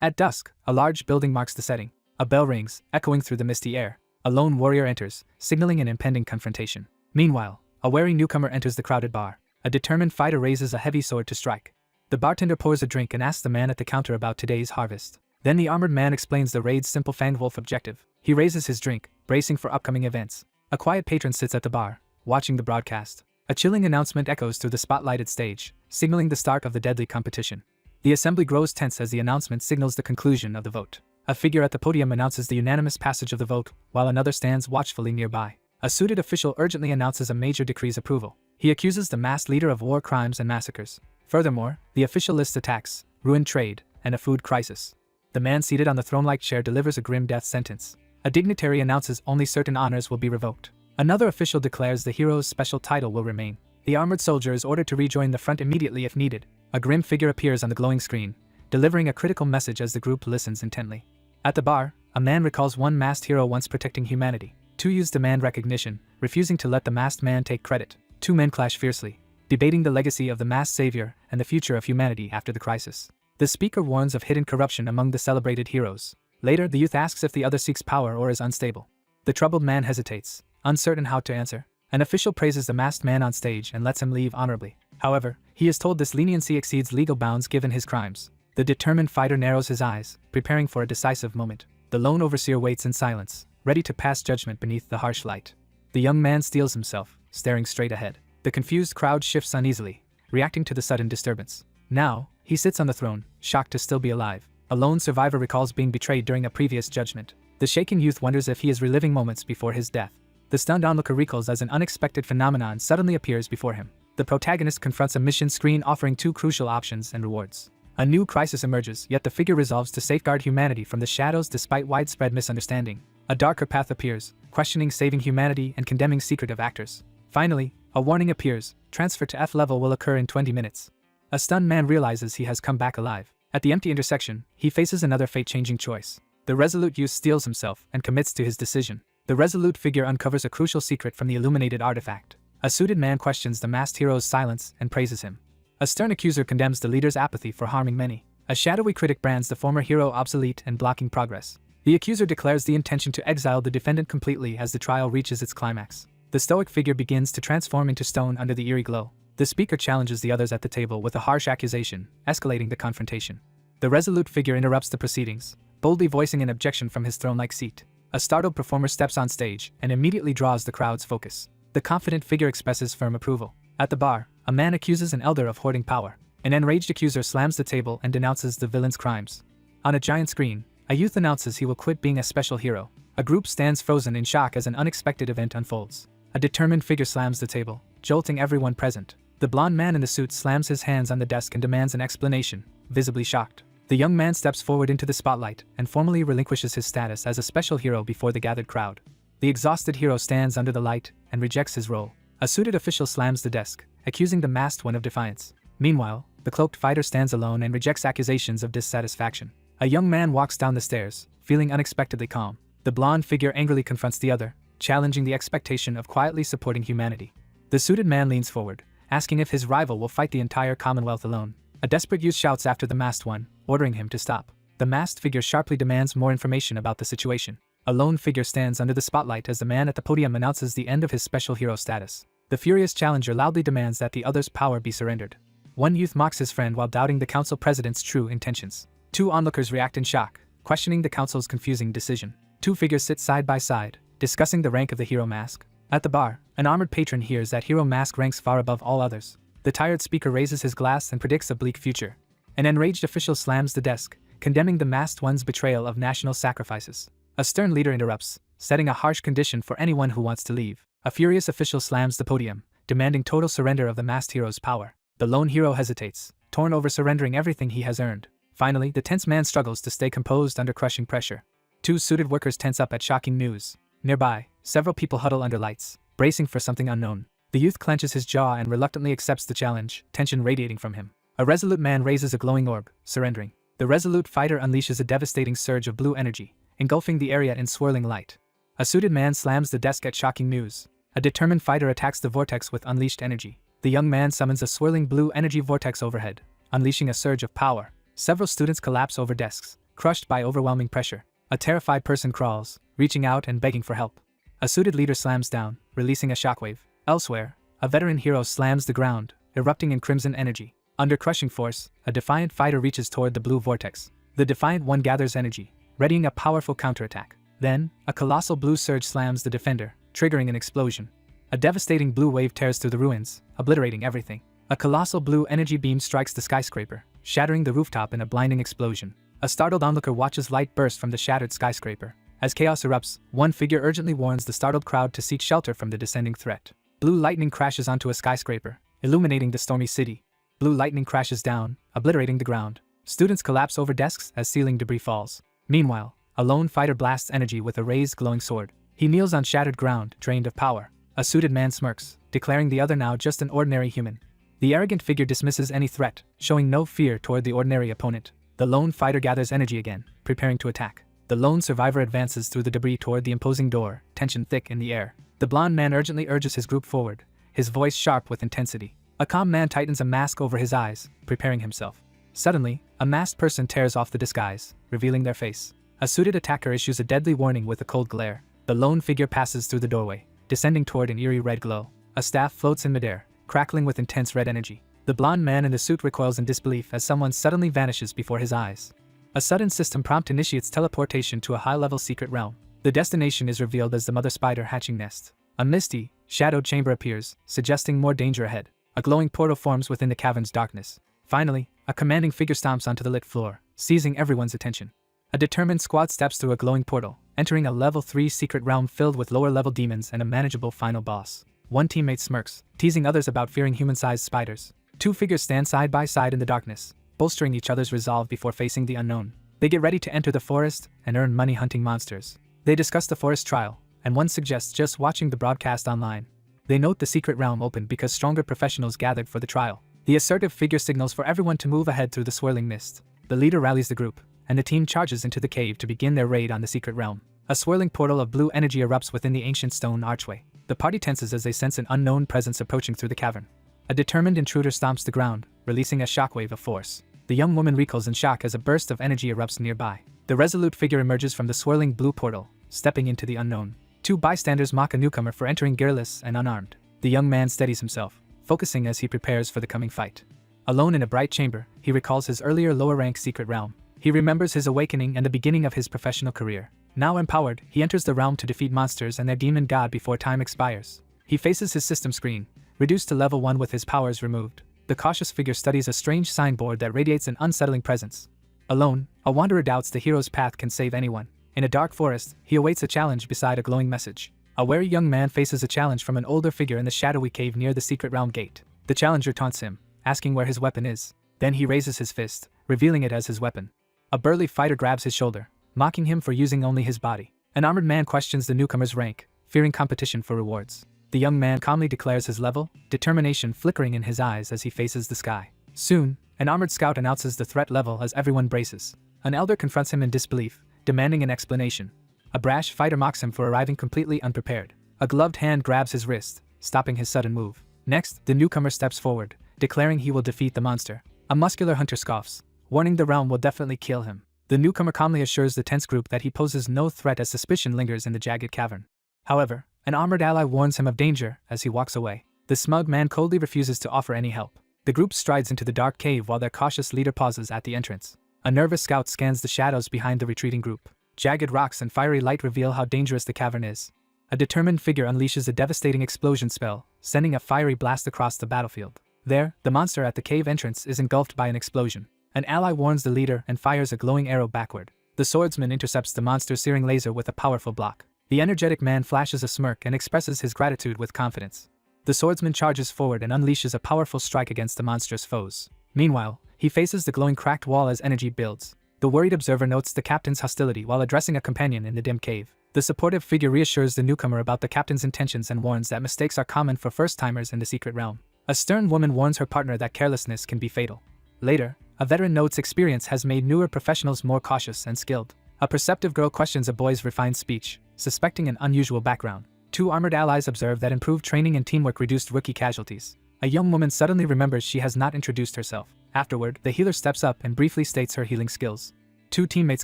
At dusk, a large building marks the setting. A bell rings, echoing through the misty air. A lone warrior enters, signaling an impending confrontation. Meanwhile, a wary newcomer enters the crowded bar. A determined fighter raises a heavy sword to strike. The bartender pours a drink and asks the man at the counter about today's harvest. Then the armored man explains the raid's simple fanged wolf objective. He raises his drink, bracing for upcoming events. A quiet patron sits at the bar, watching the broadcast. A chilling announcement echoes through the spotlighted stage, signaling the start of the deadly competition. The assembly grows tense as the announcement signals the conclusion of the vote. A figure at the podium announces the unanimous passage of the vote, while another stands watchfully nearby. A suited official urgently announces a major decree's approval. He accuses the masked leader of war crimes and massacres. Furthermore, the official lists attacks, ruined trade, and a food crisis. The man seated on the throne-like chair delivers a grim death sentence. A dignitary announces only certain honors will be revoked. Another official declares the hero's special title will remain. The armored soldier is ordered to rejoin the front immediately if needed. A grim figure appears on the glowing screen, delivering a critical message as the group listens intently. At the bar, a man recalls one masked hero once protecting humanity. Two youths demand recognition, refusing to let the masked man take credit. Two men clash fiercely, debating the legacy of the masked savior and the future of humanity after the crisis. The speaker warns of hidden corruption among the celebrated heroes. Later, the youth asks if the other seeks power or is unstable. The troubled man hesitates, uncertain how to answer. An official praises the masked man on stage and lets him leave honorably. However, he is told this leniency exceeds legal bounds given his crimes. The determined fighter narrows his eyes, preparing for a decisive moment. The lone overseer waits in silence, ready to pass judgment beneath the harsh light. The young man steels himself, staring straight ahead. The confused crowd shifts uneasily, reacting to the sudden disturbance. Now, he sits on the throne, shocked to still be alive. A lone survivor recalls being betrayed during a previous judgment. The shaken youth wonders if he is reliving moments before his death. The stunned onlooker recalls as an unexpected phenomenon suddenly appears before him. The protagonist confronts a mission screen offering two crucial options and rewards. A new crisis emerges, yet the figure resolves to safeguard humanity from the shadows despite widespread misunderstanding. A darker path appears, questioning saving humanity and condemning secretive actors. Finally, a warning appears: transfer to F level will occur in 20 minutes. A stunned man realizes he has come back alive. At the empty intersection, he faces another fate-changing choice. The resolute youth steels himself and commits to his decision. The resolute figure uncovers a crucial secret from the illuminated artifact. A suited man questions the masked hero's silence and praises him. A stern accuser condemns the leader's apathy for harming many. A shadowy critic brands the former hero obsolete and blocking progress. The accuser declares the intention to exile the defendant completely as the trial reaches its climax. The stoic figure begins to transform into stone under the eerie glow. The speaker challenges the others at the table with a harsh accusation, escalating the confrontation. The resolute figure interrupts the proceedings, boldly voicing an objection from his throne-like seat. A startled performer steps on stage and immediately draws the crowd's focus. The confident figure expresses firm approval. At the bar, a man accuses an elder of hoarding power. An enraged accuser slams the table and denounces the villain's crimes. On a giant screen, a youth announces he will quit being a special hero. A group stands frozen in shock as an unexpected event unfolds. A determined figure slams the table, jolting everyone present. The blonde man in the suit slams his hands on the desk and demands an explanation, visibly shocked. The young man steps forward into the spotlight and formally relinquishes his status as a special hero before the gathered crowd. The exhausted hero stands under the light and rejects his role. A suited official slams the desk, accusing the masked one of defiance. Meanwhile, the cloaked fighter stands alone and rejects accusations of dissatisfaction. A young man walks down the stairs, feeling unexpectedly calm. The blonde figure angrily confronts the other, challenging the expectation of quietly supporting humanity. The suited man leans forward, asking if his rival will fight the entire Commonwealth alone. A desperate youth shouts after the masked one, ordering him to stop. The masked figure sharply demands more information about the situation. A lone figure stands under the spotlight as the man at the podium announces the end of his special hero status. The furious challenger loudly demands that the other's power be surrendered. One youth mocks his friend while doubting the council president's true intentions. Two onlookers react in shock, questioning the council's confusing decision. Two figures sit side by side, discussing the rank of the hero mask. At the bar, an armored patron hears that hero mask ranks far above all others. The tired speaker raises his glass and predicts a bleak future. An enraged official slams the desk, condemning the masked one's betrayal of national sacrifices. A stern leader interrupts, setting a harsh condition for anyone who wants to leave. A furious official slams the podium, demanding total surrender of the masked hero's power. The lone hero hesitates, torn over surrendering everything he has earned. Finally, the tense man struggles to stay composed under crushing pressure. Two suited workers tense up at shocking news. Nearby, several people huddle under lights, bracing for something unknown. The youth clenches his jaw and reluctantly accepts the challenge, tension radiating from him. A resolute man raises a glowing orb, surrendering. The resolute fighter unleashes a devastating surge of blue energy, engulfing the area in swirling light. A suited man slams the desk at shocking news. A determined fighter attacks the vortex with unleashed energy. The young man summons a swirling blue energy vortex overhead, unleashing a surge of power. Several students collapse over desks, crushed by overwhelming pressure. A terrified person crawls, reaching out and begging for help. A suited leader slams down, releasing a shockwave. Elsewhere, a veteran hero slams the ground, erupting in crimson energy. Under crushing force, a defiant fighter reaches toward the blue vortex. The defiant one gathers energy, readying a powerful counterattack. Then, a colossal blue surge slams the defender, triggering an explosion. A devastating blue wave tears through the ruins, obliterating everything. A colossal blue energy beam strikes the skyscraper, shattering the rooftop in a blinding explosion. A startled onlooker watches light burst from the shattered skyscraper. As chaos erupts, one figure urgently warns the startled crowd to seek shelter from the descending threat. Blue lightning crashes onto a skyscraper, illuminating the stormy city. Blue lightning crashes down, obliterating the ground. Students collapse over desks as ceiling debris falls. Meanwhile, a lone fighter blasts energy with a raised glowing sword. He kneels on shattered ground, drained of power. A suited man smirks, declaring the other now just an ordinary human. The arrogant figure dismisses any threat, showing no fear toward the ordinary opponent. The lone fighter gathers energy again, preparing to attack. The lone survivor advances through the debris toward the imposing door, tension thick in the air. The blonde man urgently urges his group forward, his voice sharp with intensity. A calm man tightens a mask over his eyes, preparing himself. Suddenly, a masked person tears off the disguise, revealing their face. A suited attacker issues a deadly warning with a cold glare. The lone figure passes through the doorway, descending toward an eerie red glow. A staff floats in midair, crackling with intense red energy. The blonde man in the suit recoils in disbelief as someone suddenly vanishes before his eyes. A sudden system prompt initiates teleportation to a high-level secret realm. The destination is revealed as the mother spider hatching nest. A misty, shadowed chamber appears, suggesting more danger ahead. A glowing portal forms within the cavern's darkness. Finally, a commanding figure stomps onto the lit floor, seizing everyone's attention. A determined squad steps through a glowing portal, entering a level 3 secret realm filled with lower-level demons and a manageable final boss. One teammate smirks, teasing others about fearing human-sized spiders. Two figures stand side by side in the darkness, bolstering each other's resolve before facing the unknown. They get ready to enter the forest and earn money hunting monsters. They discuss the forest trial, and one suggests just watching the broadcast online. They note the secret realm opened because stronger professionals gathered for the trial. The assertive figure signals for everyone to move ahead through the swirling mist. The leader rallies the group, and the team charges into the cave to begin their raid on the secret realm. A swirling portal of blue energy erupts within the ancient stone archway. The party tenses as they sense an unknown presence approaching through the cavern. A determined intruder stomps the ground, releasing a shockwave of force. The young woman recoils in shock as a burst of energy erupts nearby. The resolute figure emerges from the swirling blue portal, stepping into the unknown. Two bystanders mock a newcomer for entering gearless and unarmed. The young man steadies himself, focusing as he prepares for the coming fight. Alone in a bright chamber, he recalls his earlier lower-rank secret realm. He remembers his awakening and the beginning of his professional career. Now empowered, he enters the realm to defeat monsters and their demon god before time expires. He faces his system screen, reduced to level 1 with his powers removed. The cautious figure studies a strange signboard that radiates an unsettling presence. Alone, a wanderer doubts the hero's path can save anyone. In a dark forest, he awaits a challenge beside a glowing message. A wary young man faces a challenge from an older figure in the shadowy cave near the secret realm gate. The challenger taunts him, asking where his weapon is. Then he raises his fist, revealing it as his weapon. A burly fighter grabs his shoulder, mocking him for using only his body. An armored man questions the newcomer's rank, fearing competition for rewards. The young man calmly declares his level, determination flickering in his eyes as he faces the sky. Soon, an armored scout announces the threat level as everyone braces. An elder confronts him in disbelief, demanding an explanation. A brash fighter mocks him for arriving completely unprepared. A gloved hand grabs his wrist, stopping his sudden move. Next, the newcomer steps forward, declaring he will defeat the monster. A muscular hunter scoffs, warning the realm will definitely kill him. The newcomer calmly assures the tense group that he poses no threat as suspicion lingers in the jagged cavern. However, an armored ally warns him of danger as he walks away. The smug man coldly refuses to offer any help. The group strides into the dark cave while their cautious leader pauses at the entrance. A nervous scout scans the shadows behind the retreating group. Jagged rocks and fiery light reveal how dangerous the cavern is. A determined figure unleashes a devastating explosion spell, sending a fiery blast across the battlefield. There, the monster at the cave entrance is engulfed by an explosion. An ally warns the leader and fires a glowing arrow backward. The swordsman intercepts the monster's searing laser with a powerful block. The energetic man flashes a smirk and expresses his gratitude with confidence. The swordsman charges forward and unleashes a powerful strike against the monster's foes. Meanwhile, he faces the glowing cracked wall as energy builds. The worried observer notes the captain's hostility while addressing a companion in the dim cave. The supportive figure reassures the newcomer about the captain's intentions and warns that mistakes are common for first-timers in the secret realm. A stern woman warns her partner that carelessness can be fatal. Later, a veteran notes experience has made newer professionals more cautious and skilled. A perceptive girl questions a boy's refined speech, suspecting an unusual background. Two armored allies observe that improved training and teamwork reduced rookie casualties. A young woman suddenly remembers she has not introduced herself. Afterward, the healer steps up and briefly states her healing skills. Two teammates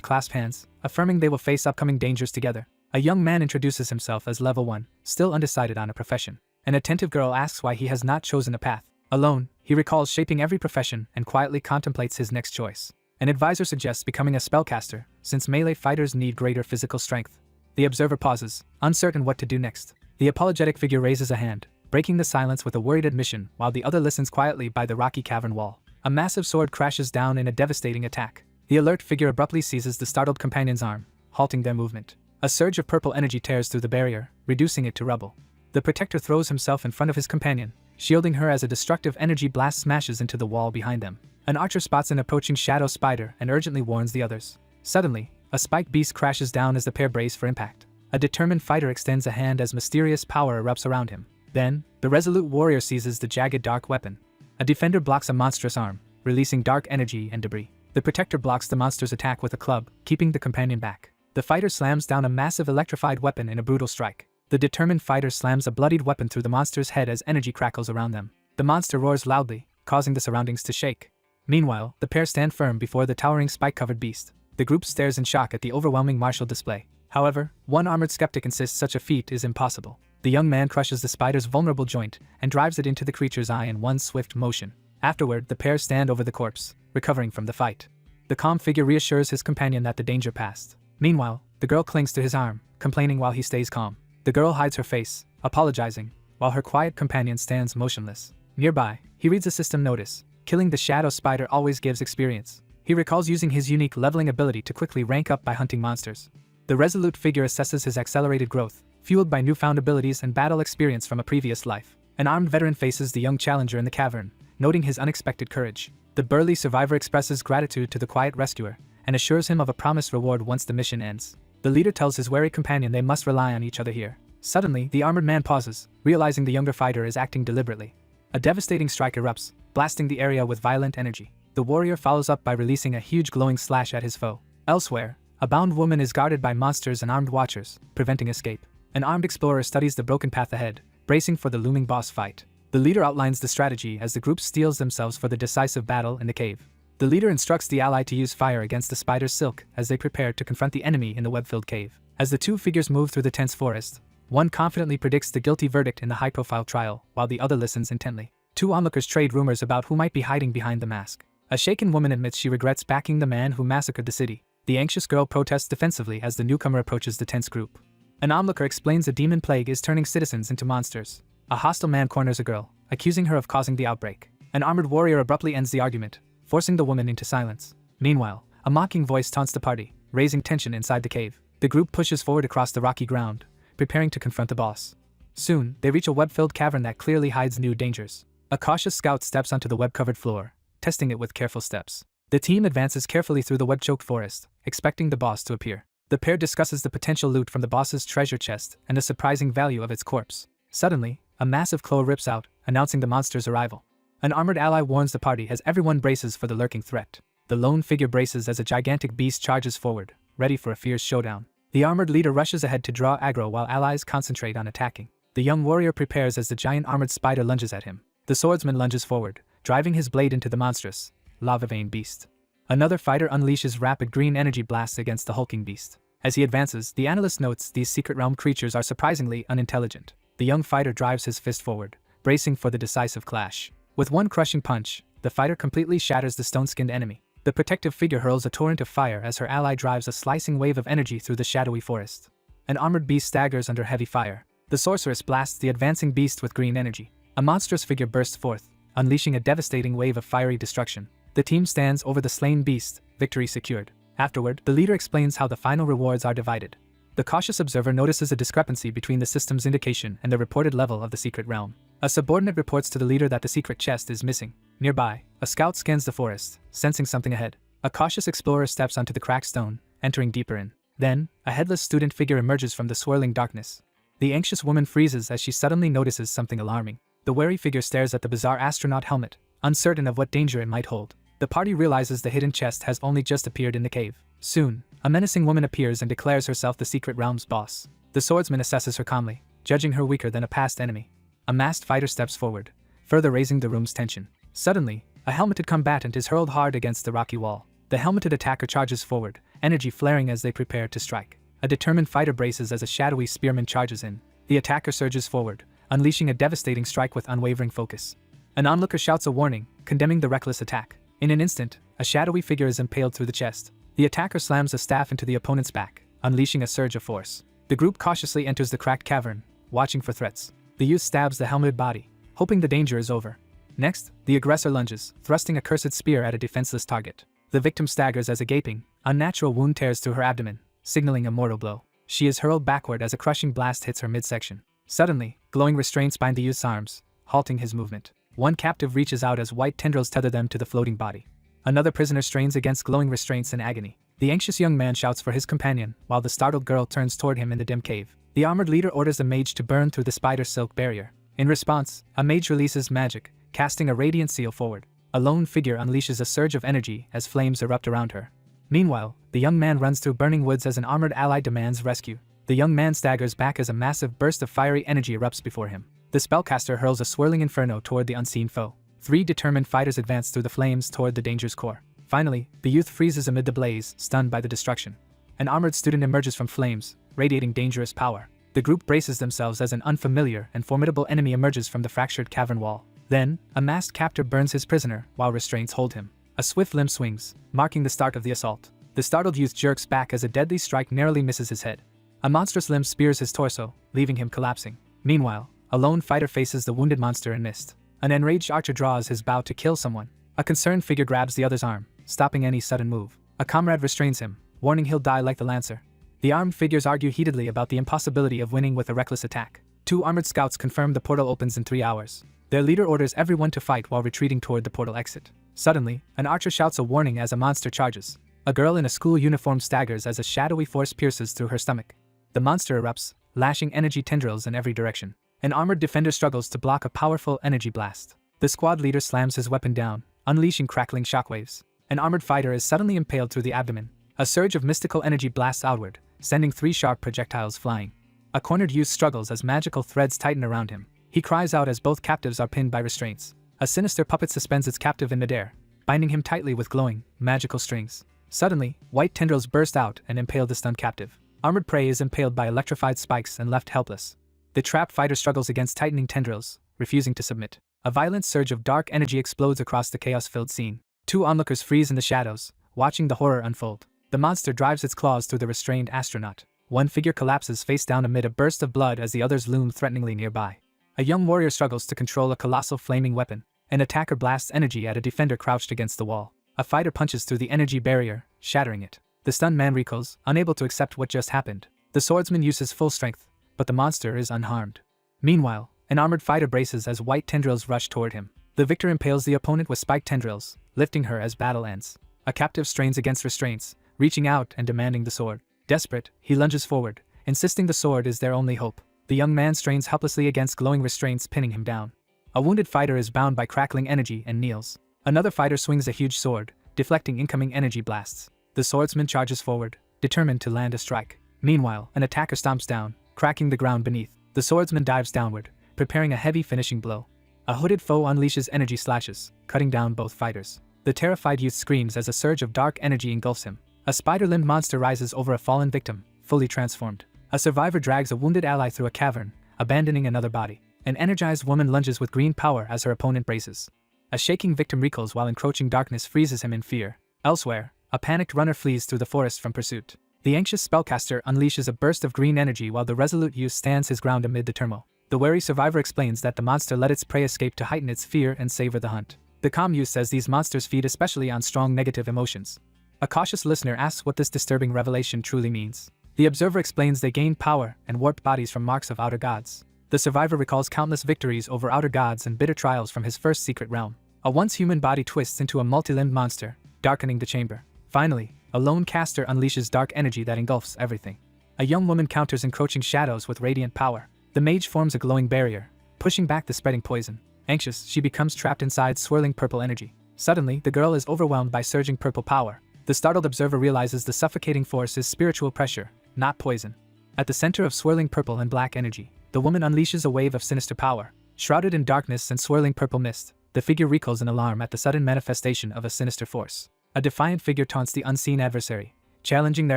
clasp hands, affirming they will face upcoming dangers together. A young man introduces himself as level 1, still undecided on a profession. An attentive girl asks why he has not chosen a path. Alone, he recalls shaping every profession and quietly contemplates his next choice. An advisor suggests becoming a spellcaster, since melee fighters need greater physical strength. The observer pauses, uncertain what to do next. The apologetic figure raises a hand, breaking the silence with a worried admission while the other listens quietly by the rocky cavern wall. A massive sword crashes down in a devastating attack. The alert figure abruptly seizes the startled companion's arm, halting their movement. A surge of purple energy tears through the barrier, reducing it to rubble. The protector throws himself in front of his companion, shielding her as a destructive energy blast smashes into the wall behind them. An archer spots an approaching shadow spider and urgently warns the others. Suddenly, a spiked beast crashes down as the pair brace for impact. A determined fighter extends a hand as mysterious power erupts around him. Then, the resolute warrior seizes the jagged dark weapon. A defender blocks a monstrous arm, releasing dark energy and debris. The protector blocks the monster's attack with a club, keeping the companion back. The fighter slams down a massive electrified weapon in a brutal strike. The determined fighter slams a bloodied weapon through the monster's head as energy crackles around them. The monster roars loudly, causing the surroundings to shake. Meanwhile, the pair stand firm before the towering spike-covered beast. The group stares in shock at the overwhelming martial display. However, one armored skeptic insists such a feat is impossible. The young man crushes the spider's vulnerable joint and drives it into the creature's eye in one swift motion. Afterward, the pair stand over the corpse, recovering from the fight. The calm figure reassures his companion that the danger passed. Meanwhile, the girl clings to his arm, complaining while he stays calm. The girl hides her face, apologizing, while her quiet companion stands motionless. Nearby, he reads a system notice. Killing the shadow spider always gives experience. He recalls using his unique leveling ability to quickly rank up by hunting monsters. The resolute figure assesses his accelerated growth, fueled by newfound abilities and battle experience from a previous life. An armed veteran faces the young challenger in the cavern, noting his unexpected courage. The burly survivor expresses gratitude to the quiet rescuer and assures him of a promised reward once the mission ends. The leader tells his wary companion they must rely on each other here. Suddenly, the armored man pauses, realizing the younger fighter is acting deliberately. A devastating strike erupts, blasting the area with violent energy. The warrior follows up by releasing a huge glowing slash at his foe. Elsewhere, a bound woman is guarded by monsters and armed watchers, preventing escape. An armed explorer studies the broken path ahead, bracing for the looming boss fight. The leader outlines the strategy as the group steels themselves for the decisive battle in the cave. The leader instructs the ally to use fire against the spider's silk as they prepare to confront the enemy in the web-filled cave. As the two figures move through the tense forest, one confidently predicts the guilty verdict in the high-profile trial, while the other listens intently. Two onlookers trade rumors about who might be hiding behind the mask. A shaken woman admits she regrets backing the man who massacred the city. The anxious girl protests defensively as the newcomer approaches the tense group. An onlooker explains the demon plague is turning citizens into monsters. A hostile man corners a girl, accusing her of causing the outbreak. An armored warrior abruptly ends the argument, forcing the woman into silence. Meanwhile, a mocking voice taunts the party, raising tension inside the cave. The group pushes forward across the rocky ground, preparing to confront the boss. Soon, they reach a web-filled cavern that clearly hides new dangers. A cautious scout steps onto the web-covered floor, testing it with careful steps. The team advances carefully through the web-choked forest, expecting the boss to appear. The pair discusses the potential loot from the boss's treasure chest and the surprising value of its corpse. Suddenly, a massive claw rips out, announcing the monster's arrival. An armored ally warns the party as everyone braces for the lurking threat. The lone figure braces as a gigantic beast charges forward, ready for a fierce showdown. The armored leader rushes ahead to draw aggro while allies concentrate on attacking. The young warrior prepares as the giant armored spider lunges at him. The swordsman lunges forward, driving his blade into the monstrous, lava-veined beast. Another fighter unleashes rapid green energy blasts against the hulking beast. As he advances, the analyst notes these secret realm creatures are surprisingly unintelligent. The young fighter drives his fist forward, bracing for the decisive clash. With one crushing punch, the fighter completely shatters the stone-skinned enemy. The protective figure hurls a torrent of fire as her ally drives a slicing wave of energy through the shadowy forest. An armored beast staggers under heavy fire. The sorceress blasts the advancing beast with green energy. A monstrous figure bursts forth, unleashing a devastating wave of fiery destruction. The team stands over the slain beast, victory secured. Afterward, the leader explains how the final rewards are divided. The cautious observer notices a discrepancy between the system's indication and the reported level of the secret realm. A subordinate reports to the leader that the secret chest is missing. Nearby, a scout scans the forest, sensing something ahead. A cautious explorer steps onto the cracked stone, entering deeper in. Then, a headless student figure emerges from the swirling darkness. The anxious woman freezes as she suddenly notices something alarming. The wary figure stares at the bizarre astronaut helmet, uncertain of what danger it might hold. The party realizes the hidden chest has only just appeared in the cave. Soon, a menacing woman appears and declares herself the secret realm's boss. The swordsman assesses her calmly, judging her weaker than a past enemy. A masked fighter steps forward, further raising the room's tension. Suddenly, a helmeted combatant is hurled hard against the rocky wall. The helmeted attacker charges forward, energy flaring as they prepare to strike. A determined fighter braces as a shadowy spearman charges in. The attacker surges forward, unleashing a devastating strike with unwavering focus. An onlooker shouts a warning, condemning the reckless attack. In an instant, a shadowy figure is impaled through the chest. The attacker slams a staff into the opponent's back, unleashing a surge of force. The group cautiously enters the cracked cavern, watching for threats. The youth stabs the helmeted body, hoping the danger is over. Next, the aggressor lunges, thrusting a cursed spear at a defenseless target. The victim staggers as a gaping, unnatural wound tears through her abdomen, signaling a mortal blow. She is hurled backward as a crushing blast hits her midsection. Suddenly, glowing restraints bind the youth's arms, halting his movement. One captive reaches out as white tendrils tether them to the floating body. Another prisoner strains against glowing restraints in agony. The anxious young man shouts for his companion, while the startled girl turns toward him in the dim cave. The armored leader orders the mage to burn through the spider silk barrier. In response, a mage releases magic, casting a radiant seal forward. A lone figure unleashes a surge of energy as flames erupt around her. Meanwhile, the young man runs through burning woods as an armored ally demands rescue. The young man staggers back as a massive burst of fiery energy erupts before him. The spellcaster hurls a swirling inferno toward the unseen foe. 3 determined fighters advance through the flames toward the danger's core. Finally, the youth freezes amid the blaze, stunned by the destruction. An armored student emerges from flames, radiating dangerous power. The group braces themselves as an unfamiliar and formidable enemy emerges from the fractured cavern wall. Then, a masked captor burns his prisoner while restraints hold him. A swift limb swings, marking the start of the assault. The startled youth jerks back as a deadly strike narrowly misses his head. A monstrous limb spears his torso, leaving him collapsing. Meanwhile, a lone fighter faces the wounded monster in mist. An enraged archer draws his bow to kill someone. A concerned figure grabs the other's arm, stopping any sudden move. A comrade restrains him, warning he'll die like the lancer. The armed figures argue heatedly about the impossibility of winning with a reckless attack. 2 armored scouts confirm the portal opens in 3 hours. Their leader orders everyone to fight while retreating toward the portal exit. Suddenly, an archer shouts a warning as a monster charges. A girl in a school uniform staggers as a shadowy force pierces through her stomach. The monster erupts, lashing energy tendrils in every direction. An armored defender struggles to block a powerful energy blast. The squad leader slams his weapon down, unleashing crackling shockwaves. An armored fighter is suddenly impaled through the abdomen. A surge of mystical energy blasts outward, sending 3 sharp projectiles flying. A cornered youth struggles as magical threads tighten around him. He cries out as both captives are pinned by restraints. A sinister puppet suspends its captive in midair, binding him tightly with glowing, magical strings. Suddenly, white tendrils burst out and impale the stunned captive. Armored prey is impaled by electrified spikes and left helpless. The trapped fighter struggles against tightening tendrils, refusing to submit. A violent surge of dark energy explodes across the chaos-filled scene. 2 onlookers freeze in the shadows, watching the horror unfold. The monster drives its claws through the restrained astronaut. One figure collapses face down amid a burst of blood as the others loom threateningly nearby. A young warrior struggles to control a colossal flaming weapon. An attacker blasts energy at a defender crouched against the wall. A fighter punches through the energy barrier, shattering it. The stunned man recoils, unable to accept what just happened. The swordsman uses full strength, but the monster is unharmed. Meanwhile, an armored fighter braces as white tendrils rush toward him. The victor impales the opponent with spiked tendrils, lifting her as battle ends. A captive strains against restraints, reaching out and demanding the sword. Desperate, he lunges forward, insisting the sword is their only hope. The young man strains helplessly against glowing restraints, pinning him down. A wounded fighter is bound by crackling energy and kneels. Another fighter swings a huge sword, deflecting incoming energy blasts. The swordsman charges forward, determined to land a strike. Meanwhile, an attacker stomps down, cracking the ground beneath. The swordsman dives downward, preparing a heavy finishing blow. A hooded foe unleashes energy slashes, cutting down both fighters. The terrified youth screams as a surge of dark energy engulfs him. A spider-limbed monster rises over a fallen victim, fully transformed. A survivor drags a wounded ally through a cavern, abandoning another body. An energized woman lunges with green power as her opponent braces. A shaking victim recoils while encroaching darkness freezes him in fear. Elsewhere, a panicked runner flees through the forest from pursuit. The anxious spellcaster unleashes a burst of green energy while the resolute youth stands his ground amid the turmoil. The wary survivor explains that the monster let its prey escape to heighten its fear and savor the hunt. The calm youth says these monsters feed especially on strong negative emotions. A cautious listener asks what this disturbing revelation truly means. The observer explains they gain power and warped bodies from marks of outer gods. The survivor recalls countless victories over outer gods and bitter trials from his first secret realm. A once human body twists into a multi-limbed monster, darkening the chamber. Finally, a lone caster unleashes dark energy that engulfs everything. A young woman counters encroaching shadows with radiant power. The mage forms a glowing barrier, pushing back the spreading poison. Anxious, she becomes trapped inside swirling purple energy. Suddenly, the girl is overwhelmed by surging purple power. The startled observer realizes the suffocating force is spiritual pressure, not poison. At the center of swirling purple and black energy, the woman unleashes a wave of sinister power. Shrouded in darkness and swirling purple mist, the figure recoils in alarm at the sudden manifestation of a sinister force. A defiant figure taunts the unseen adversary, challenging their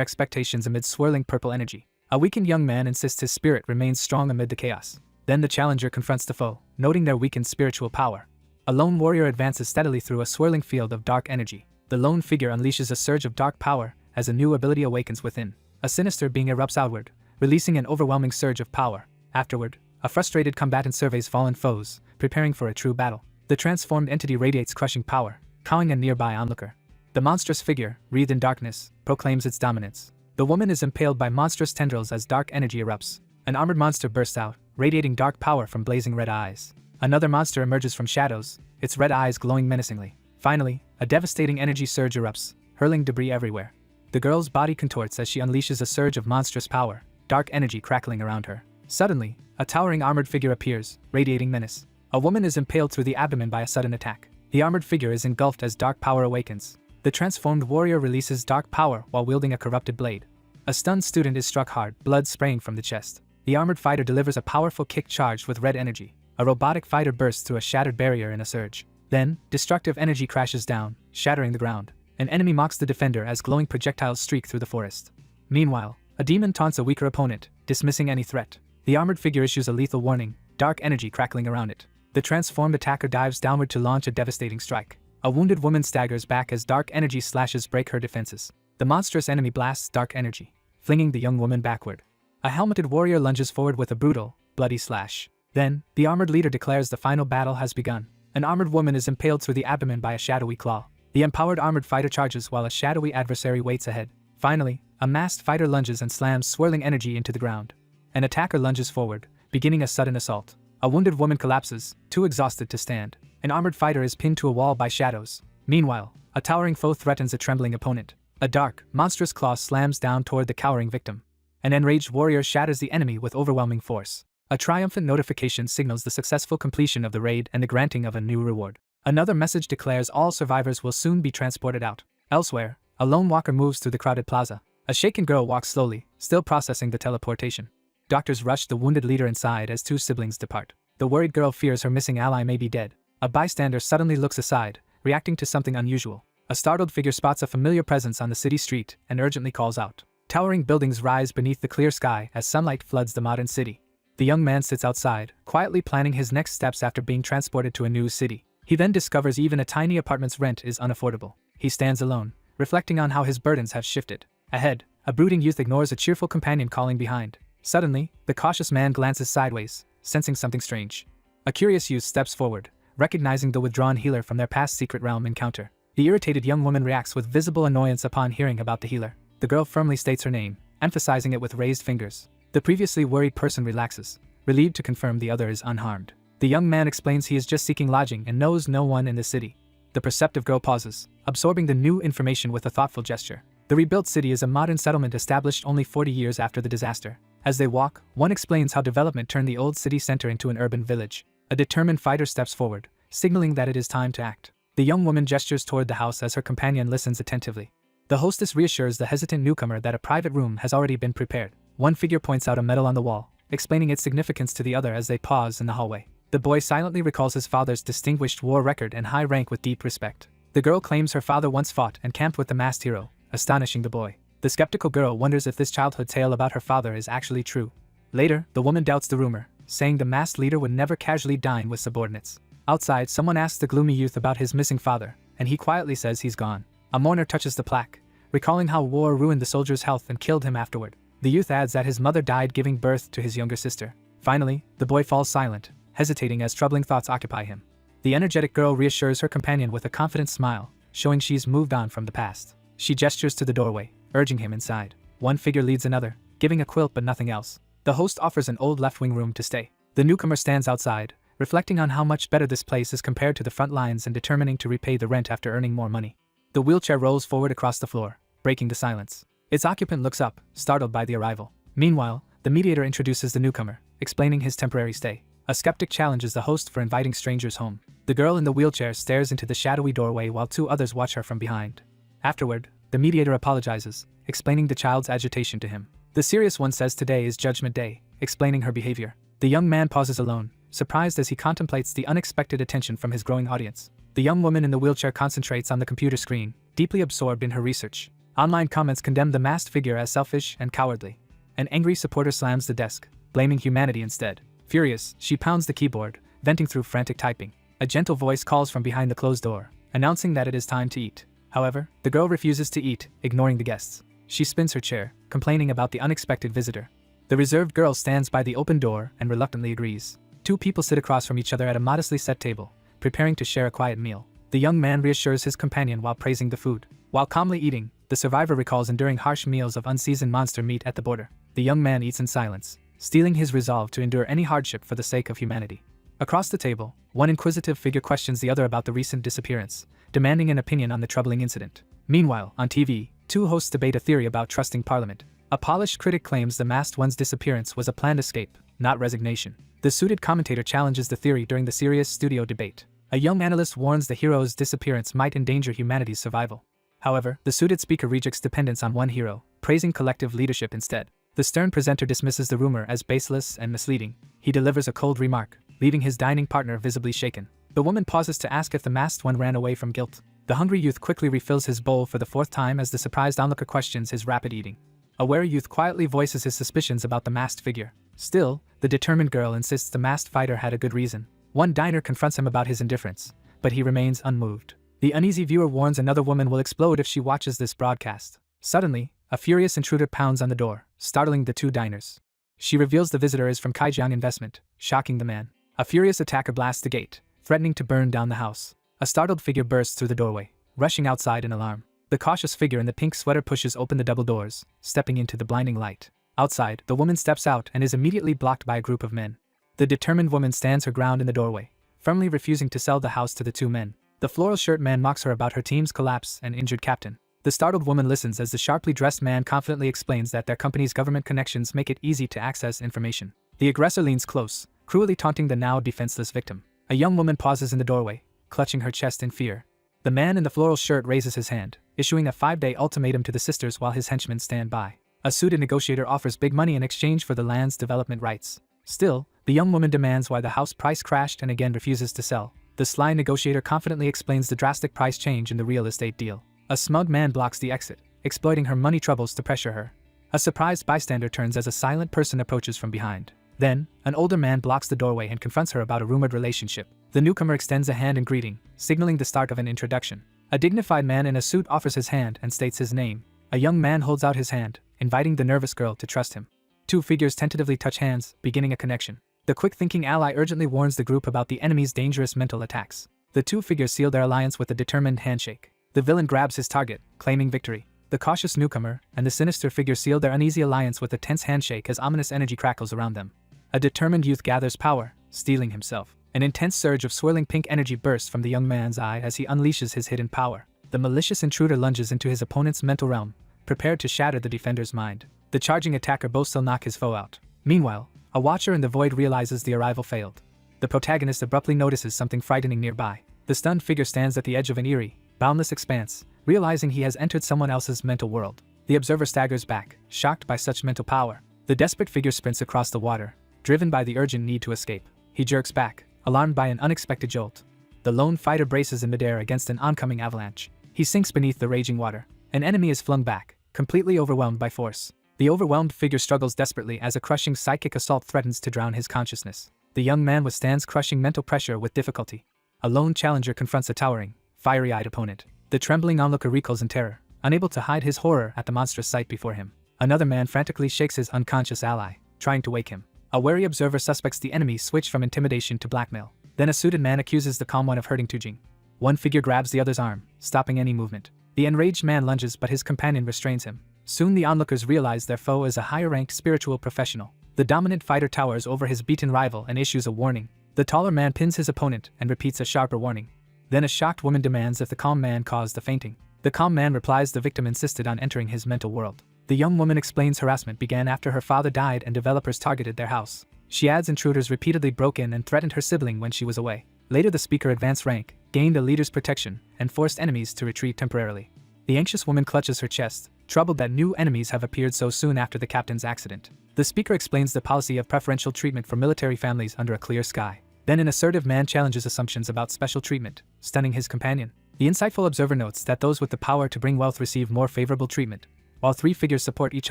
expectations amid swirling purple energy. A weakened young man insists his spirit remains strong amid the chaos. Then the challenger confronts the foe, noting their weakened spiritual power. A lone warrior advances steadily through a swirling field of dark energy. The lone figure unleashes a surge of dark power as a new ability awakens within. A sinister being erupts outward, releasing an overwhelming surge of power. Afterward, a frustrated combatant surveys fallen foes, preparing for a true battle. The transformed entity radiates crushing power, cowing a nearby onlooker. The monstrous figure, wreathed in darkness, proclaims its dominance. The woman is impaled by monstrous tendrils as dark energy erupts. An armored monster bursts out, radiating dark power from blazing red eyes. Another monster emerges from shadows, its red eyes glowing menacingly. Finally, a devastating energy surge erupts, hurling debris everywhere. The girl's body contorts as she unleashes a surge of monstrous power, dark energy crackling around her. Suddenly, a towering armored figure appears, radiating menace. A woman is impaled through the abdomen by a sudden attack. The armored figure is engulfed as dark power awakens. The transformed warrior releases dark power while wielding a corrupted blade. A stunned student is struck hard, blood spraying from the chest. The armored fighter delivers a powerful kick charged with red energy. A robotic fighter bursts through a shattered barrier in a surge. Then, destructive energy crashes down, shattering the ground. An enemy mocks the defender as glowing projectiles streak through the forest. Meanwhile, a demon taunts a weaker opponent, dismissing any threat. The armored figure issues a lethal warning, dark energy crackling around it. The transformed attacker dives downward to launch a devastating strike. A wounded woman staggers back as dark energy slashes break her defenses. The monstrous enemy blasts dark energy, flinging the young woman backward. A helmeted warrior lunges forward with a brutal, bloody slash. Then, the armored leader declares the final battle has begun. An armored woman is impaled through the abdomen by a shadowy claw. The empowered armored fighter charges while a shadowy adversary waits ahead. Finally, a masked fighter lunges and slams swirling energy into the ground. An attacker lunges forward, beginning a sudden assault. A wounded woman collapses, too exhausted to stand. An armored fighter is pinned to a wall by shadows. Meanwhile, a towering foe threatens a trembling opponent. A dark, monstrous claw slams down toward the cowering victim. An enraged warrior shatters the enemy with overwhelming force. A triumphant notification signals the successful completion of the raid and the granting of a new reward. Another message declares all survivors will soon be transported out. Elsewhere, a lone walker moves through the crowded plaza. A shaken girl walks slowly, still processing the teleportation. Doctors rush the wounded leader inside as two siblings depart. The worried girl fears her missing ally may be dead. A bystander suddenly looks aside, reacting to something unusual. A startled figure spots a familiar presence on the city street and urgently calls out. Towering buildings rise beneath the clear sky as sunlight floods the modern city. The young man sits outside, quietly planning his next steps after being transported to a new city. He then discovers even a tiny apartment's rent is unaffordable. He stands alone, reflecting on how his burdens have shifted. Ahead, a brooding youth ignores a cheerful companion calling behind. Suddenly, the cautious man glances sideways, sensing something strange. A curious youth steps forward, recognizing the withdrawn healer from their past secret realm encounter. The irritated young woman reacts with visible annoyance upon hearing about the healer. The girl firmly states her name, emphasizing it with raised fingers. The previously worried person relaxes, relieved to confirm the other is unharmed. The young man explains he is just seeking lodging and knows no one in the city. The perceptive girl pauses, absorbing the new information with a thoughtful gesture. The rebuilt city is a modern settlement established only 40 years after the disaster. As they walk, one explains how development turned the old city center into an urban village. A determined fighter steps forward, signaling that it is time to act. The young woman gestures toward the house as her companion listens attentively. The hostess reassures the hesitant newcomer that a private room has already been prepared. One figure points out a medal on the wall, explaining its significance to the other as they pause in the hallway. The boy silently recalls his father's distinguished war record and high rank with deep respect. The girl claims her father once fought and camped with the masked hero, astonishing the boy. The skeptical girl wonders if this childhood tale about her father is actually true. Later, the woman doubts the rumor, saying the masked leader would never casually dine with subordinates. Outside, someone asks the gloomy youth about his missing father, and he quietly says he's gone. A mourner touches the plaque, recalling how war ruined the soldier's health and killed him afterward. The youth adds that his mother died giving birth to his younger sister. Finally, the boy falls silent, hesitating as troubling thoughts occupy him. The energetic girl reassures her companion with a confident smile, showing she's moved on from the past. She gestures to the doorway, urging him inside. One figure leads another, giving a quilt but nothing else. The host offers an old left-wing room to stay. The newcomer stands outside, reflecting on how much better this place is compared to the front lines and determining to repay the rent after earning more money. The wheelchair rolls forward across the floor, breaking the silence. Its occupant looks up, startled by the arrival. Meanwhile, the mediator introduces the newcomer, explaining his temporary stay. A skeptic challenges the host for inviting strangers home. The girl in the wheelchair stares into the shadowy doorway while two others watch her from behind. Afterward, the mediator apologizes, explaining the child's agitation to him. The serious one says today is Judgment Day, explaining her behavior. The young man pauses alone, surprised as he contemplates the unexpected attention from his growing audience. The young woman in the wheelchair concentrates on the computer screen, deeply absorbed in her research. Online comments condemn the masked figure as selfish and cowardly. An angry supporter slams the desk, blaming humanity instead. Furious, she pounds the keyboard, venting through frantic typing. A gentle voice calls from behind the closed door, announcing that it is time to eat. However, the girl refuses to eat, ignoring the guests. She spins her chair, complaining about the unexpected visitor. The reserved girl stands by the open door and reluctantly agrees. Two people sit across from each other at a modestly set table, preparing to share a quiet meal. The young man reassures his companion while praising the food. While calmly eating, the survivor recalls enduring harsh meals of unseasoned monster meat at the border. The young man eats in silence, steeling his resolve to endure any hardship for the sake of humanity. Across the table, one inquisitive figure questions the other about the recent disappearance, demanding an opinion on the troubling incident. Meanwhile, on TV, two hosts debate a theory about trusting Parliament. A polished critic claims the masked one's disappearance was a planned escape, not resignation. The suited commentator challenges the theory during the serious studio debate. A young analyst warns the hero's disappearance might endanger humanity's survival. However, the suited speaker rejects dependence on one hero, praising collective leadership instead. The stern presenter dismisses the rumor as baseless and misleading. He delivers a cold remark, leaving his dining partner visibly shaken. The woman pauses to ask if the masked one ran away from guilt. The hungry youth quickly refills his bowl for the fourth time as the surprised onlooker questions his rapid eating. A wary youth quietly voices his suspicions about the masked figure. Still, the determined girl insists the masked fighter had a good reason. One diner confronts him about his indifference, but he remains unmoved. The uneasy viewer warns another woman will explode if she watches this broadcast. Suddenly, a furious intruder pounds on the door, startling the two diners. She reveals the visitor is from Kaijiang Investment, shocking the man. A furious attacker blasts the gate, threatening to burn down the house. A startled figure bursts through the doorway, rushing outside in alarm. The cautious figure in the pink sweater pushes open the double doors, stepping into the blinding light. Outside, the woman steps out and is immediately blocked by a group of men. The determined woman stands her ground in the doorway, firmly refusing to sell the house to the two men. The floral shirt man mocks her about her team's collapse and injured captain. The startled woman listens as the sharply dressed man confidently explains that their company's government connections make it easy to access information. The aggressor leans close, cruelly taunting the now defenseless victim. A young woman pauses in the doorway, clutching her chest in fear. The man in the floral shirt raises his hand, issuing a 5-day ultimatum to the sisters while his henchmen stand by. A suited negotiator offers big money in exchange for the land's development rights. Still, the young woman demands why the house price crashed and again refuses to sell. The sly negotiator confidently explains the drastic price change in the real estate deal. A smug man blocks the exit, exploiting her money troubles to pressure her. A surprised bystander turns as a silent person approaches from behind. Then, an older man blocks the doorway and confronts her about a rumored relationship. The newcomer extends a hand in greeting, signaling the start of an introduction. A dignified man in a suit offers his hand and states his name. A young man holds out his hand, inviting the nervous girl to trust him. Two figures tentatively touch hands, beginning a connection. The quick-thinking ally urgently warns the group about the enemy's dangerous mental attacks. The two figures seal their alliance with a determined handshake. The villain grabs his target, claiming victory. The cautious newcomer and the sinister figure seal their uneasy alliance with a tense handshake as ominous energy crackles around them. A determined youth gathers power, steeling himself. An intense surge of swirling pink energy bursts from the young man's eye as he unleashes his hidden power. The malicious intruder lunges into his opponent's mental realm, prepared to shatter the defender's mind. The charging attacker boasts he'll knock his foe out. Meanwhile, a watcher in the void realizes the arrival failed. The protagonist abruptly notices something frightening nearby. The stunned figure stands at the edge of an eerie, boundless expanse, realizing he has entered someone else's mental world. The observer staggers back, shocked by such mental power. The desperate figure sprints across the water, driven by the urgent need to escape. He jerks back, alarmed by an unexpected jolt. The lone fighter braces in midair against an oncoming avalanche. He sinks beneath the raging water. An enemy is flung back, completely overwhelmed by force. The overwhelmed figure struggles desperately as a crushing psychic assault threatens to drown his consciousness. The young man withstands crushing mental pressure with difficulty. A lone challenger confronts a towering, fiery-eyed opponent. The trembling onlooker recoils in terror, unable to hide his horror at the monstrous sight before him. Another man frantically shakes his unconscious ally, trying to wake him. A wary observer suspects the enemy switch from intimidation to blackmail. Then a suited man accuses the calm one of hurting Tujing. One figure grabs the other's arm, stopping any movement. The enraged man lunges but his companion restrains him. Soon the onlookers realize their foe is a higher-ranked spiritual professional. The dominant fighter towers over his beaten rival and issues a warning. The taller man pins his opponent and repeats a sharper warning. Then a shocked woman demands if the calm man caused the fainting. The calm man replies the victim insisted on entering his mental world. The young woman explains harassment began after her father died and developers targeted their house. She adds intruders repeatedly broke in and threatened her sibling when she was away. Later the speaker advanced rank, gained a leader's protection, and forced enemies to retreat temporarily. The anxious woman clutches her chest, troubled that new enemies have appeared so soon after the captain's accident. The speaker explains the policy of preferential treatment for military families under a clear sky. Then an assertive man challenges assumptions about special treatment, stunning his companion. The insightful observer notes that those with the power to bring wealth receive more favorable treatment, while 3 figures support each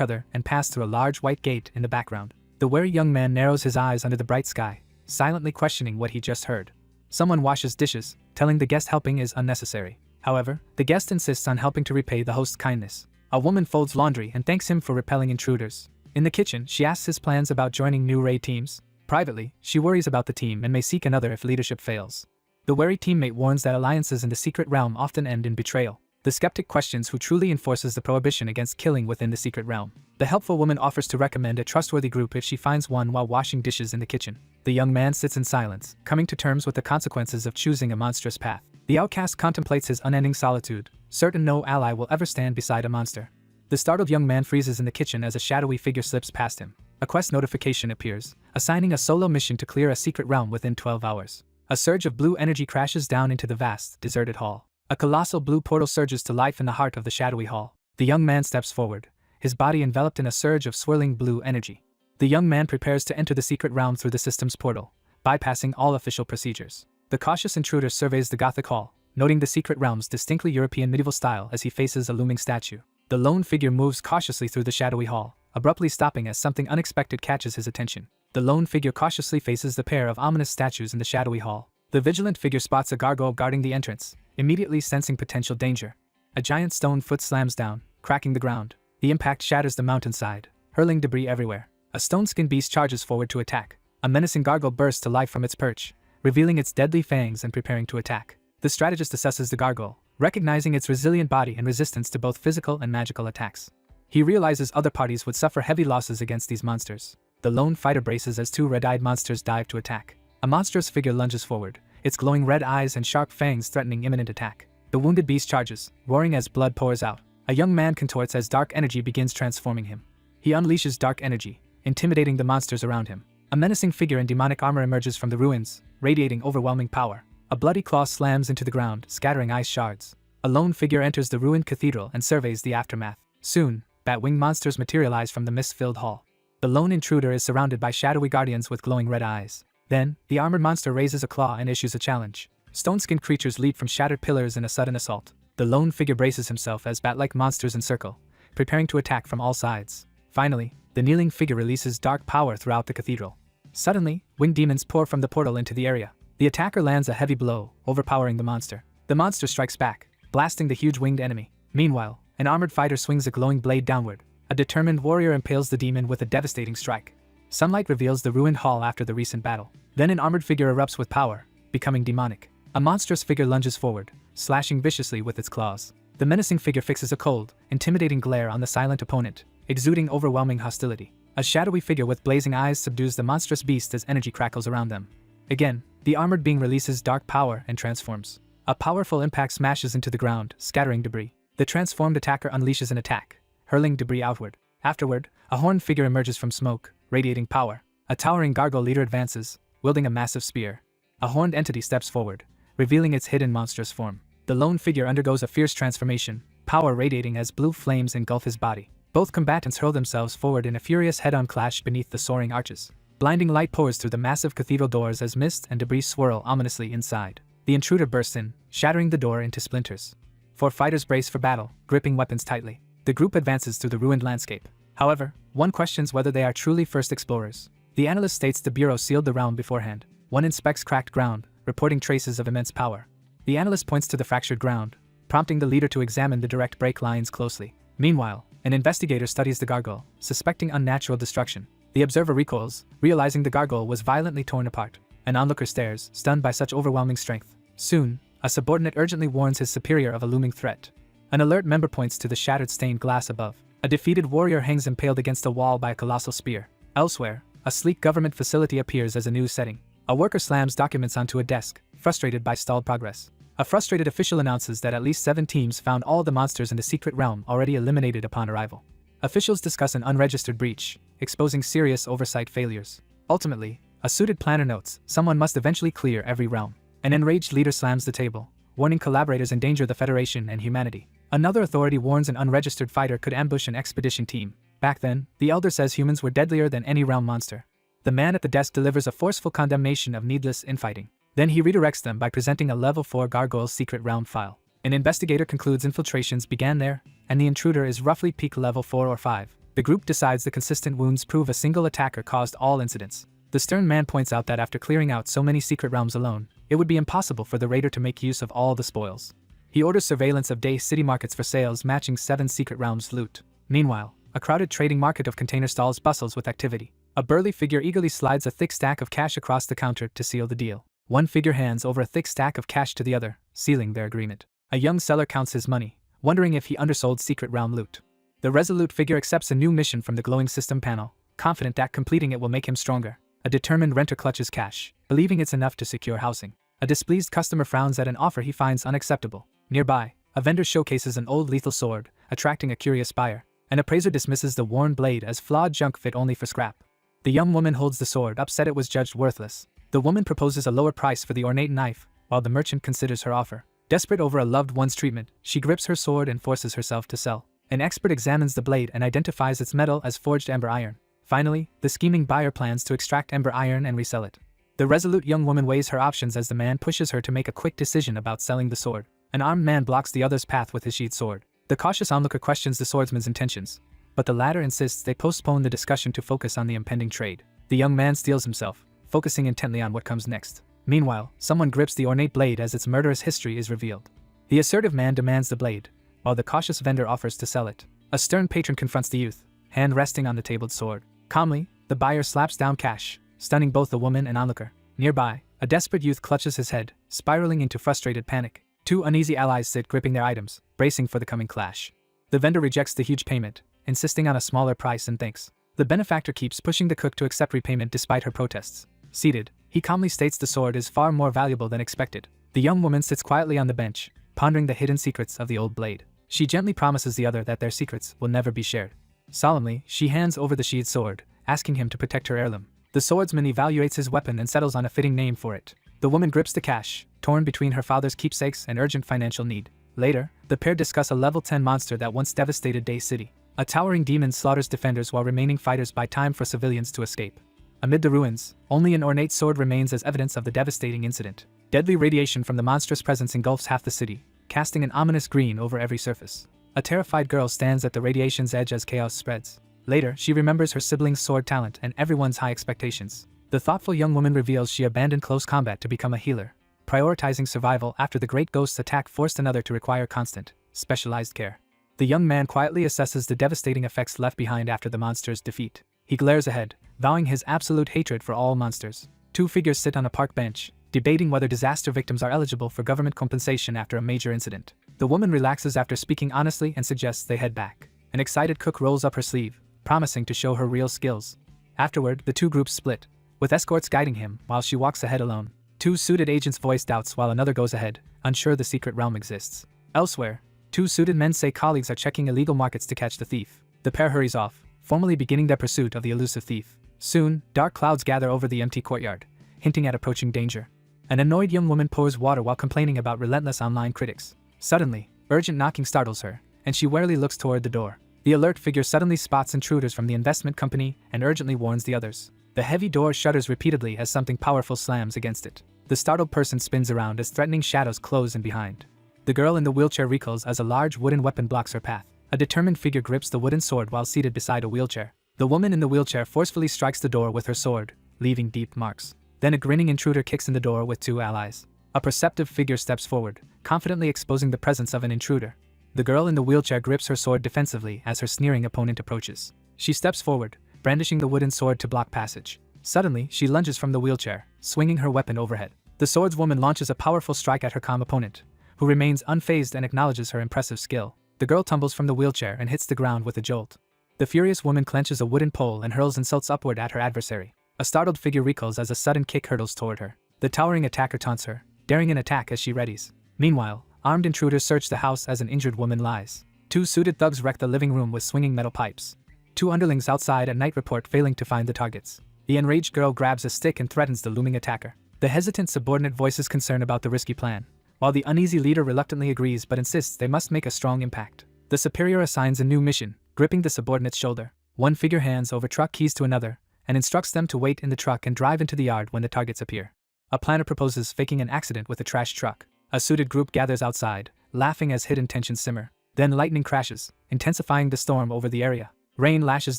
other and pass through a large white gate in the background. The wary young man narrows his eyes under the bright sky, silently questioning what he just heard. Someone washes dishes, telling the guest helping is unnecessary. However, the guest insists on helping to repay the host's kindness. A woman folds laundry and thanks him for repelling intruders. In the kitchen, she asks his plans about joining new raid teams. Privately, she worries about the team and may seek another if leadership fails. The wary teammate warns that alliances in the secret realm often end in betrayal. The skeptic questions who truly enforces the prohibition against killing within the secret realm. The helpful woman offers to recommend a trustworthy group if she finds one while washing dishes in the kitchen. The young man sits in silence, coming to terms with the consequences of choosing a monstrous path. The outcast contemplates his unending solitude, certain no ally will ever stand beside a monster. The startled young man freezes in the kitchen as a shadowy figure slips past him. A quest notification appears, assigning a solo mission to clear a secret realm within 12 hours. A surge of blue energy crashes down into the vast, deserted hall. A colossal blue portal surges to life in the heart of the shadowy hall. The young man steps forward, his body enveloped in a surge of swirling blue energy. The young man prepares to enter the secret realm through the system's portal, bypassing all official procedures. The cautious intruder surveys the Gothic hall, noting the secret realm's distinctly European medieval style as he faces a looming statue. The lone figure moves cautiously through the shadowy hall, abruptly stopping as something unexpected catches his attention. The lone figure cautiously faces the pair of ominous statues in the shadowy hall. The vigilant figure spots a gargoyle guarding the entrance, immediately sensing potential danger. A giant stone foot slams down, cracking the ground. The impact shatters the mountainside, hurling debris everywhere. A stone-skinned beast charges forward to attack. A menacing gargoyle bursts to life from its perch, revealing its deadly fangs and preparing to attack. The strategist assesses the gargoyle, recognizing its resilient body and resistance to both physical and magical attacks. He realizes other parties would suffer heavy losses against these monsters. The lone fighter braces as 2 red-eyed monsters dive to attack. A monstrous figure lunges forward, its glowing red eyes and sharp fangs threatening imminent attack. The wounded beast charges, roaring as blood pours out. A young man contorts as dark energy begins transforming him. He unleashes dark energy, intimidating the monsters around him. A menacing figure in demonic armor emerges from the ruins, radiating overwhelming power. A bloody claw slams into the ground, scattering ice shards. A lone figure enters the ruined cathedral and surveys the aftermath. Soon, bat-winged monsters materialize from the mist-filled hall. The lone intruder is surrounded by shadowy guardians with glowing red eyes. Then, the armored monster raises a claw and issues a challenge. Stone-skinned creatures leap from shattered pillars in a sudden assault. The lone figure braces himself as bat-like monsters encircle, preparing to attack from all sides. Finally, the kneeling figure releases dark power throughout the cathedral. Suddenly, winged demons pour from the portal into the area. The attacker lands a heavy blow, overpowering the monster. The monster strikes back, blasting the huge winged enemy. Meanwhile, an armored fighter swings a glowing blade downward. A determined warrior impales the demon with a devastating strike. Sunlight reveals the ruined hall after the recent battle. Then an armored figure erupts with power, becoming demonic. A monstrous figure lunges forward, slashing viciously with its claws. The menacing figure fixes a cold, intimidating glare on the silent opponent, exuding overwhelming hostility. A shadowy figure with blazing eyes subdues the monstrous beast as energy crackles around them. Again, the armored being releases dark power and transforms. A powerful impact smashes into the ground, scattering debris. The transformed attacker unleashes an attack, hurling debris outward. Afterward, a horned figure emerges from smoke, radiating power. A towering gargoyle leader advances, wielding a massive spear. A horned entity steps forward, revealing its hidden monstrous form. The lone figure undergoes a fierce transformation, power radiating as blue flames engulf his body. Both combatants hurl themselves forward in a furious head-on clash beneath the soaring arches. Blinding light pours through the massive cathedral doors as mist and debris swirl ominously inside. The intruder bursts in, shattering the door into splinters. 4 fighters brace for battle, gripping weapons tightly. The group advances through the ruined landscape. However, one questions whether they are truly first explorers. The analyst states the bureau sealed the realm beforehand. One inspects cracked ground, reporting traces of immense power. The analyst points to the fractured ground, prompting the leader to examine the direct break lines closely. Meanwhile, an investigator studies the gargoyle, suspecting unnatural destruction. The observer recoils, realizing the gargoyle was violently torn apart. An onlooker stares, stunned by such overwhelming strength. Soon, a subordinate urgently warns his superior of a looming threat. An alert member points to the shattered stained glass above. A defeated warrior hangs impaled against a wall by a colossal spear. Elsewhere, a sleek government facility appears as a news setting. A worker slams documents onto a desk, frustrated by stalled progress. A frustrated official announces that at least 7 teams found all the monsters in the secret realm already eliminated upon arrival. Officials discuss an unregistered breach, exposing serious oversight failures. Ultimately, a suited planner notes someone must eventually clear every realm. An enraged leader slams the table, warning collaborators endanger the Federation and humanity. Another authority warns an unregistered fighter could ambush an expedition team. Back then, the elder says humans were deadlier than any realm monster. The man at the desk delivers a forceful condemnation of needless infighting. Then he redirects them by presenting a level 4 gargoyle's secret realm file. An investigator concludes infiltrations began there, and the intruder is roughly peak level 4 or 5. The group decides the consistent wounds prove a single attacker caused all incidents. The stern man points out that after clearing out so many secret realms alone, it would be impossible for the raider to make use of all the spoils. He orders surveillance of day city markets for sales matching 7 secret realms' loot. Meanwhile, a crowded trading market of container stalls bustles with activity. A burly figure eagerly slides a thick stack of cash across the counter to seal the deal. One figure hands over a thick stack of cash to the other, sealing their agreement. A young seller counts his money, wondering if he undersold secret realm loot. The resolute figure accepts a new mission from the glowing system panel, confident that completing it will make him stronger. A determined renter clutches cash, believing it's enough to secure housing. A displeased customer frowns at an offer he finds unacceptable. Nearby, a vendor showcases an old lethal sword, attracting a curious buyer. An appraiser dismisses the worn blade as flawed junk fit only for scrap. The young woman holds the sword, upset it was judged worthless. The woman proposes a lower price for the ornate knife, while the merchant considers her offer. Desperate over a loved one's treatment, she grips her sword and forces herself to sell. An expert examines the blade and identifies its metal as forged ember iron. Finally, the scheming buyer plans to extract ember iron and resell it. The resolute young woman weighs her options as the man pushes her to make a quick decision about selling the sword. An armed man blocks the other's path with his sheathed sword. The cautious onlooker questions the swordsman's intentions, but the latter insists they postpone the discussion to focus on the impending trade. The young man steels himself, focusing intently on what comes next. Meanwhile, someone grips the ornate blade as its murderous history is revealed. The assertive man demands the blade, while the cautious vendor offers to sell it. A stern patron confronts the youth, hand resting on the tabled sword. Calmly, the buyer slaps down cash, stunning both the woman and onlooker. Nearby, a desperate youth clutches his head, spiraling into frustrated panic. 2 uneasy allies sit gripping their items, bracing for the coming clash. The vendor rejects the huge payment, insisting on a smaller price and thanks. The benefactor keeps pushing the cook to accept repayment despite her protests. Seated, he calmly states the sword is far more valuable than expected. The young woman sits quietly on the bench, pondering the hidden secrets of the old blade. She gently promises the other that their secrets will never be shared. Solemnly, she hands over the sheathed sword, asking him to protect her heirloom. The swordsman evaluates his weapon and settles on a fitting name for it. The woman grips the cash, torn between her father's keepsakes and urgent financial need. Later, the pair discuss a level 10 monster that once devastated Day City. A towering demon slaughters defenders while remaining fighters buy time for civilians to escape. Amid the ruins, only an ornate sword remains as evidence of the devastating incident. Deadly radiation from the monstrous presence engulfs half the city, casting an ominous green over every surface. A terrified girl stands at the radiation's edge as chaos spreads. Later, she remembers her sibling's sword talent and everyone's high expectations. The thoughtful young woman reveals she abandoned close combat to become a healer, prioritizing survival after the great ghost's attack forced another to require constant, specialized care. The young man quietly assesses the devastating effects left behind after the monster's defeat. He glares ahead, vowing his absolute hatred for all monsters. 2 figures sit on a park bench, debating whether disaster victims are eligible for government compensation after a major incident. The woman relaxes after speaking honestly and suggests they head back. An excited cook rolls up her sleeve, promising to show her real skills. Afterward, the 2 groups split, with escorts guiding him while she walks ahead alone. 2 suited agents voice doubts while another goes ahead, unsure the secret realm exists. Elsewhere, 2 suited men say colleagues are checking illegal markets to catch the thief. The pair hurries off, formally beginning their pursuit of the elusive thief. Soon, dark clouds gather over the empty courtyard, hinting at approaching danger. An annoyed young woman pours water while complaining about relentless online critics. Suddenly, urgent knocking startles her, and she warily looks toward the door. The alert figure suddenly spots intruders from the investment company and urgently warns the others. The heavy door shudders repeatedly as something powerful slams against it. The startled person spins around as threatening shadows close in behind. The girl in the wheelchair recoils as a large wooden weapon blocks her path. A determined figure grips the wooden sword while seated beside a wheelchair. The woman in the wheelchair forcefully strikes the door with her sword, leaving deep marks. Then a grinning intruder kicks in the door with 2 allies. A perceptive figure steps forward, confidently exposing the presence of an intruder. The girl in the wheelchair grips her sword defensively as her sneering opponent approaches. She steps forward, brandishing the wooden sword to block passage. Suddenly, she lunges from the wheelchair, swinging her weapon overhead. The swordswoman launches a powerful strike at her calm opponent, who remains unfazed and acknowledges her impressive skill. The girl tumbles from the wheelchair and hits the ground with a jolt. The furious woman clenches a wooden pole and hurls insults upward at her adversary. A startled figure recoils as a sudden kick hurtles toward her. The towering attacker taunts her, daring an attack as she readies. Meanwhile, armed intruders search the house as an injured woman lies. 2 suited thugs wreck the living room with swinging metal pipes. 2 underlings outside at night report failing to find the targets. The enraged girl grabs a stick and threatens the looming attacker. The hesitant subordinate voices concern about the risky plan, while the uneasy leader reluctantly agrees but insists they must make a strong impact. The superior assigns a new mission, gripping the subordinate's shoulder. 1 figure hands over truck keys to another, and instructs them to wait in the truck and drive into the yard when the targets appear. A planner proposes faking an accident with a trash truck. A suited group gathers outside, laughing as hidden tensions simmer. Then lightning crashes, intensifying the storm over the area. Rain lashes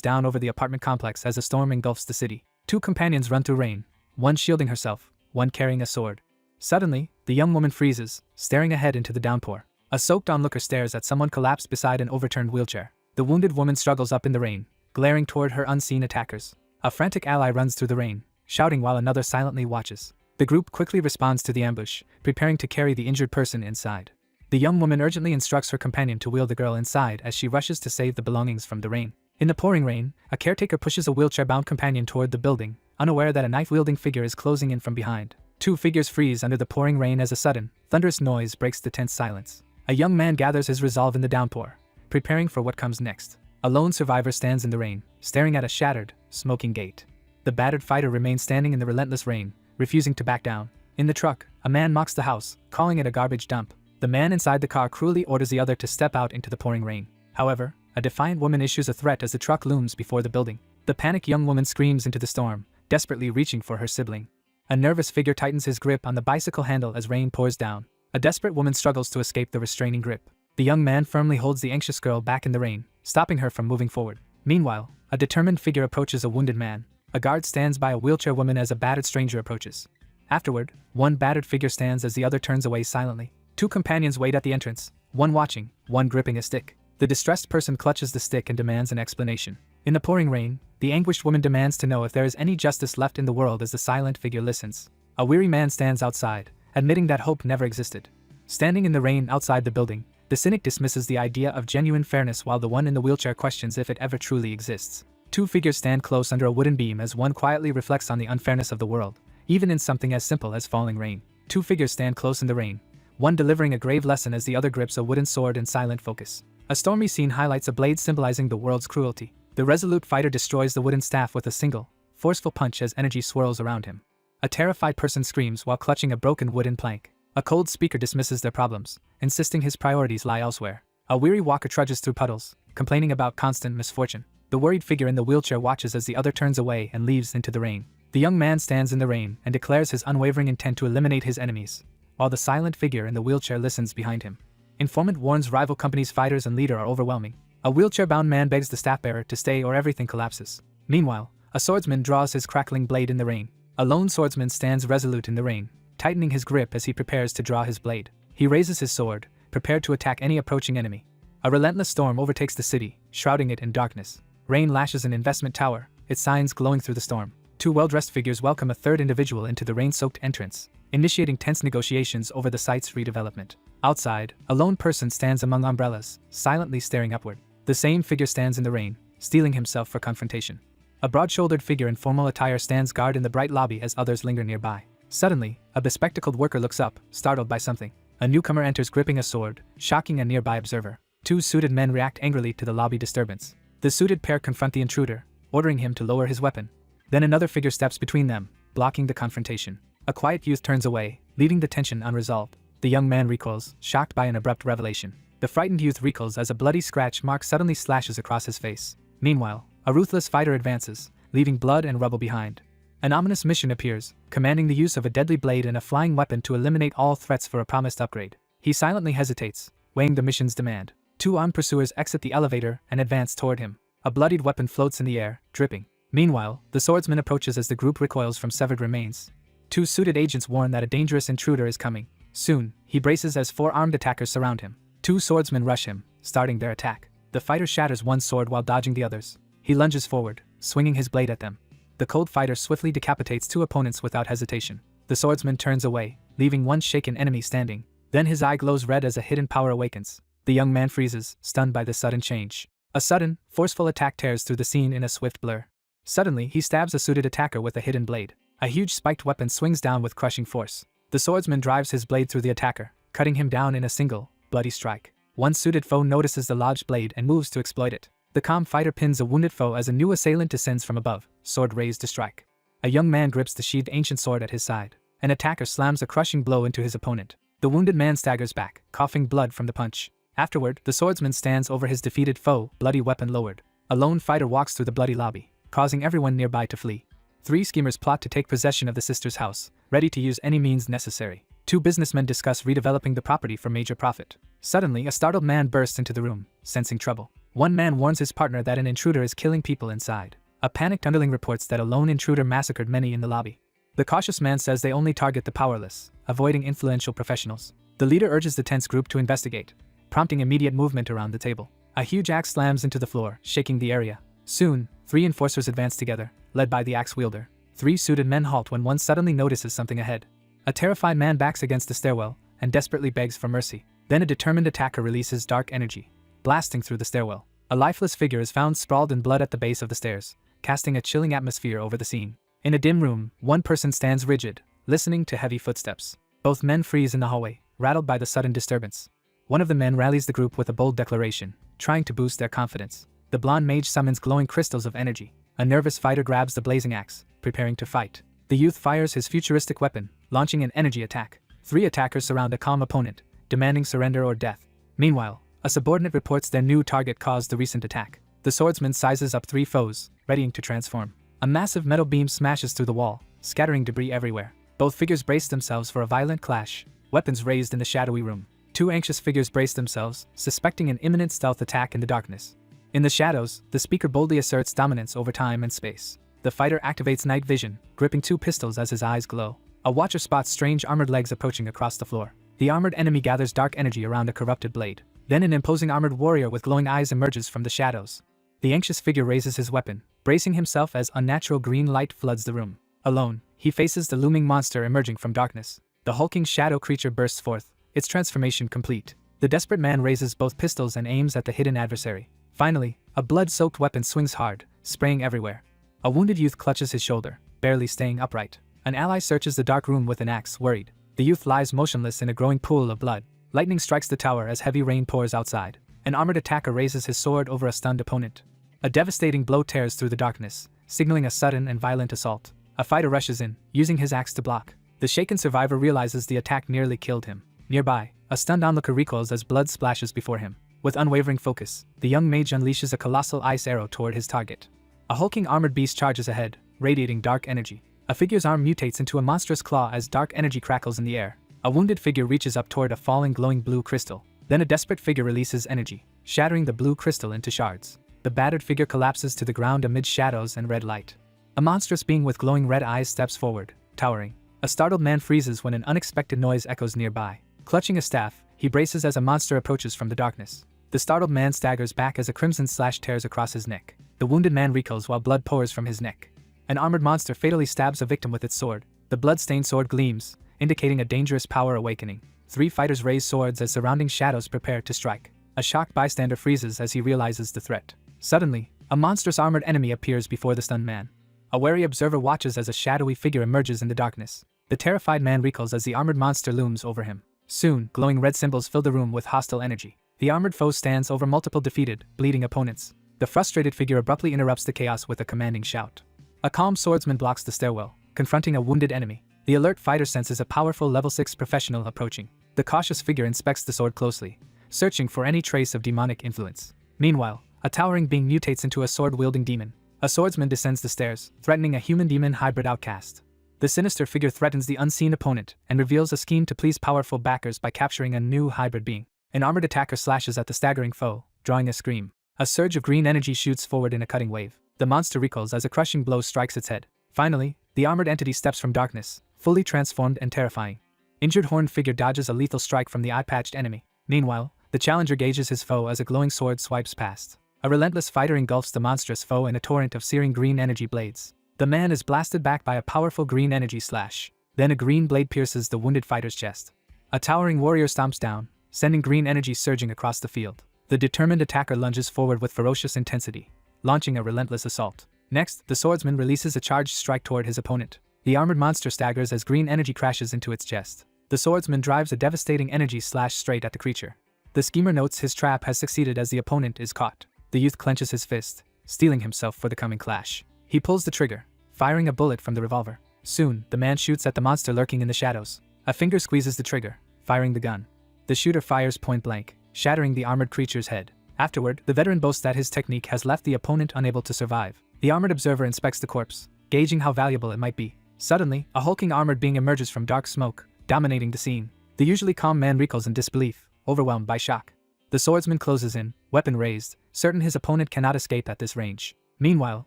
down over the apartment complex as the storm engulfs the city. Two companions run through rain, one shielding herself, one carrying a sword. Suddenly, the young woman freezes, staring ahead into the downpour. A soaked onlooker stares at someone collapsed beside an overturned wheelchair. The wounded woman struggles up in the rain, glaring toward her unseen attackers. A frantic ally runs through the rain, shouting while another silently watches. The group quickly responds to the ambush, preparing to carry the injured person inside. The young woman urgently instructs her companion to wheel the girl inside as she rushes to save the belongings from the rain. In the pouring rain, a caretaker pushes a wheelchair-bound companion toward the building, unaware that a knife-wielding figure is closing in from behind. Two figures freeze under the pouring rain as a sudden, thunderous noise breaks the tense silence. A young man gathers his resolve in the downpour, preparing for what comes next. A lone survivor stands in the rain, staring at a shattered, smoking gate. The battered fighter remains standing in the relentless rain, refusing to back down. In the truck, a man mocks the house, calling it a garbage dump. The man inside the car cruelly orders the other to step out into the pouring rain. However, a defiant woman issues a threat as the truck looms before the building. The panicked young woman screams into the storm, desperately reaching for her sibling. A nervous figure tightens his grip on the bicycle handle as rain pours down. A desperate woman struggles to escape the restraining grip. The young man firmly holds the anxious girl back in the rain, stopping her from moving forward. Meanwhile, a determined figure approaches a wounded man. A guard stands by a wheelchair woman as a battered stranger approaches. Afterward, one battered figure stands as the other turns away silently. Two companions wait at the entrance, one watching, one gripping a stick. The distressed person clutches the stick and demands an explanation. In the pouring rain, the anguished woman demands to know if there is any justice left in the world as the silent figure listens. A weary man stands outside, admitting that hope never existed. Standing in the rain outside the building, the cynic dismisses the idea of genuine fairness while the one in the wheelchair questions if it ever truly exists. Two figures stand close under a wooden beam as one quietly reflects on the unfairness of the world, even in something as simple as falling rain. Two figures stand close in the rain, one delivering a grave lesson as the other grips a wooden sword in silent focus. A stormy scene highlights a blade symbolizing the world's cruelty. The resolute fighter destroys the wooden staff with a single, forceful punch as energy swirls around him. A terrified person screams while clutching a broken wooden plank. A cold speaker dismisses their problems, insisting his priorities lie elsewhere. A weary walker trudges through puddles, complaining about constant misfortune. The worried figure in the wheelchair watches as the other turns away and leaves into the rain. The young man stands in the rain and declares his unwavering intent to eliminate his enemies, while the silent figure in the wheelchair listens behind him. Informant warns rival companies' fighters and leader are overwhelming. A wheelchair-bound man begs the staff-bearer to stay or everything collapses. Meanwhile, a swordsman draws his crackling blade in the rain. A lone swordsman stands resolute in the rain, tightening his grip as he prepares to draw his blade. He raises his sword, prepared to attack any approaching enemy. A relentless storm overtakes the city, shrouding it in darkness. Rain lashes an investment tower, its signs glowing through the storm. Two well-dressed figures welcome a third individual into the rain-soaked entrance, initiating tense negotiations over the site's redevelopment. Outside, a lone person stands among umbrellas, silently staring upward. The same figure stands in the rain, steeling himself for confrontation. A broad-shouldered figure in formal attire stands guard in the bright lobby as others linger nearby. Suddenly, a bespectacled worker looks up, startled by something. A newcomer enters gripping a sword, shocking a nearby observer. Two suited men react angrily to the lobby disturbance. The suited pair confront the intruder, ordering him to lower his weapon. Then another figure steps between them, blocking the confrontation. A quiet youth turns away, leaving the tension unresolved. The young man recoils, shocked by an abrupt revelation. The frightened youth recoils as a bloody scratch mark suddenly slashes across his face. Meanwhile, a ruthless fighter advances, leaving blood and rubble behind. An ominous mission appears, commanding the use of a deadly blade and a flying weapon to eliminate all threats for a promised upgrade. He silently hesitates, weighing the mission's demand. Two armed pursuers exit the elevator and advance toward him. A bloodied weapon floats in the air, dripping. Meanwhile, the swordsman approaches as the group recoils from severed remains. Two suited agents warn that a dangerous intruder is coming. Soon, he braces as four armed attackers surround him. Two swordsmen rush him, starting their attack. The fighter shatters one sword while dodging the others. He lunges forward, swinging his blade at them. The cold fighter swiftly decapitates two opponents without hesitation. The swordsman turns away, leaving one shaken enemy standing. Then his eye glows red as a hidden power awakens. The young man freezes, stunned by this sudden change. A sudden, forceful attack tears through the scene in a swift blur. Suddenly, he stabs a suited attacker with a hidden blade. A huge spiked weapon swings down with crushing force. The swordsman drives his blade through the attacker, cutting him down in a single, bloody strike. One suited foe notices the lodged blade and moves to exploit it. The calm fighter pins a wounded foe as a new assailant descends from above, sword raised to strike. A young man grips the sheathed ancient sword at his side. An attacker slams a crushing blow into his opponent. The wounded man staggers back, coughing blood from the punch. Afterward, the swordsman stands over his defeated foe, bloody weapon lowered. A lone fighter walks through the bloody lobby, causing everyone nearby to flee. Three schemers plot to take possession of the sister's house, ready to use any means necessary. Two businessmen discuss redeveloping the property for major profit. Suddenly, a startled man bursts into the room, sensing trouble. One man warns his partner that an intruder is killing people inside. A panicked underling reports that a lone intruder massacred many in the lobby. The cautious man says they only target the powerless, avoiding influential professionals. The leader urges the tense group to investigate, prompting immediate movement around the table. A huge axe slams into the floor, shaking the area. Soon, 3 enforcers advance together, led by the axe wielder. 3 suited men halt when one suddenly notices something ahead. A terrified man backs against the stairwell and desperately begs for mercy. Then a determined attacker releases dark energy, blasting through the stairwell. A lifeless figure is found sprawled in blood at the base of the stairs, casting a chilling atmosphere over the scene. In a dim room, one person stands rigid, listening to heavy footsteps. Both men freeze in the hallway, rattled by the sudden disturbance. One of the men rallies the group with a bold declaration, trying to boost their confidence. The blonde mage summons glowing crystals of energy. A nervous fighter grabs the blazing axe, preparing to fight. The youth fires his futuristic weapon, launching an energy attack. 3 attackers surround a calm opponent, demanding surrender or death. Meanwhile, a subordinate reports their new target caused the recent attack. The swordsman sizes up 3 foes, readying to transform. A massive metal beam smashes through the wall, scattering debris everywhere. Both figures brace themselves for a violent clash, weapons raised in the shadowy room. 2 anxious figures brace themselves, suspecting an imminent stealth attack in the darkness. In the shadows, the speaker boldly asserts dominance over time and space. The fighter activates night vision, gripping 2 pistols as his eyes glow. A watcher spots strange armored legs approaching across the floor. The armored enemy gathers dark energy around a corrupted blade. Then an imposing armored warrior with glowing eyes emerges from the shadows. The anxious figure raises his weapon, bracing himself as unnatural green light floods the room. Alone, he faces the looming monster emerging from darkness. The hulking shadow creature bursts forth, its transformation complete. The desperate man raises both pistols and aims at the hidden adversary. Finally, a blood-soaked weapon swings hard, spraying everywhere. A wounded youth clutches his shoulder, barely staying upright. An ally searches the dark room with an axe, worried. The youth lies motionless in a growing pool of blood. Lightning strikes the tower as heavy rain pours outside. An armored attacker raises his sword over a stunned opponent. A devastating blow tears through the darkness, signaling a sudden and violent assault. A fighter rushes in, using his axe to block. The shaken survivor realizes the attack nearly killed him. Nearby, a stunned onlooker recoils as blood splashes before him. With unwavering focus, the young mage unleashes a colossal ice arrow toward his target. A hulking armored beast charges ahead, radiating dark energy. A figure's arm mutates into a monstrous claw as dark energy crackles in the air. A wounded figure reaches up toward a falling glowing blue crystal. Then a desperate figure releases energy, shattering the blue crystal into shards. The battered figure collapses to the ground amid shadows and red light. A monstrous being with glowing red eyes steps forward, towering. A startled man freezes when an unexpected noise echoes nearby. Clutching a staff, he braces as a monster approaches from the darkness. The startled man staggers back as a crimson slash tears across his neck. The wounded man recoils while blood pours from his neck. An armored monster fatally stabs a victim with its sword. The blood-stained sword gleams, indicating a dangerous power awakening. 3 fighters raise swords as surrounding shadows prepare to strike. A shocked bystander freezes as he realizes the threat. Suddenly, a monstrous armored enemy appears before the stunned man. A wary observer watches as a shadowy figure emerges in the darkness. The terrified man recoils as the armored monster looms over him. Soon, glowing red symbols fill the room with hostile energy. The armored foe stands over multiple defeated, bleeding opponents. The frustrated figure abruptly interrupts the chaos with a commanding shout. A calm swordsman blocks the stairwell, confronting a wounded enemy. The alert fighter senses a powerful level 6 professional approaching. The cautious figure inspects the sword closely, searching for any trace of demonic influence. Meanwhile, a towering being mutates into a sword-wielding demon. A swordsman descends the stairs, threatening a human-demon hybrid outcast. The sinister figure threatens the unseen opponent and reveals a scheme to please powerful backers by capturing a new hybrid being. An armored attacker slashes at the staggering foe, drawing a scream. A surge of green energy shoots forward in a cutting wave. The monster recoils as a crushing blow strikes its head. Finally, the armored entity steps from darkness, fully transformed and terrifying. Injured horned figure dodges a lethal strike from the eye-patched enemy. Meanwhile, the challenger gauges his foe as a glowing sword swipes past. A relentless fighter engulfs the monstrous foe in a torrent of searing green energy blades. The man is blasted back by a powerful green energy slash. Then a green blade pierces the wounded fighter's chest. A towering warrior stomps down, sending green energy surging across the field. The determined attacker lunges forward with ferocious intensity, launching a relentless assault. Next, the swordsman releases a charged strike toward his opponent. The armored monster staggers as green energy crashes into its chest. The swordsman drives a devastating energy slash straight at the creature. The schemer notes his trap has succeeded as the opponent is caught. The youth clenches his fist, steeling himself for the coming clash. He pulls the trigger, firing a bullet from the revolver. Soon, the man shoots at the monster lurking in the shadows. A finger squeezes the trigger, firing the gun. The shooter fires point blank, shattering the armored creature's head. Afterward, the veteran boasts that his technique has left the opponent unable to survive. The armored observer inspects the corpse, gauging how valuable it might be. Suddenly, a hulking armored being emerges from dark smoke, dominating the scene. The usually calm man recoils in disbelief, overwhelmed by shock. The swordsman closes in, weapon raised, certain his opponent cannot escape at this range. Meanwhile,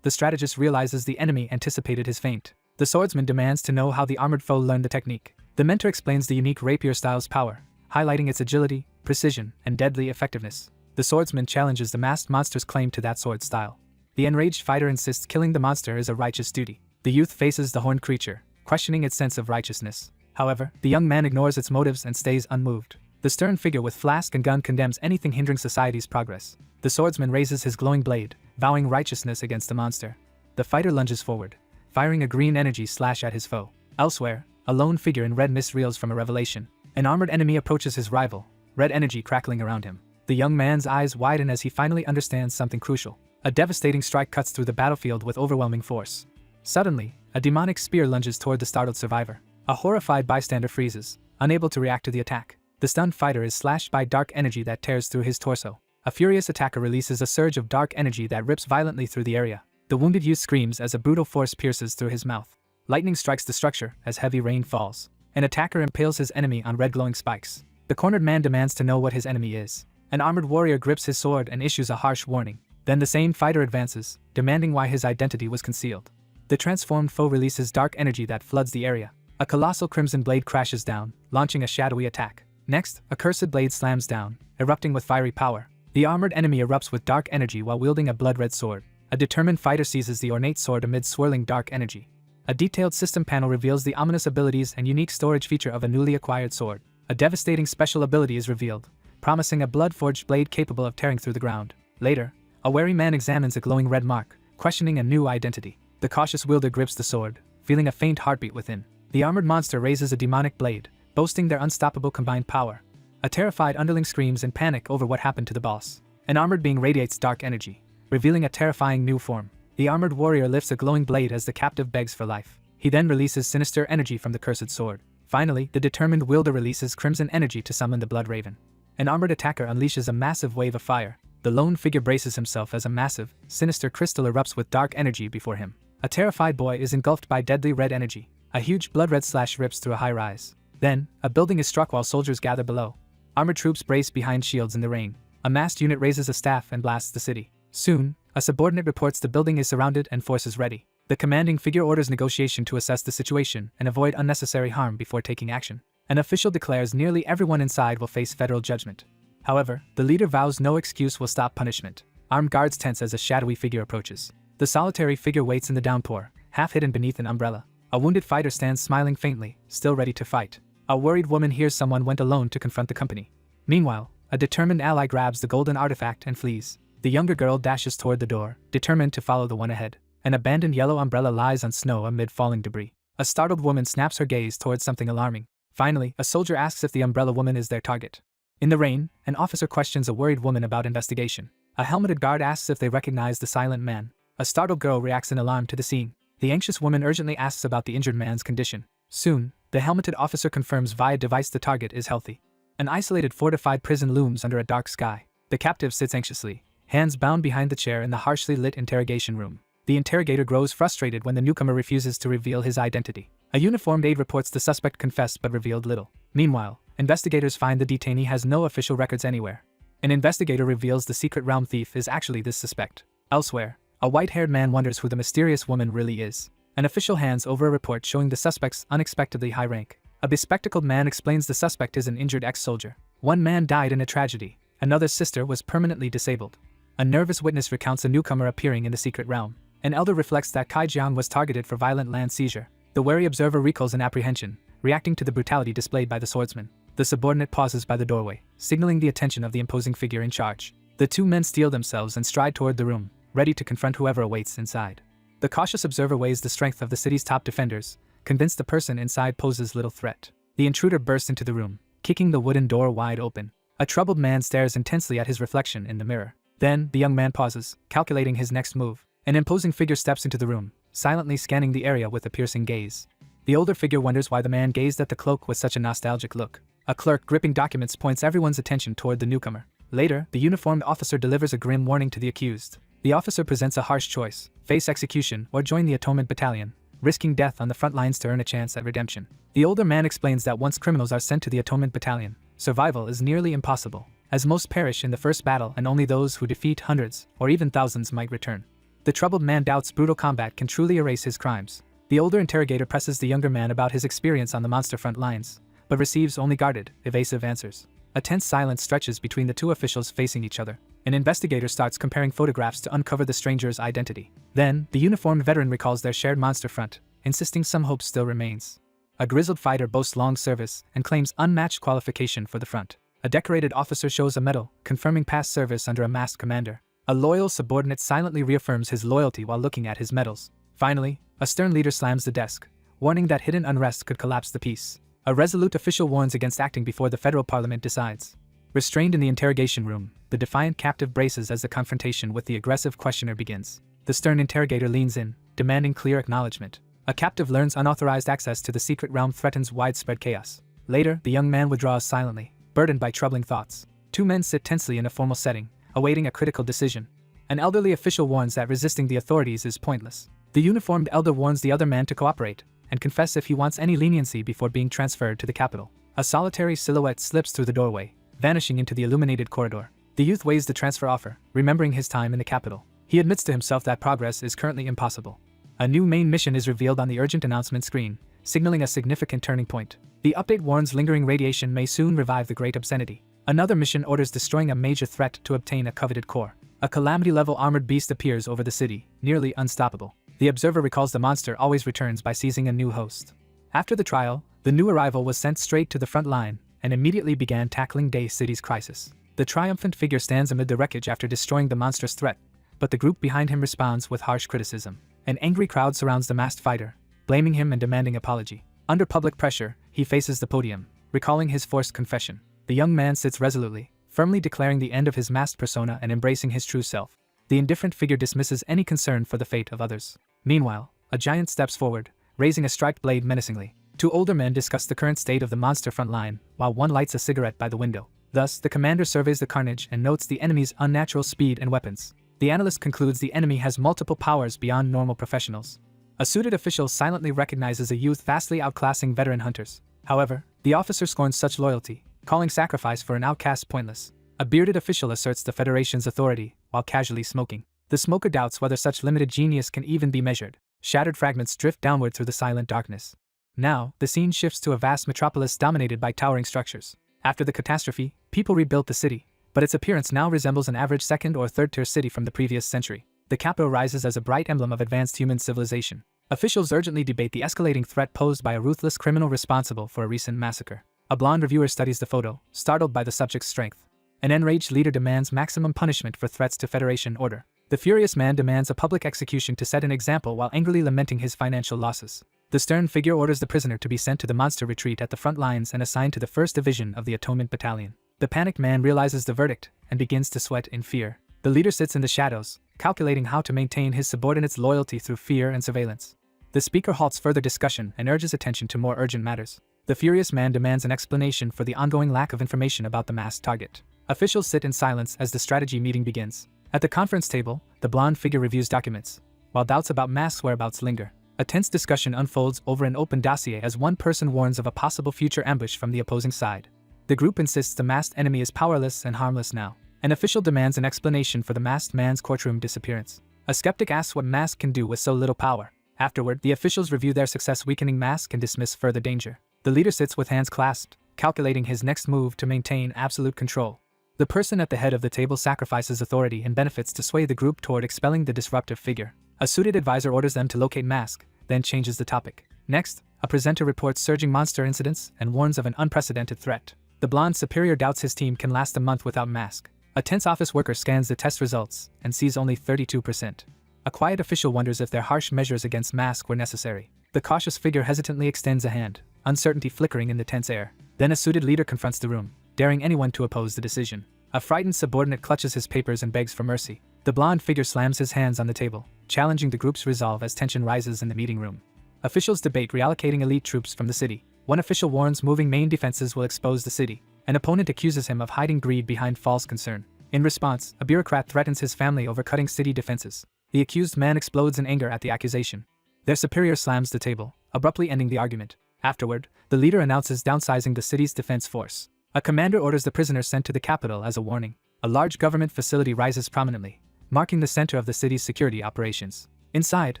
the strategist realizes the enemy anticipated his feint. The swordsman demands to know how the armored foe learned the technique. The mentor explains the unique rapier style's power, highlighting its agility, precision, and deadly effectiveness. The swordsman challenges the masked monster's claim to that sword style. The enraged fighter insists killing the monster is a righteous duty. The youth faces the horned creature, questioning its sense of righteousness. However, the young man ignores its motives and stays unmoved. The stern figure with flask and gun condemns anything hindering society's progress. The swordsman raises his glowing blade, vowing righteousness against the monster. The fighter lunges forward, firing a green energy slash at his foe. Elsewhere, a lone figure in red mist reels from a revelation. An armored enemy approaches his rival, red energy crackling around him. The young man's eyes widen as he finally understands something crucial. A devastating strike cuts through the battlefield with overwhelming force. Suddenly, a demonic spear lunges toward the startled survivor. A horrified bystander freezes, unable to react to the attack. The stunned fighter is slashed by dark energy that tears through his torso. A furious attacker releases a surge of dark energy that rips violently through the area. The wounded youth screams as a brutal force pierces through his mouth. Lightning strikes the structure as heavy rain falls. An attacker impales his enemy on red glowing spikes. The cornered man demands to know what his enemy is. An armored warrior grips his sword and issues a harsh warning. Then the same fighter advances, demanding why his identity was concealed. The transformed foe releases dark energy that floods the area. A colossal crimson blade crashes down, launching a shadowy attack. Next, a cursed blade slams down, erupting with fiery power. The armored enemy erupts with dark energy while wielding a blood-red sword. A determined fighter seizes the ornate sword amid swirling dark energy. A detailed system panel reveals the ominous abilities and unique storage feature of a newly acquired sword. A devastating special ability is revealed, promising a blood-forged blade capable of tearing through the ground. Later, a wary man examines a glowing red mark, questioning a new identity. The cautious wielder grips the sword, feeling a faint heartbeat within. The armored monster raises a demonic blade, boasting their unstoppable combined power. A terrified underling screams in panic over what happened to the boss. An armored being radiates dark energy, revealing a terrifying new form. The armored warrior lifts a glowing blade as the captive begs for life. He then releases sinister energy from the cursed sword. Finally, the determined wielder releases crimson energy to summon the blood raven. An armored attacker unleashes a massive wave of fire. The lone figure braces himself as a massive, sinister crystal erupts with dark energy before him. A terrified boy is engulfed by deadly red energy. A huge blood-red slash rips through a high rise. Then, a building is struck while soldiers gather below. Armored troops brace behind shields in the rain. A masked unit raises a staff and blasts the city. Soon, a subordinate reports the building is surrounded and forces ready. The commanding figure orders negotiation to assess the situation and avoid unnecessary harm before taking action. An official declares nearly everyone inside will face federal judgment. However, the leader vows no excuse will stop punishment. Armed guards tense as a shadowy figure approaches. The solitary figure waits in the downpour, half hidden beneath an umbrella. A wounded fighter stands smiling faintly, still ready to fight. A worried woman hears someone went alone to confront the company. Meanwhile, a determined ally grabs the golden artifact and flees. The younger girl dashes toward the door, determined to follow the one ahead. An abandoned yellow umbrella lies on snow amid falling debris. A startled woman snaps her gaze towards something alarming. Finally, a soldier asks if the umbrella woman is their target. In the rain, an officer questions a worried woman about investigation. A helmeted guard asks if they recognize the silent man. A startled girl reacts in alarm to the scene. The anxious woman urgently asks about the injured man's condition. Soon, the helmeted officer confirms via device the target is healthy. An isolated fortified prison looms under a dark sky. The captive sits anxiously, hands bound behind the chair in the harshly lit interrogation room. The interrogator grows frustrated when the newcomer refuses to reveal his identity. A uniformed aide reports the suspect confessed but revealed little. Meanwhile, investigators find the detainee has no official records anywhere. An investigator reveals the secret realm thief is actually this suspect. Elsewhere, a white-haired man wonders who the mysterious woman really is. An official hands over a report showing the suspect's unexpectedly high rank. A bespectacled man explains the suspect is an injured ex-soldier. One man died in a tragedy. Another's sister was permanently disabled. A nervous witness recounts a newcomer appearing in the secret realm. An elder reflects that Kai Jiang was targeted for violent land seizure. The wary observer recoils in apprehension, reacting to the brutality displayed by the swordsman. The subordinate pauses by the doorway, signaling the attention of the imposing figure in charge. The two men steel themselves and stride toward the room, ready to confront whoever awaits inside. The cautious observer weighs the strength of the city's top defenders, convinced the person inside poses little threat. The intruder bursts into the room, kicking the wooden door wide open. A troubled man stares intensely at his reflection in the mirror. Then, the young man pauses, calculating his next move. An imposing figure steps into the room, silently scanning the area with a piercing gaze. The older figure wonders why the man gazed at the cloak with such a nostalgic look. A clerk gripping documents points everyone's attention toward the newcomer. Later, the uniformed officer delivers a grim warning to the accused. The officer presents a harsh choice: face execution or join the atonement battalion, risking death on the front lines to earn a chance at redemption. The older man explains that once criminals are sent to the Atonement Battalion, survival is nearly impossible, as most perish in the first battle and only those who defeat hundreds or even thousands might return. The troubled man doubts brutal combat can truly erase his crimes. The older interrogator presses the younger man about his experience on the monster front lines, but receives only guarded, evasive answers. A tense silence stretches between the two officials facing each other. An investigator starts comparing photographs to uncover the stranger's identity. Then, the uniformed veteran recalls their shared monster front, insisting some hope still remains. A grizzled fighter boasts long service and claims unmatched qualification for the front. A decorated officer shows a medal, confirming past service under a masked commander. A loyal subordinate silently reaffirms his loyalty while looking at his medals. Finally, a stern leader slams the desk, warning that hidden unrest could collapse the peace. A resolute official warns against acting before the federal parliament decides. Restrained in the interrogation room, the defiant captive braces as the confrontation with the aggressive questioner begins. The stern interrogator leans in, demanding clear acknowledgement. A captive learns unauthorized access to the secret realm threatens widespread chaos. Later, the young man withdraws silently, burdened by troubling thoughts. Two men sit tensely in a formal setting, awaiting a critical decision. An elderly official warns that resisting the authorities is pointless. The uniformed elder warns the other man to cooperate and confess if he wants any leniency before being transferred to the capital. A solitary silhouette slips through the doorway, vanishing into the illuminated corridor. The youth weighs the transfer offer, remembering his time in the capital. He admits to himself that progress is currently impossible. A new main mission is revealed on the urgent announcement screen, signaling a significant turning point. The update warns lingering radiation may soon revive the great obscenity. Another mission orders destroying a major threat to obtain a coveted core. A calamity-level armored beast appears over the city, nearly unstoppable. The observer recalls the monster always returns by seizing a new host. After the trial, the new arrival was sent straight to the front line and immediately began tackling Day City's crisis. The triumphant figure stands amid the wreckage after destroying the monstrous threat, but the group behind him responds with harsh criticism. An angry crowd surrounds the masked fighter, blaming him and demanding apology. Under public pressure, he faces the podium, recalling his forced confession. The young man sits resolutely, firmly declaring the end of his masked persona and embracing his true self. The indifferent figure dismisses any concern for the fate of others. Meanwhile, a giant steps forward, raising a striped blade menacingly. Two older men discuss the current state of the monster front line, while one lights a cigarette by the window. Thus, the commander surveys the carnage and notes the enemy's unnatural speed and weapons. The analyst concludes the enemy has multiple powers beyond normal professionals. A suited official silently recognizes a youth vastly outclassing veteran hunters. However, the officer scorns such loyalty, calling sacrifice for an outcast pointless. A bearded official asserts the Federation's authority, while casually smoking. The smoker doubts whether such limited genius can even be measured. Shattered fragments drift downward through the silent darkness. Now, the scene shifts to a vast metropolis dominated by towering structures. After the catastrophe, people rebuilt the city, but its appearance now resembles an average second- or third-tier city from the previous century. The capital rises as a bright emblem of advanced human civilization. Officials urgently debate the escalating threat posed by a ruthless criminal responsible for a recent massacre. A blonde reviewer studies the photo, startled by the subject's strength. An enraged leader demands maximum punishment for threats to Federation order. The furious man demands a public execution to set an example while angrily lamenting his financial losses. The stern figure orders the prisoner to be sent to the monster retreat at the front lines and assigned to the 1st Division of the Atonement Battalion. The panicked man realizes the verdict and begins to sweat in fear. The leader sits in the shadows, calculating how to maintain his subordinates' loyalty through fear and surveillance. The speaker halts further discussion and urges attention to more urgent matters. The furious man demands an explanation for the ongoing lack of information about the masked target. Officials sit in silence as the strategy meeting begins. At the conference table, the blonde figure reviews documents, while doubts about mask's whereabouts linger. A tense discussion unfolds over an open dossier as one person warns of a possible future ambush from the opposing side. The group insists the masked enemy is powerless and harmless now. An official demands an explanation for the masked man's courtroom disappearance. A skeptic asks what mask can do with so little power. Afterward, the officials review their success weakening mask and dismiss further danger. The leader sits with hands clasped, calculating his next move to maintain absolute control. The person at the head of the table sacrifices authority and benefits to sway the group toward expelling the disruptive figure. A suited advisor orders them to locate mask, then changes the topic. Next, a presenter reports surging monster incidents and warns of an unprecedented threat. The blonde superior doubts his team can last a month without mask. A tense office worker scans the test results and sees only 32%. A quiet official wonders if their harsh measures against mask were necessary. The cautious figure hesitantly extends a hand, uncertainty flickering in the tense air. Then a suited leader confronts the room, daring anyone to oppose the decision. A frightened subordinate clutches his papers and begs for mercy. The blonde figure slams his hands on the table, challenging the group's resolve as tension rises in the meeting room. Officials debate reallocating elite troops from the city. One official warns moving main defenses will expose the city. An opponent accuses him of hiding greed behind false concern. In response, a bureaucrat threatens his family over cutting city defenses. The accused man explodes in anger at the accusation. Their superior slams the table, abruptly ending the argument. Afterward, the leader announces downsizing the city's defense force. A commander orders the prisoners sent to the capital as a warning. A large government facility rises prominently, marking the center of the city's security operations. Inside,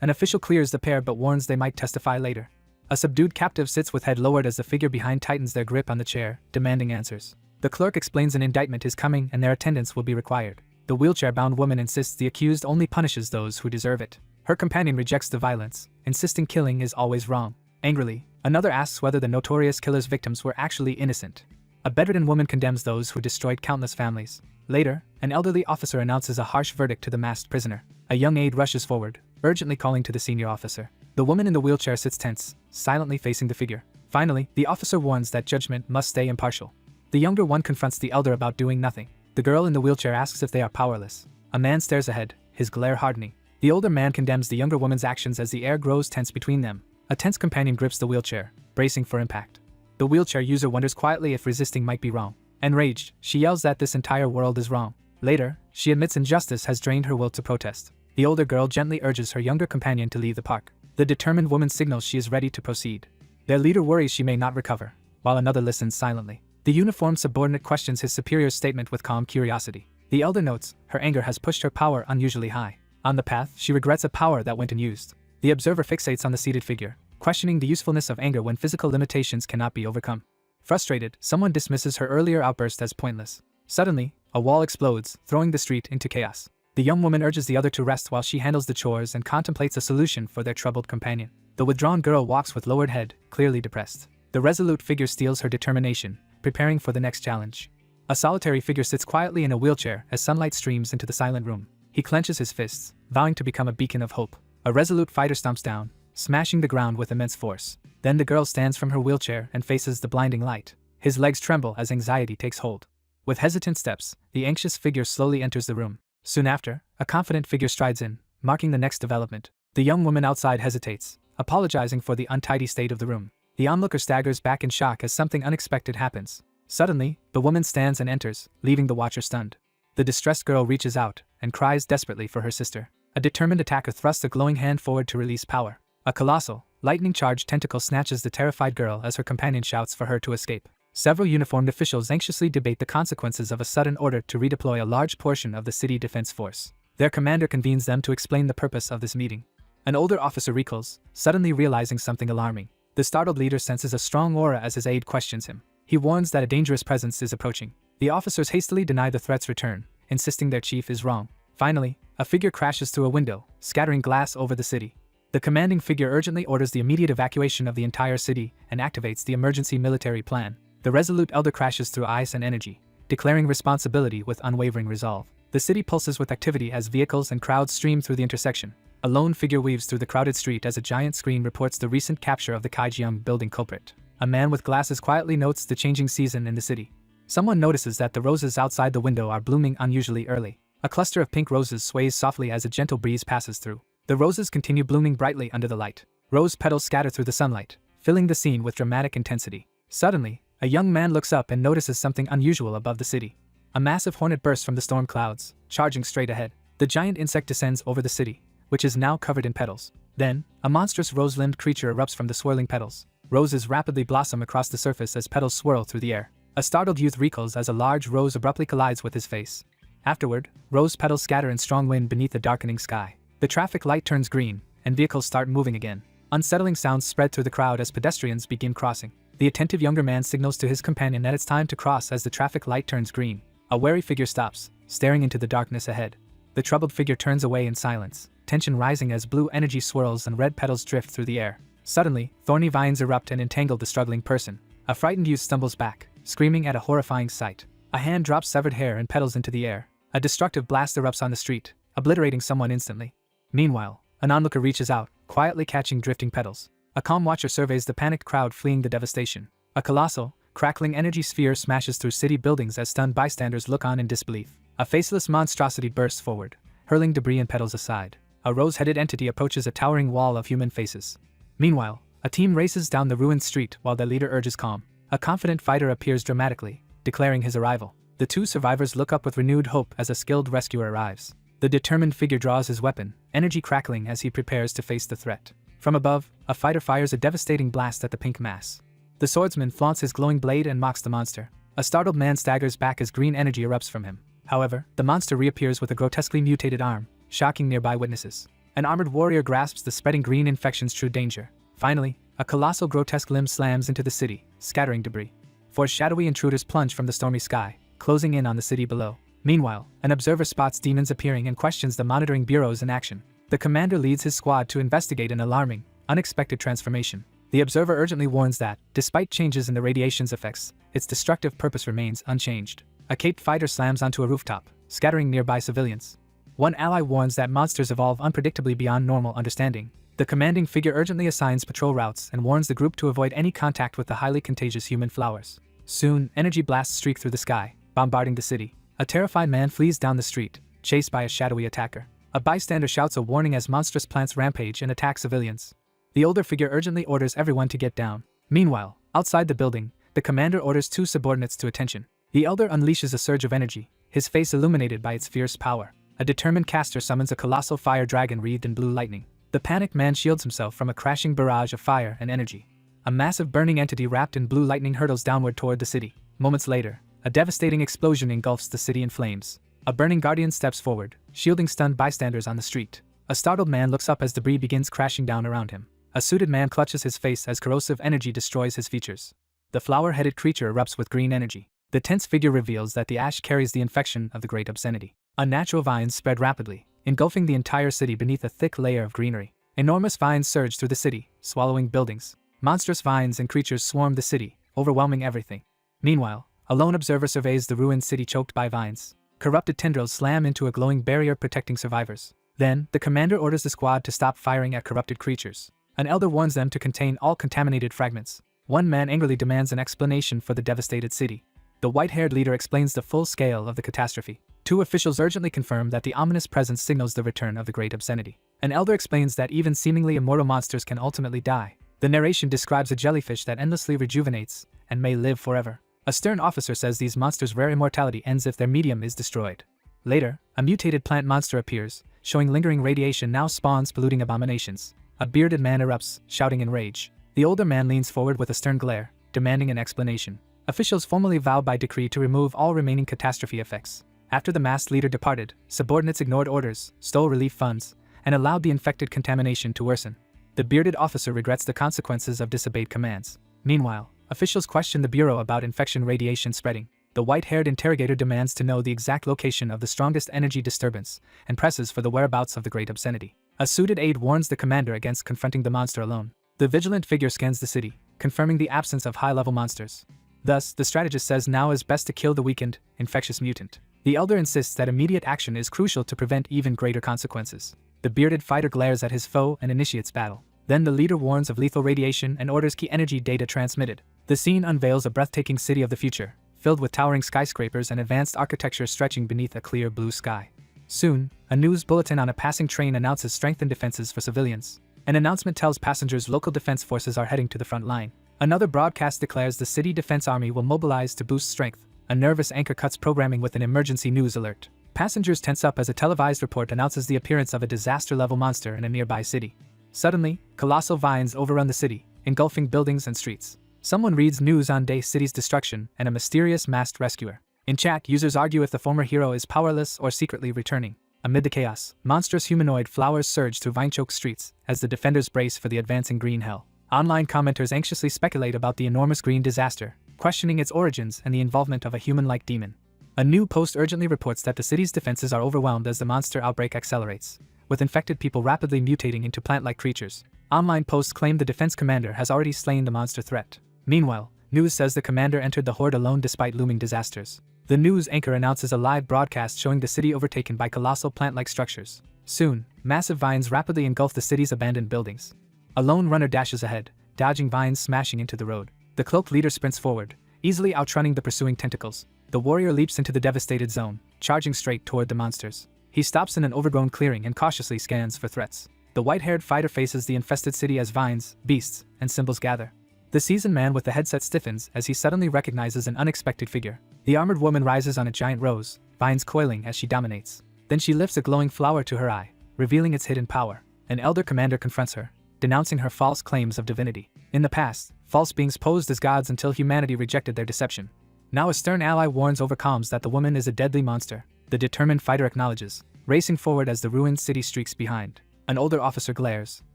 an official clears the pair but warns they might testify later. A subdued captive sits with head lowered as the figure behind tightens their grip on the chair, demanding answers. The clerk explains an indictment is coming and their attendance will be required. The wheelchair-bound woman insists the accused only punishes those who deserve it. Her companion rejects the violence, insisting killing is always wrong. Angrily, another asks whether the notorious killer's victims were actually innocent. A bedridden woman condemns those who destroyed countless families. Later, an elderly officer announces a harsh verdict to the masked prisoner. A young aide rushes forward, urgently calling to the senior officer. The woman in the wheelchair sits tense, silently facing the figure. Finally, the officer warns that judgment must stay impartial. The younger one confronts the elder about doing nothing. The girl in the wheelchair asks if they are powerless. A man stares ahead, his glare hardening. The older man condemns the younger woman's actions as the air grows tense between them. A tense companion grips the wheelchair, bracing for impact. The wheelchair user wonders quietly if resisting might be wrong. Enraged, she yells that this entire world is wrong. Later, she admits injustice has drained her will to protest. The older girl gently urges her younger companion to leave the park. The determined woman signals she is ready to proceed. Their leader worries she may not recover, while another listens silently. The uniformed subordinate questions his superior's statement with calm curiosity. The elder notes, her anger has pushed her power unusually high. On the path, she regrets a power that went unused. The observer fixates on the seated figure, questioning the usefulness of anger when physical limitations cannot be overcome. Frustrated, someone dismisses her earlier outburst as pointless. Suddenly, a wall explodes, throwing the street into chaos. The young woman urges the other to rest while she handles the chores and contemplates a solution for their troubled companion. The withdrawn girl walks with lowered head, clearly depressed. The resolute figure steals her determination, preparing for the next challenge. A solitary figure sits quietly in a wheelchair as sunlight streams into the silent room. He clenches his fists, vowing to become a beacon of hope. A resolute fighter stomps down, smashing the ground with immense force. Then the girl stands from her wheelchair and faces the blinding light. His legs tremble as anxiety takes hold. With hesitant steps, the anxious figure slowly enters the room. Soon after, a confident figure strides in, marking the next development. The young woman outside hesitates, apologizing for the untidy state of the room. The onlooker staggers back in shock as something unexpected happens. Suddenly, the woman stands and enters, leaving the watcher stunned. The distressed girl reaches out and cries desperately for her sister. A determined attacker thrusts a glowing hand forward to release power. A colossal, lightning-charged tentacle snatches the terrified girl as her companion shouts for her to escape. Several uniformed officials anxiously debate the consequences of a sudden order to redeploy a large portion of the city defense force. Their commander convenes them to explain the purpose of this meeting. An older officer recoils, suddenly realizing something alarming. The startled leader senses a strong aura as his aide questions him. He warns that a dangerous presence is approaching. The officers hastily deny the threat's return, insisting their chief is wrong. Finally, a figure crashes through a window, scattering glass over the city. The commanding figure urgently orders the immediate evacuation of the entire city and activates the emergency military plan. The resolute elder crashes through ice and energy, declaring responsibility with unwavering resolve. The city pulses with activity as vehicles and crowds stream through the intersection. A lone figure weaves through the crowded street as a giant screen reports the recent capture of the Kaijiang building culprit. A man with glasses quietly notes the changing season in the city. Someone notices that the roses outside the window are blooming unusually early. A cluster of pink roses sways softly as a gentle breeze passes through. The roses continue blooming brightly under the light. Rose petals scatter through the sunlight, filling the scene with dramatic intensity. Suddenly, a young man looks up and notices something unusual above the city. A massive hornet bursts from the storm clouds, charging straight ahead. The giant insect descends over the city, which is now covered in petals. Then, a monstrous rose-limbed creature erupts from the swirling petals. Roses rapidly blossom across the surface as petals swirl through the air. A startled youth recoils as a large rose abruptly collides with his face. Afterward, rose petals scatter in strong wind beneath the darkening sky. The traffic light turns green, and vehicles start moving again. Unsettling sounds spread through the crowd as pedestrians begin crossing. The attentive younger man signals to his companion that it's time to cross as the traffic light turns green. A wary figure stops, staring into the darkness ahead. The troubled figure turns away in silence, tension rising as blue energy swirls and red petals drift through the air. Suddenly, thorny vines erupt and entangle the struggling person. A frightened youth stumbles back, screaming at a horrifying sight. A hand drops severed hair and petals into the air. A destructive blast erupts on the street, obliterating someone instantly. Meanwhile, an onlooker reaches out, quietly catching drifting petals. A calm watcher surveys the panicked crowd fleeing the devastation. A colossal, crackling energy sphere smashes through city buildings as stunned bystanders look on in disbelief. A faceless monstrosity bursts forward, hurling debris and petals aside. A rose-headed entity approaches a towering wall of human faces. Meanwhile, a team races down the ruined street while their leader urges calm. A confident fighter appears dramatically, declaring his arrival. The two survivors look up with renewed hope as a skilled rescuer arrives. The determined figure draws his weapon, energy crackling as he prepares to face the threat. From above, a fighter fires a devastating blast at the pink mass. The swordsman flaunts his glowing blade and mocks the monster. A startled man staggers back as green energy erupts from him. However, the monster reappears with a grotesquely mutated arm, shocking nearby witnesses. An armored warrior grasps the spreading green infection's true danger. Finally, a colossal grotesque limb slams into the city, scattering debris. Four shadowy intruders plunge from the stormy sky, closing in on the city below. Meanwhile, an observer spots demons appearing and questions the monitoring bureaus in action. The commander leads his squad to investigate an alarming, unexpected transformation. The observer urgently warns that, despite changes in the radiation's effects, its destructive purpose remains unchanged. A caped fighter slams onto a rooftop, scattering nearby civilians. One ally warns that monsters evolve unpredictably beyond normal understanding. The commanding figure urgently assigns patrol routes and warns the group to avoid any contact with the highly contagious human flowers. Soon, energy blasts streak through the sky, bombarding the city. A terrified man flees down the street, chased by a shadowy attacker. A bystander shouts a warning as monstrous plants rampage and attack civilians. The older figure urgently orders everyone to get down. Meanwhile, outside the building, the commander orders two subordinates to attention. The elder unleashes a surge of energy, his face illuminated by its fierce power. A determined caster summons a colossal fire dragon wreathed in blue lightning. The panicked man shields himself from a crashing barrage of fire and energy. A massive burning entity wrapped in blue lightning hurtles downward toward the city. Moments later, a devastating explosion engulfs the city in flames. A burning guardian steps forward, shielding stunned bystanders on the street. A startled man looks up as debris begins crashing down around him. A suited man clutches his face as corrosive energy destroys his features. The flower-headed creature erupts with green energy. The tense figure reveals that the ash carries the infection of the great obscenity. Unnatural vines spread rapidly, engulfing the entire city beneath a thick layer of greenery. Enormous vines surge through the city, swallowing buildings. Monstrous vines and creatures swarm the city, overwhelming everything. Meanwhile, a lone observer surveys the ruined city choked by vines. Corrupted tendrils slam into a glowing barrier protecting survivors. Then, the commander orders the squad to stop firing at corrupted creatures. An elder warns them to contain all contaminated fragments. One man angrily demands an explanation for the devastated city. The white-haired leader explains the full scale of the catastrophe. Two officials urgently confirm that the ominous presence signals the return of the great obscenity. An elder explains that even seemingly immortal monsters can ultimately die. The narration describes a jellyfish that endlessly rejuvenates and may live forever. A stern officer says these monsters' rare immortality ends if their medium is destroyed. Later, a mutated plant monster appears, showing lingering radiation now spawns polluting abominations. A bearded man erupts, shouting in rage. The older man leans forward with a stern glare, demanding an explanation. Officials formally vow by decree to remove all remaining catastrophe effects. After the masked leader departed, subordinates ignored orders, stole relief funds, and allowed the infected contamination to worsen. The bearded officer regrets the consequences of disobeyed commands. Meanwhile, officials question the bureau about infection radiation spreading. The white-haired interrogator demands to know the exact location of the strongest energy disturbance and presses for the whereabouts of the great obscenity. A suited aide warns the commander against confronting the monster alone. The vigilant figure scans the city, confirming the absence of high-level monsters. Thus, the strategist says now is best to kill the weakened, infectious mutant. The elder insists that immediate action is crucial to prevent even greater consequences. The bearded fighter glares at his foe and initiates battle. Then the leader warns of lethal radiation and orders key energy data transmitted. The scene unveils a breathtaking city of the future, filled with towering skyscrapers and advanced architecture stretching beneath a clear blue sky. Soon, a news bulletin on a passing train announces strengthened defenses for civilians. An announcement tells passengers local defense forces are heading to the front line. Another broadcast declares the city defense army will mobilize to boost strength. A nervous anchor cuts programming with an emergency news alert. Passengers tense up as a televised report announces the appearance of a disaster-level monster in a nearby city. Suddenly, colossal vines overrun the city, engulfing buildings and streets. Someone reads news on the city's destruction and a mysterious masked rescuer. In chat, users argue if the former hero is powerless or secretly returning. Amid the chaos, monstrous humanoid flowers surge through vine-choked streets as the defenders brace for the advancing green hell. Online commenters anxiously speculate about the enormous green disaster, questioning its origins and the involvement of a human-like demon. A new post urgently reports that the city's defenses are overwhelmed as the monster outbreak accelerates, with infected people rapidly mutating into plant-like creatures. Online posts claim the defense commander has already slain the monster threat. Meanwhile, news says the commander entered the horde alone despite looming disasters. The news anchor announces a live broadcast showing the city overtaken by colossal plant-like structures. Soon, massive vines rapidly engulf the city's abandoned buildings. A lone runner dashes ahead, dodging vines smashing into the road. The cloaked leader sprints forward, easily outrunning the pursuing tentacles. The warrior leaps into the devastated zone, charging straight toward the monsters. He stops in an overgrown clearing and cautiously scans for threats. The white-haired fighter faces the infested city as vines, beasts, and symbols gather. The seasoned man with the headset stiffens as he suddenly recognizes an unexpected figure. The armored woman rises on a giant rose, vines coiling as she dominates. Then she lifts a glowing flower to her eye, revealing its hidden power. An elder commander confronts her, denouncing her false claims of divinity. In the past, false beings posed as gods until humanity rejected their deception. Now a stern ally warns over calms that the woman is a deadly monster. The determined fighter acknowledges, racing forward as the ruined city streaks behind. An older officer glares,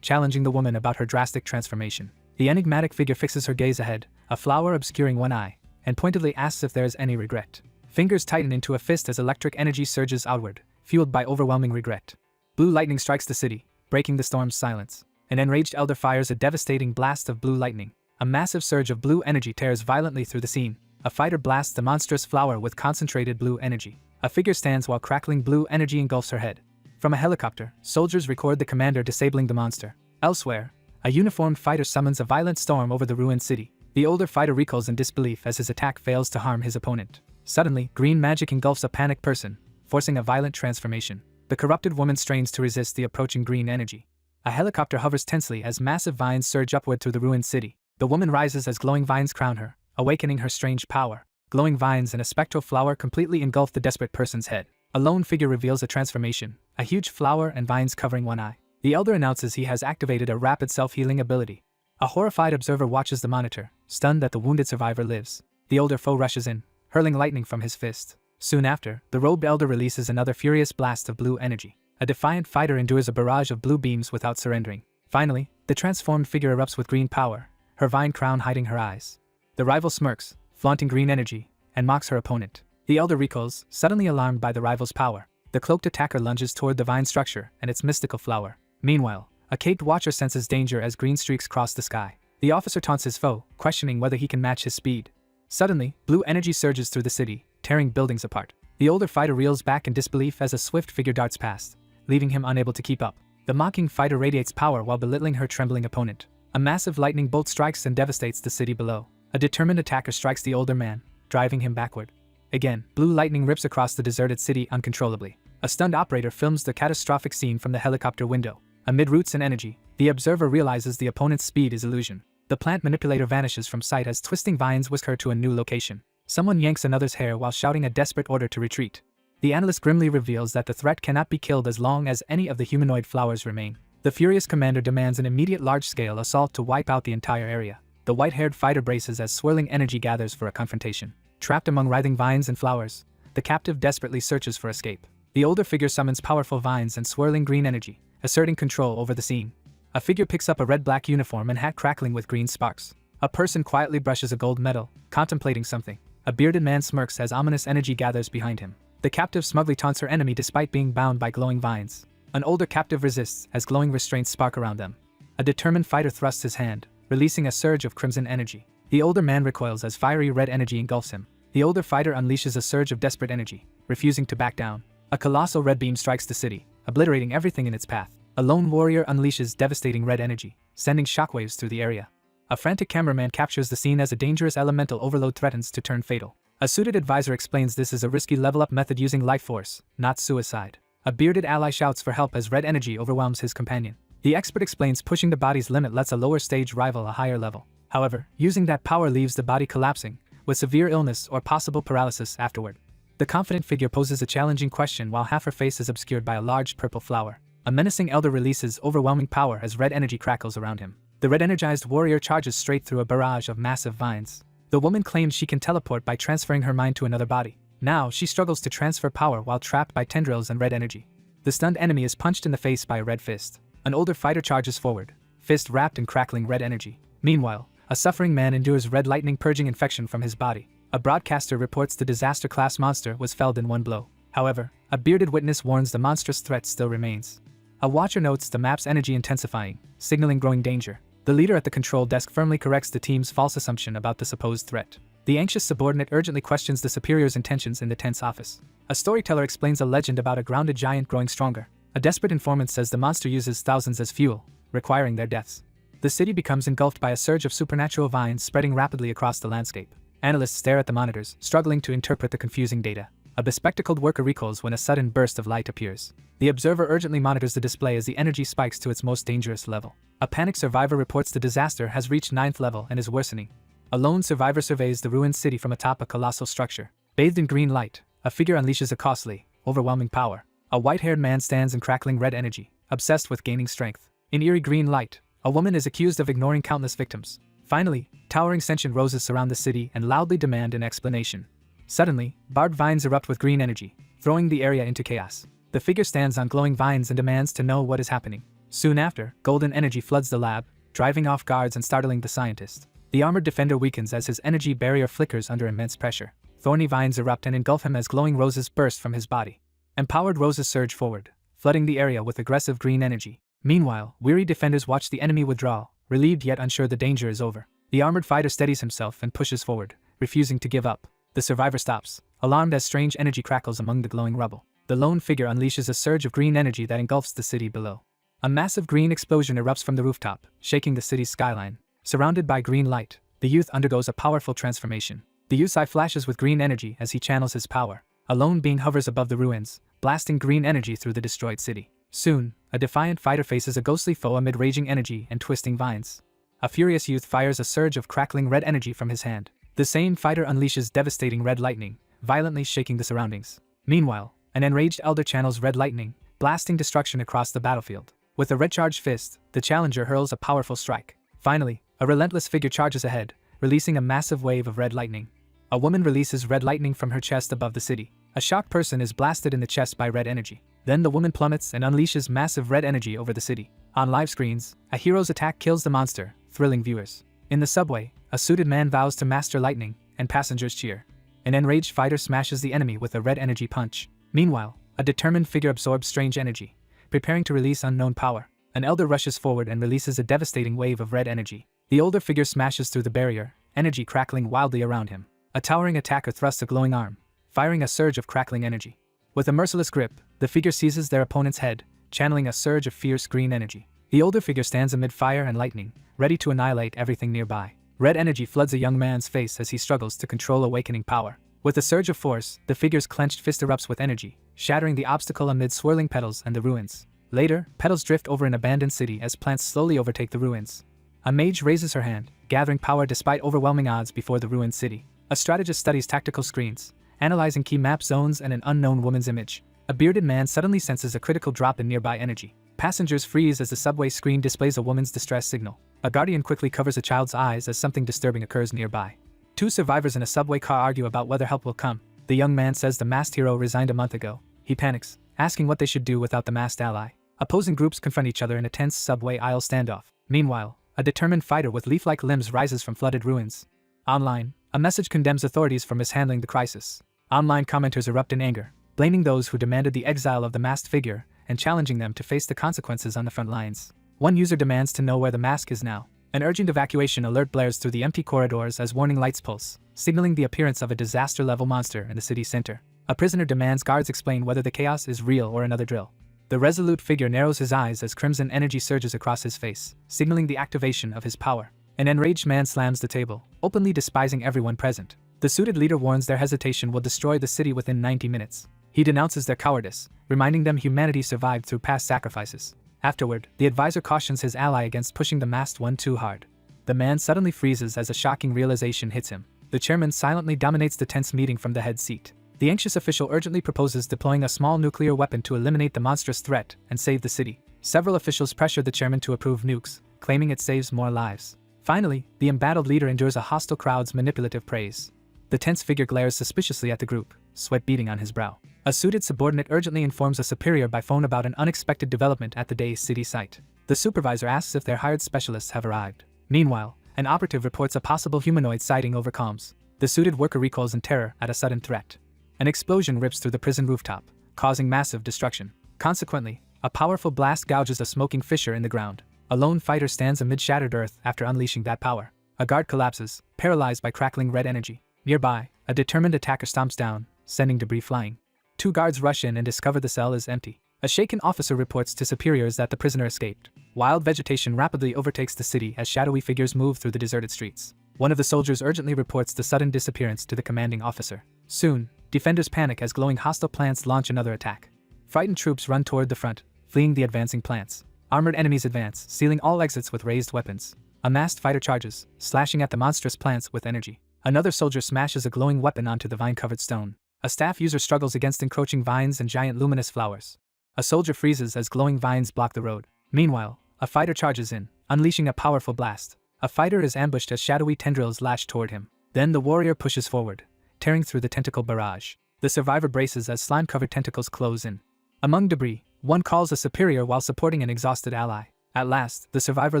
challenging the woman about her drastic transformation. The enigmatic figure fixes her gaze ahead, a flower obscuring one eye, and pointedly asks if there is any regret. Fingers tighten into a fist as electric energy surges outward, fueled by overwhelming regret. Blue lightning strikes the city, breaking the storm's silence. An enraged elder fires a devastating blast of blue lightning. A massive surge of blue energy tears violently through the scene. A fighter blasts the monstrous flower with concentrated blue energy. A figure stands while crackling blue energy engulfs her head. From a helicopter, soldiers record the commander disabling the monster. Elsewhere, a uniformed fighter summons a violent storm over the ruined city. The older fighter recoils in disbelief as his attack fails to harm his opponent. Suddenly, green magic engulfs a panicked person, forcing a violent transformation. The corrupted woman strains to resist the approaching green energy. A helicopter hovers tensely as massive vines surge upward through the ruined city. The woman rises as glowing vines crown her, awakening her strange power. Glowing vines and a spectral flower completely engulf the desperate person's head. A lone figure reveals a transformation, a huge flower and vines covering one eye. The elder announces he has activated a rapid self-healing ability. A horrified observer watches the monitor, stunned that the wounded survivor lives. The older foe rushes in, hurling lightning from his fist. Soon after, the robed elder releases another furious blast of blue energy. A defiant fighter endures a barrage of blue beams without surrendering. Finally, the transformed figure erupts with green power, her vine crown hiding her eyes. The rival smirks, flaunting green energy, and mocks her opponent. The elder recoils, suddenly alarmed by the rival's power. The cloaked attacker lunges toward the vine structure and its mystical flower. Meanwhile, a caped watcher senses danger as green streaks cross the sky. The officer taunts his foe, questioning whether he can match his speed. Suddenly, blue energy surges through the city, tearing buildings apart. The older fighter reels back in disbelief as a swift figure darts past, leaving him unable to keep up. The mocking fighter radiates power while belittling her trembling opponent. A massive lightning bolt strikes and devastates the city below. A determined attacker strikes the older man, driving him backward. Again, blue lightning rips across the deserted city uncontrollably. A stunned operator films the catastrophic scene from the helicopter window. Amid roots and energy, the observer realizes the opponent's speed is illusion. The plant manipulator vanishes from sight as twisting vines whisk her to a new location. Someone yanks another's hair while shouting a desperate order to retreat. The analyst grimly reveals that the threat cannot be killed as long as any of the humanoid flowers remain. The furious commander demands an immediate large-scale assault to wipe out the entire area. The white-haired fighter braces as swirling energy gathers for a confrontation. Trapped among writhing vines and flowers, the captive desperately searches for escape. The older figure summons powerful vines and swirling green energy, asserting control over the scene. A figure picks up a red-black uniform and hat crackling with green sparks. A person quietly brushes a gold medal, contemplating something. A bearded man smirks as ominous energy gathers behind him. The captive smugly taunts her enemy despite being bound by glowing vines. An older captive resists as glowing restraints spark around them. A determined fighter thrusts his hand, releasing a surge of crimson energy. The older man recoils as fiery red energy engulfs him. The older fighter unleashes a surge of desperate energy, refusing to back down. A colossal red beam strikes the city, obliterating everything in its path. A lone warrior unleashes devastating red energy, sending shockwaves through the area. A frantic cameraman captures the scene as a dangerous elemental overload threatens to turn fatal. A suited advisor explains this is a risky level-up method using life force, not suicide. A bearded ally shouts for help as red energy overwhelms his companion. The expert explains pushing the body's limit lets a lower stage rival a higher level. However, using that power leaves the body collapsing, with severe illness or possible paralysis afterward. The confident figure poses a challenging question while half her face is obscured by a large purple flower. A menacing elder releases overwhelming power as red energy crackles around him. The red-energized warrior charges straight through a barrage of massive vines. The woman claims she can teleport by transferring her mind to another body. Now, she struggles to transfer power while trapped by tendrils and red energy. The stunned enemy is punched in the face by a red fist. An older fighter charges forward, fist wrapped in crackling red energy. Meanwhile, a suffering man endures red lightning purging infection from his body. A broadcaster reports the disaster-class monster was felled in one blow. However, a bearded witness warns the monstrous threat still remains. A watcher notes the map's energy intensifying, signaling growing danger. The leader at the control desk firmly corrects the team's false assumption about the supposed threat. The anxious subordinate urgently questions the superior's intentions in the tense office. A storyteller explains a legend about a grounded giant growing stronger. A desperate informant says the monster uses thousands as fuel, requiring their deaths. The city becomes engulfed by a surge of supernatural vines spreading rapidly across the landscape. Analysts stare at the monitors, struggling to interpret the confusing data. A bespectacled worker recoils when a sudden burst of light appears. The observer urgently monitors the display as the energy spikes to its most dangerous level. A panicked survivor reports the disaster has reached 9th level and is worsening. A lone survivor surveys the ruined city from atop a colossal structure. Bathed in green light, a figure unleashes a costly, overwhelming power. A white-haired man stands in crackling red energy, obsessed with gaining strength. In eerie green light, A woman is accused of ignoring countless victims. Finally, towering sentient roses surround the city and loudly demand an explanation. Suddenly, barbed vines erupt with green energy, throwing the area into chaos. The figure stands on glowing vines and demands to know what is happening. Soon after, golden energy floods the lab, driving off guards and startling the scientist. The armored defender weakens as his energy barrier flickers under immense pressure. Thorny vines erupt and engulf him as glowing roses burst from his body. Empowered roses surge forward, flooding the area with aggressive green energy. Meanwhile, weary defenders watch the enemy withdraw, relieved yet unsure the danger is over. The armored fighter steadies himself and pushes forward, refusing to give up. The survivor stops, alarmed as strange energy crackles among the glowing rubble. The lone figure unleashes a surge of green energy that engulfs the city below. A massive green explosion erupts from the rooftop, shaking the city's skyline. Surrounded by green light, the youth undergoes a powerful transformation. The youth's eye flashes with green energy as he channels his power. A lone being hovers above the ruins, blasting green energy through the destroyed city. Soon, a defiant fighter faces a ghostly foe amid raging energy and twisting vines. A furious youth fires a surge of crackling red energy from his hand. The same fighter unleashes devastating red lightning, violently shaking the surroundings. Meanwhile, an enraged elder channels red lightning, blasting destruction across the battlefield. With a red-charged fist, the challenger hurls a powerful strike. Finally, a relentless figure charges ahead, releasing a massive wave of red lightning. A woman releases red lightning from her chest above the city. A shocked person is blasted in the chest by red energy. Then the woman plummets and unleashes massive red energy over the city. On live screens, a hero's attack kills the monster, thrilling viewers. In the subway, a suited man vows to master lightning, and passengers cheer. An enraged fighter smashes the enemy with a red energy punch. Meanwhile, a determined figure absorbs strange energy, preparing to release unknown power. An elder rushes forward and releases a devastating wave of red energy. The older figure smashes through the barrier, energy crackling wildly around him. A towering attacker thrusts a glowing arm, firing a surge of crackling energy. With a merciless grip, the figure seizes their opponent's head, channeling a surge of fierce green energy. The older figure stands amid fire and lightning, ready to annihilate everything nearby. Red energy floods a young man's face as he struggles to control awakening power. With a surge of force, the figure's clenched fist erupts with energy, shattering the obstacle amid swirling petals and the ruins. Later, petals drift over an abandoned city as plants slowly overtake the ruins. A mage raises her hand, gathering power despite overwhelming odds before the ruined city. A strategist studies tactical screens, analyzing key map zones and an unknown woman's image. A bearded man suddenly senses a critical drop in nearby energy. Passengers freeze as the subway screen displays a woman's distress signal. A guardian quickly covers a child's eyes as something disturbing occurs nearby. Two survivors in a subway car argue about whether help will come. The young man says the masked hero resigned a month ago. He panics, asking what they should do without the masked ally. Opposing groups confront each other in a tense subway aisle standoff. Meanwhile, a determined fighter with leaf-like limbs rises from flooded ruins. Online, a message condemns authorities for mishandling the crisis. Online commenters erupt in anger, blaming those who demanded the exile of the masked figure and challenging them to face the consequences on the front lines. One user demands to know where the mask is now. An urgent evacuation alert blares through the empty corridors as warning lights pulse, signaling the appearance of a disaster-level monster in the city center. A prisoner demands guards explain whether the chaos is real or another drill. The resolute figure narrows his eyes as crimson energy surges across his face, signaling the activation of his power. An enraged man slams the table, openly despising everyone present. The suited leader warns their hesitation will destroy the city within 90 minutes. He denounces their cowardice, reminding them humanity survived through past sacrifices. Afterward, the advisor cautions his ally against pushing the masked one too hard. The man suddenly freezes as a shocking realization hits him. The chairman silently dominates the tense meeting from the head seat. The anxious official urgently proposes deploying a small nuclear weapon to eliminate the monstrous threat and save the city. Several officials pressure the chairman to approve nukes, claiming it saves more lives. Finally, the embattled leader endures a hostile crowd's manipulative praise. The tense figure glares suspiciously at the group, sweat beading on his brow. A suited subordinate urgently informs a superior by phone about an unexpected development at the day's city site. The supervisor asks if their hired specialists have arrived. Meanwhile, an operative reports a possible humanoid sighting over comms. The suited worker recoils in terror at a sudden threat. An explosion rips through the prison rooftop, causing massive destruction. Consequently, a powerful blast gouges a smoking fissure in the ground. A lone fighter stands amid shattered earth after unleashing that power. A guard collapses, paralyzed by crackling red energy. Nearby, a determined attacker stomps down, sending debris flying. Two guards rush in and discover the cell is empty. A shaken officer reports to superiors that the prisoner escaped. Wild vegetation rapidly overtakes the city as shadowy figures move through the deserted streets. One of the soldiers urgently reports the sudden disappearance to the commanding officer. Soon, defenders panic as glowing hostile plants launch another attack. Frightened troops run toward the front, fleeing the advancing plants. Armored enemies advance, sealing all exits with raised weapons. A masked fighter charges, slashing at the monstrous plants with energy. Another soldier smashes a glowing weapon onto the vine-covered stone. A staff user struggles against encroaching vines and giant luminous flowers. A soldier freezes as glowing vines block the road. Meanwhile, a fighter charges in, unleashing a powerful blast. A fighter is ambushed as shadowy tendrils lash toward him. Then the warrior pushes forward, tearing through the tentacle barrage. The survivor braces as slime-covered tentacles close in. Among debris, one calls a superior while supporting an exhausted ally. At last, the survivor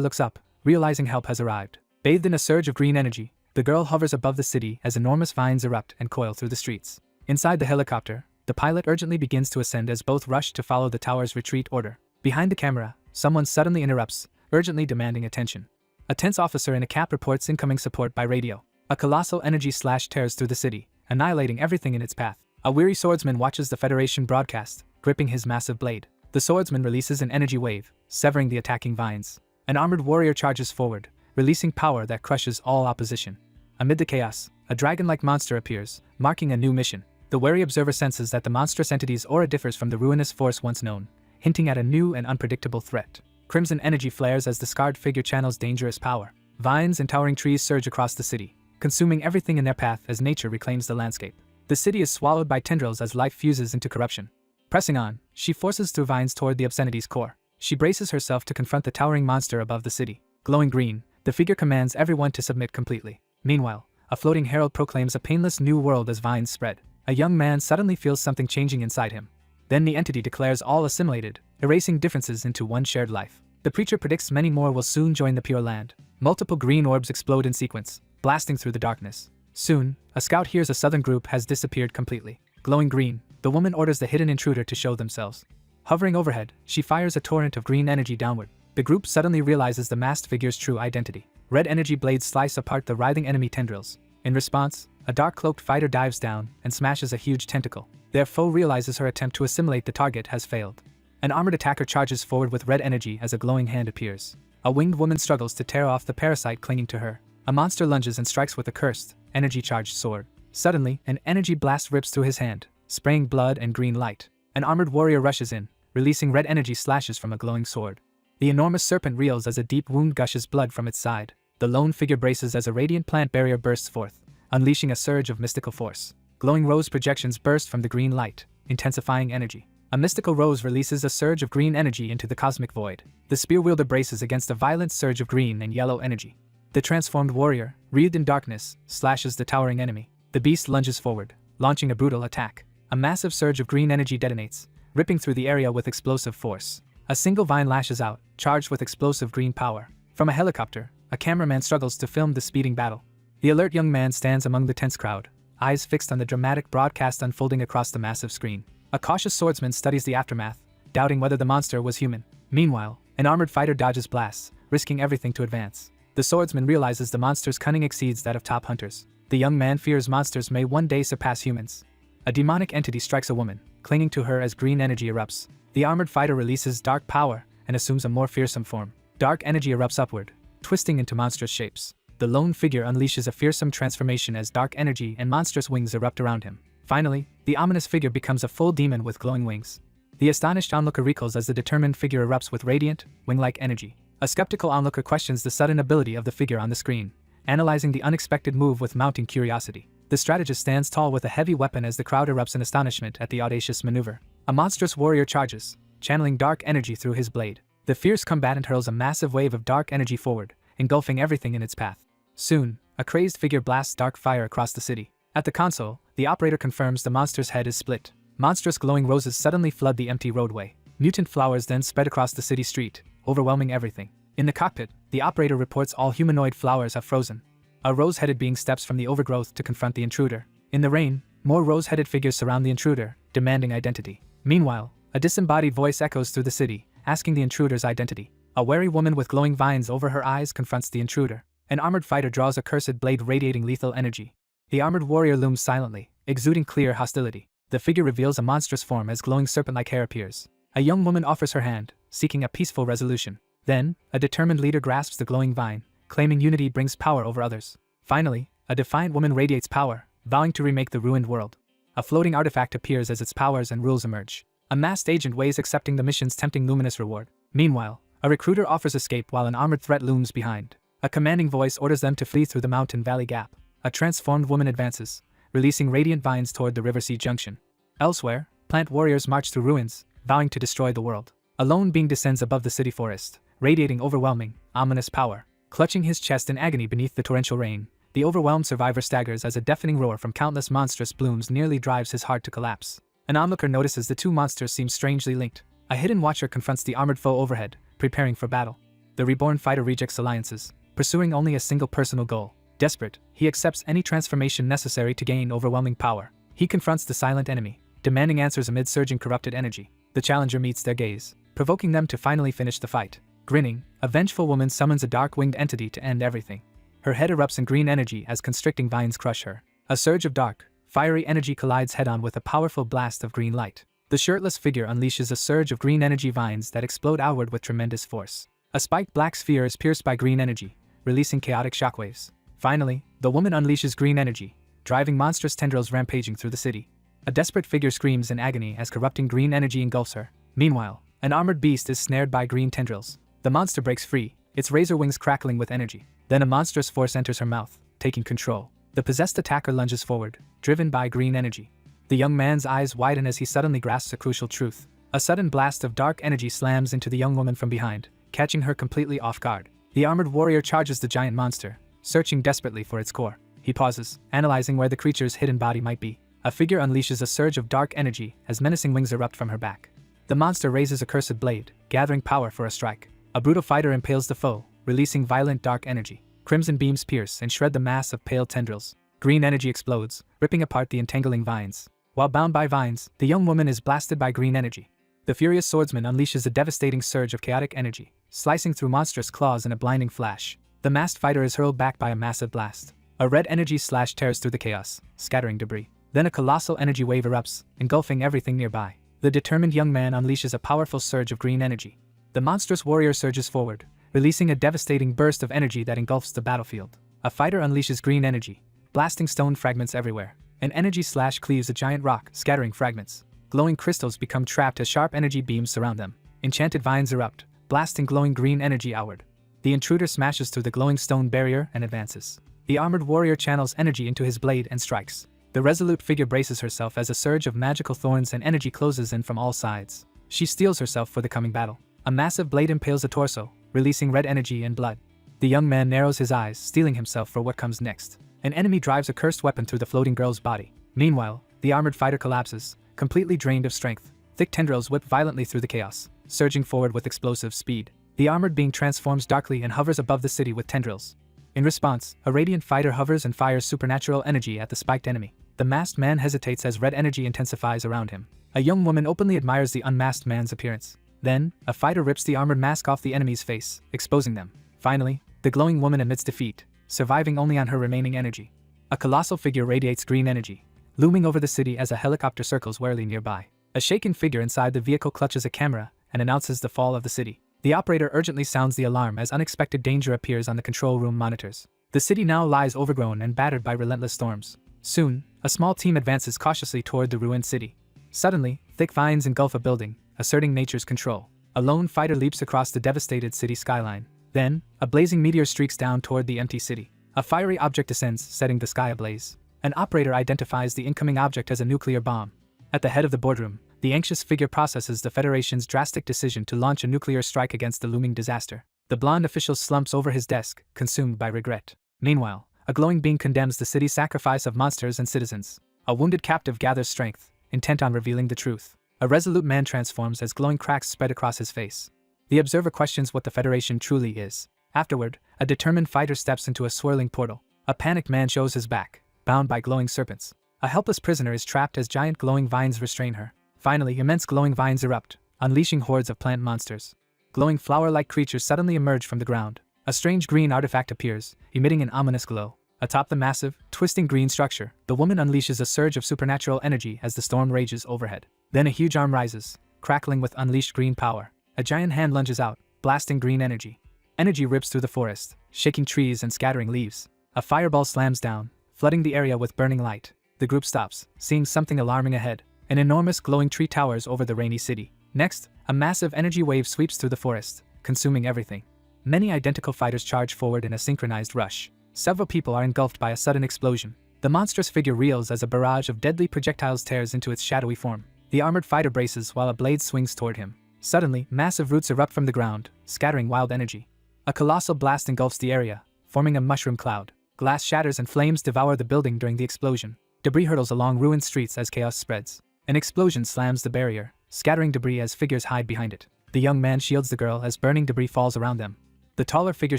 looks up, realizing help has arrived. Bathed in a surge of green energy, the girl hovers above the city as enormous vines erupt and coil through the streets. Inside the helicopter, the pilot urgently begins to ascend as both rush to follow the tower's retreat order. Behind the camera, someone suddenly interrupts, urgently demanding attention. A tense officer in a cap reports incoming support by radio. A colossal energy slash tears through the city, annihilating everything in its path. A weary swordsman watches the Federation broadcast, gripping his massive blade. The swordsman releases an energy wave, severing the attacking vines. An armored warrior charges forward, releasing power that crushes all opposition. Amid the chaos, a dragon-like monster appears, marking a new mission. The wary observer senses that the monstrous entity's aura differs from the ruinous force once known, hinting at a new and unpredictable threat. Crimson energy flares as the scarred figure channels dangerous power. Vines and towering trees surge across the city, consuming everything in their path as nature reclaims the landscape. The city is swallowed by tendrils as life fuses into corruption. Pressing on, she forces through vines toward the obscenity's core. She braces herself to confront the towering monster above the city. Glowing green, the figure commands everyone to submit completely. Meanwhile, a floating herald proclaims a painless new world as vines spread. A young man suddenly feels something changing inside him. Then the entity declares all assimilated, erasing differences into one shared life. The preacher predicts many more will soon join the Pure Land. Multiple green orbs explode in sequence, blasting through the darkness. Soon, a scout hears a southern group has disappeared completely. Glowing green, the woman orders the hidden intruder to show themselves. Hovering overhead, she fires a torrent of green energy downward. The group suddenly realizes the masked figure's true identity. Red energy blades slice apart the writhing enemy tendrils. In response, a dark-cloaked fighter dives down and smashes a huge tentacle. Their foe realizes her attempt to assimilate the target has failed. An armored attacker charges forward with red energy as a glowing hand appears. A winged woman struggles to tear off the parasite clinging to her. A monster lunges and strikes with a cursed, energy-charged sword. Suddenly, an energy blast rips through his hand, spraying blood and green light. An armored warrior rushes in, releasing red energy slashes from a glowing sword. The enormous serpent reels as a deep wound gushes blood from its side. The lone figure braces as a radiant plant barrier bursts forth, unleashing a surge of mystical force. Glowing rose projections burst from the green light, intensifying energy. A mystical rose releases a surge of green energy into the cosmic void. The spear wielder braces against a violent surge of green and yellow energy. The transformed warrior, wreathed in darkness, slashes the towering enemy. The beast lunges forward, launching a brutal attack. A massive surge of green energy detonates, ripping through the area with explosive force. A single vine lashes out, charged with explosive green power. From a helicopter, a cameraman struggles to film the speeding battle. The alert young man stands among the tense crowd, eyes fixed on the dramatic broadcast unfolding across the massive screen. A cautious swordsman studies the aftermath, doubting whether the monster was human. Meanwhile, an armored fighter dodges blasts, risking everything to advance. The swordsman realizes the monster's cunning exceeds that of top hunters. The young man fears monsters may one day surpass humans. A demonic entity strikes a woman, clinging to her as green energy erupts. The armored fighter releases dark power and assumes a more fearsome form. Dark energy erupts upward, twisting into monstrous shapes. The lone figure unleashes a fearsome transformation as dark energy and monstrous wings erupt around him. Finally, the ominous figure becomes a full demon with glowing wings. The astonished onlooker recoils as the determined figure erupts with radiant, wing-like energy. A skeptical onlooker questions the sudden ability of the figure on the screen, analyzing the unexpected move with mounting curiosity. The strategist stands tall with a heavy weapon as the crowd erupts in astonishment at the audacious maneuver. A monstrous warrior charges, channeling dark energy through his blade. The fierce combatant hurls a massive wave of dark energy forward, engulfing everything in its path. Soon, a crazed figure blasts dark fire across the city. At the console, the operator confirms the monster's head is split. Monstrous glowing roses suddenly flood the empty roadway. Mutant flowers then spread across the city street, overwhelming everything. In the cockpit, the operator reports all humanoid flowers have frozen. A rose-headed being steps from the overgrowth to confront the intruder. In the rain, more rose-headed figures surround the intruder, demanding identity. Meanwhile, a disembodied voice echoes through the city, asking the intruder's identity. A wary woman with glowing vines over her eyes confronts the intruder. An armored fighter draws a cursed blade radiating lethal energy. The armored warrior looms silently, exuding clear hostility. The figure reveals a monstrous form as glowing serpent-like hair appears. A young woman offers her hand, seeking a peaceful resolution. Then, a determined leader grasps the glowing vine, claiming unity brings power over others. Finally, a defiant woman radiates power, vowing to remake the ruined world. A floating artifact appears as its powers and rules emerge. A masked agent weighs accepting the mission's tempting luminous reward. Meanwhile, a recruiter offers escape while an armored threat looms behind. A commanding voice orders them to flee through the mountain valley gap. A transformed woman advances, releasing radiant vines toward the River Sea Junction. Elsewhere, plant warriors march through ruins, vowing to destroy the world. A lone being descends above the city forest, radiating overwhelming, ominous power. Clutching his chest in agony beneath the torrential rain, the overwhelmed survivor staggers as a deafening roar from countless monstrous blooms nearly drives his heart to collapse. An onlooker notices the two monsters seem strangely linked. A hidden watcher confronts the armored foe overhead, preparing for battle. The reborn fighter rejects alliances, pursuing only a single personal goal. Desperate, he accepts any transformation necessary to gain overwhelming power. He confronts the silent enemy, demanding answers amid surging corrupted energy. The challenger meets their gaze, provoking them to finally finish the fight. Grinning, a vengeful woman summons a dark-winged entity to end everything. Her head erupts in green energy as constricting vines crush her. A surge of dark, fiery energy collides head-on with a powerful blast of green light. The shirtless figure unleashes a surge of green energy vines that explode outward with tremendous force. A spiked black sphere is pierced by green energy, releasing chaotic shockwaves. Finally, the woman unleashes green energy, driving monstrous tendrils rampaging through the city. A desperate figure screams in agony as corrupting green energy engulfs her. Meanwhile, an armored beast is snared by green tendrils. The monster breaks free, its razor wings crackling with energy. Then a monstrous force enters her mouth, taking control. The possessed attacker lunges forward, driven by green energy. The young man's eyes widen as he suddenly grasps a crucial truth. A sudden blast of dark energy slams into the young woman from behind, catching her completely off guard. The armored warrior charges the giant monster, searching desperately for its core. He pauses, analyzing where the creature's hidden body might be. A figure unleashes a surge of dark energy as menacing wings erupt from her back. The monster raises a cursed blade, gathering power for a strike. A brutal fighter impales the foe, releasing violent dark energy. Crimson beams pierce and shred the mass of pale tendrils. Green energy explodes, ripping apart the entangling vines. While bound by vines, the young woman is blasted by green energy. The furious swordsman unleashes a devastating surge of chaotic energy, slicing through monstrous claws in a blinding flash. The masked fighter is hurled back by a massive blast. A red energy slash tears through the chaos, scattering debris. Then a colossal energy wave erupts, engulfing everything nearby. The determined young man unleashes a powerful surge of green energy. The monstrous warrior surges forward, releasing a devastating burst of energy that engulfs the battlefield. A fighter unleashes green energy, blasting stone fragments everywhere. An energy slash cleaves a giant rock, scattering fragments. Glowing crystals become trapped as sharp energy beams surround them. Enchanted vines erupt, blasting glowing green energy outward. The intruder smashes through the glowing stone barrier and advances. The armored warrior channels energy into his blade and strikes. The resolute figure braces herself as a surge of magical thorns and energy closes in from all sides. She steels herself for the coming battle. A massive blade impales a torso, releasing red energy and blood. The young man narrows his eyes, steeling himself for what comes next. An enemy drives a cursed weapon through the floating girl's body. Meanwhile, the armored fighter collapses, completely drained of strength. Thick tendrils whip violently through the chaos, surging forward with explosive speed. The armored being transforms darkly and hovers above the city with tendrils. In response, a radiant fighter hovers and fires supernatural energy at the spiked enemy. The masked man hesitates as red energy intensifies around him. A young woman openly admires the unmasked man's appearance. Then, a fighter rips the armored mask off the enemy's face, exposing them. Finally, the glowing woman admits defeat, surviving only on her remaining energy. A colossal figure radiates green energy, looming over the city as a helicopter circles warily nearby. A shaken figure inside the vehicle clutches a camera and announces the fall of the city. The operator urgently sounds the alarm as unexpected danger appears on the control room monitors. The city now lies overgrown and battered by relentless storms. Soon, a small team advances cautiously toward the ruined city. Suddenly, thick vines engulf a building, asserting nature's control. A lone fighter leaps across the devastated city skyline. Then, a blazing meteor streaks down toward the empty city. A fiery object descends, setting the sky ablaze. An operator identifies the incoming object as a nuclear bomb. At the head of the boardroom, the anxious figure processes the Federation's drastic decision to launch a nuclear strike against the looming disaster. The blonde official slumps over his desk, consumed by regret. Meanwhile, a glowing being condemns the city's sacrifice of monsters and citizens. A wounded captive gathers strength, intent on revealing the truth. A resolute man transforms as glowing cracks spread across his face. The observer questions what the Federation truly is. Afterward, a determined fighter steps into a swirling portal. A panicked man shows his back, bound by glowing serpents. A helpless prisoner is trapped as giant glowing vines restrain her. Finally, immense glowing vines erupt, unleashing hordes of plant monsters. Glowing flower-like creatures suddenly emerge from the ground. A strange green artifact appears, emitting an ominous glow. Atop the massive, twisting green structure, the woman unleashes a surge of supernatural energy as the storm rages overhead. Then a huge arm rises, crackling with unleashed green power. A giant hand lunges out, blasting green energy. Energy rips through the forest, shaking trees and scattering leaves. A fireball slams down, flooding the area with burning light. The group stops, seeing something alarming ahead. An enormous glowing tree towers over the rainy city. Next, a massive energy wave sweeps through the forest, consuming everything. Many identical fighters charge forward in a synchronized rush. Several people are engulfed by a sudden explosion. The monstrous figure reels as a barrage of deadly projectiles tears into its shadowy form. The armored fighter braces while a blade swings toward him. Suddenly, massive roots erupt from the ground, scattering wild energy. A colossal blast engulfs the area, forming a mushroom cloud. Glass shatters and flames devour the building during the explosion. Debris hurtles along ruined streets as chaos spreads. An explosion slams the barrier, scattering debris as figures hide behind it. The young man shields the girl as burning debris falls around them. The taller figure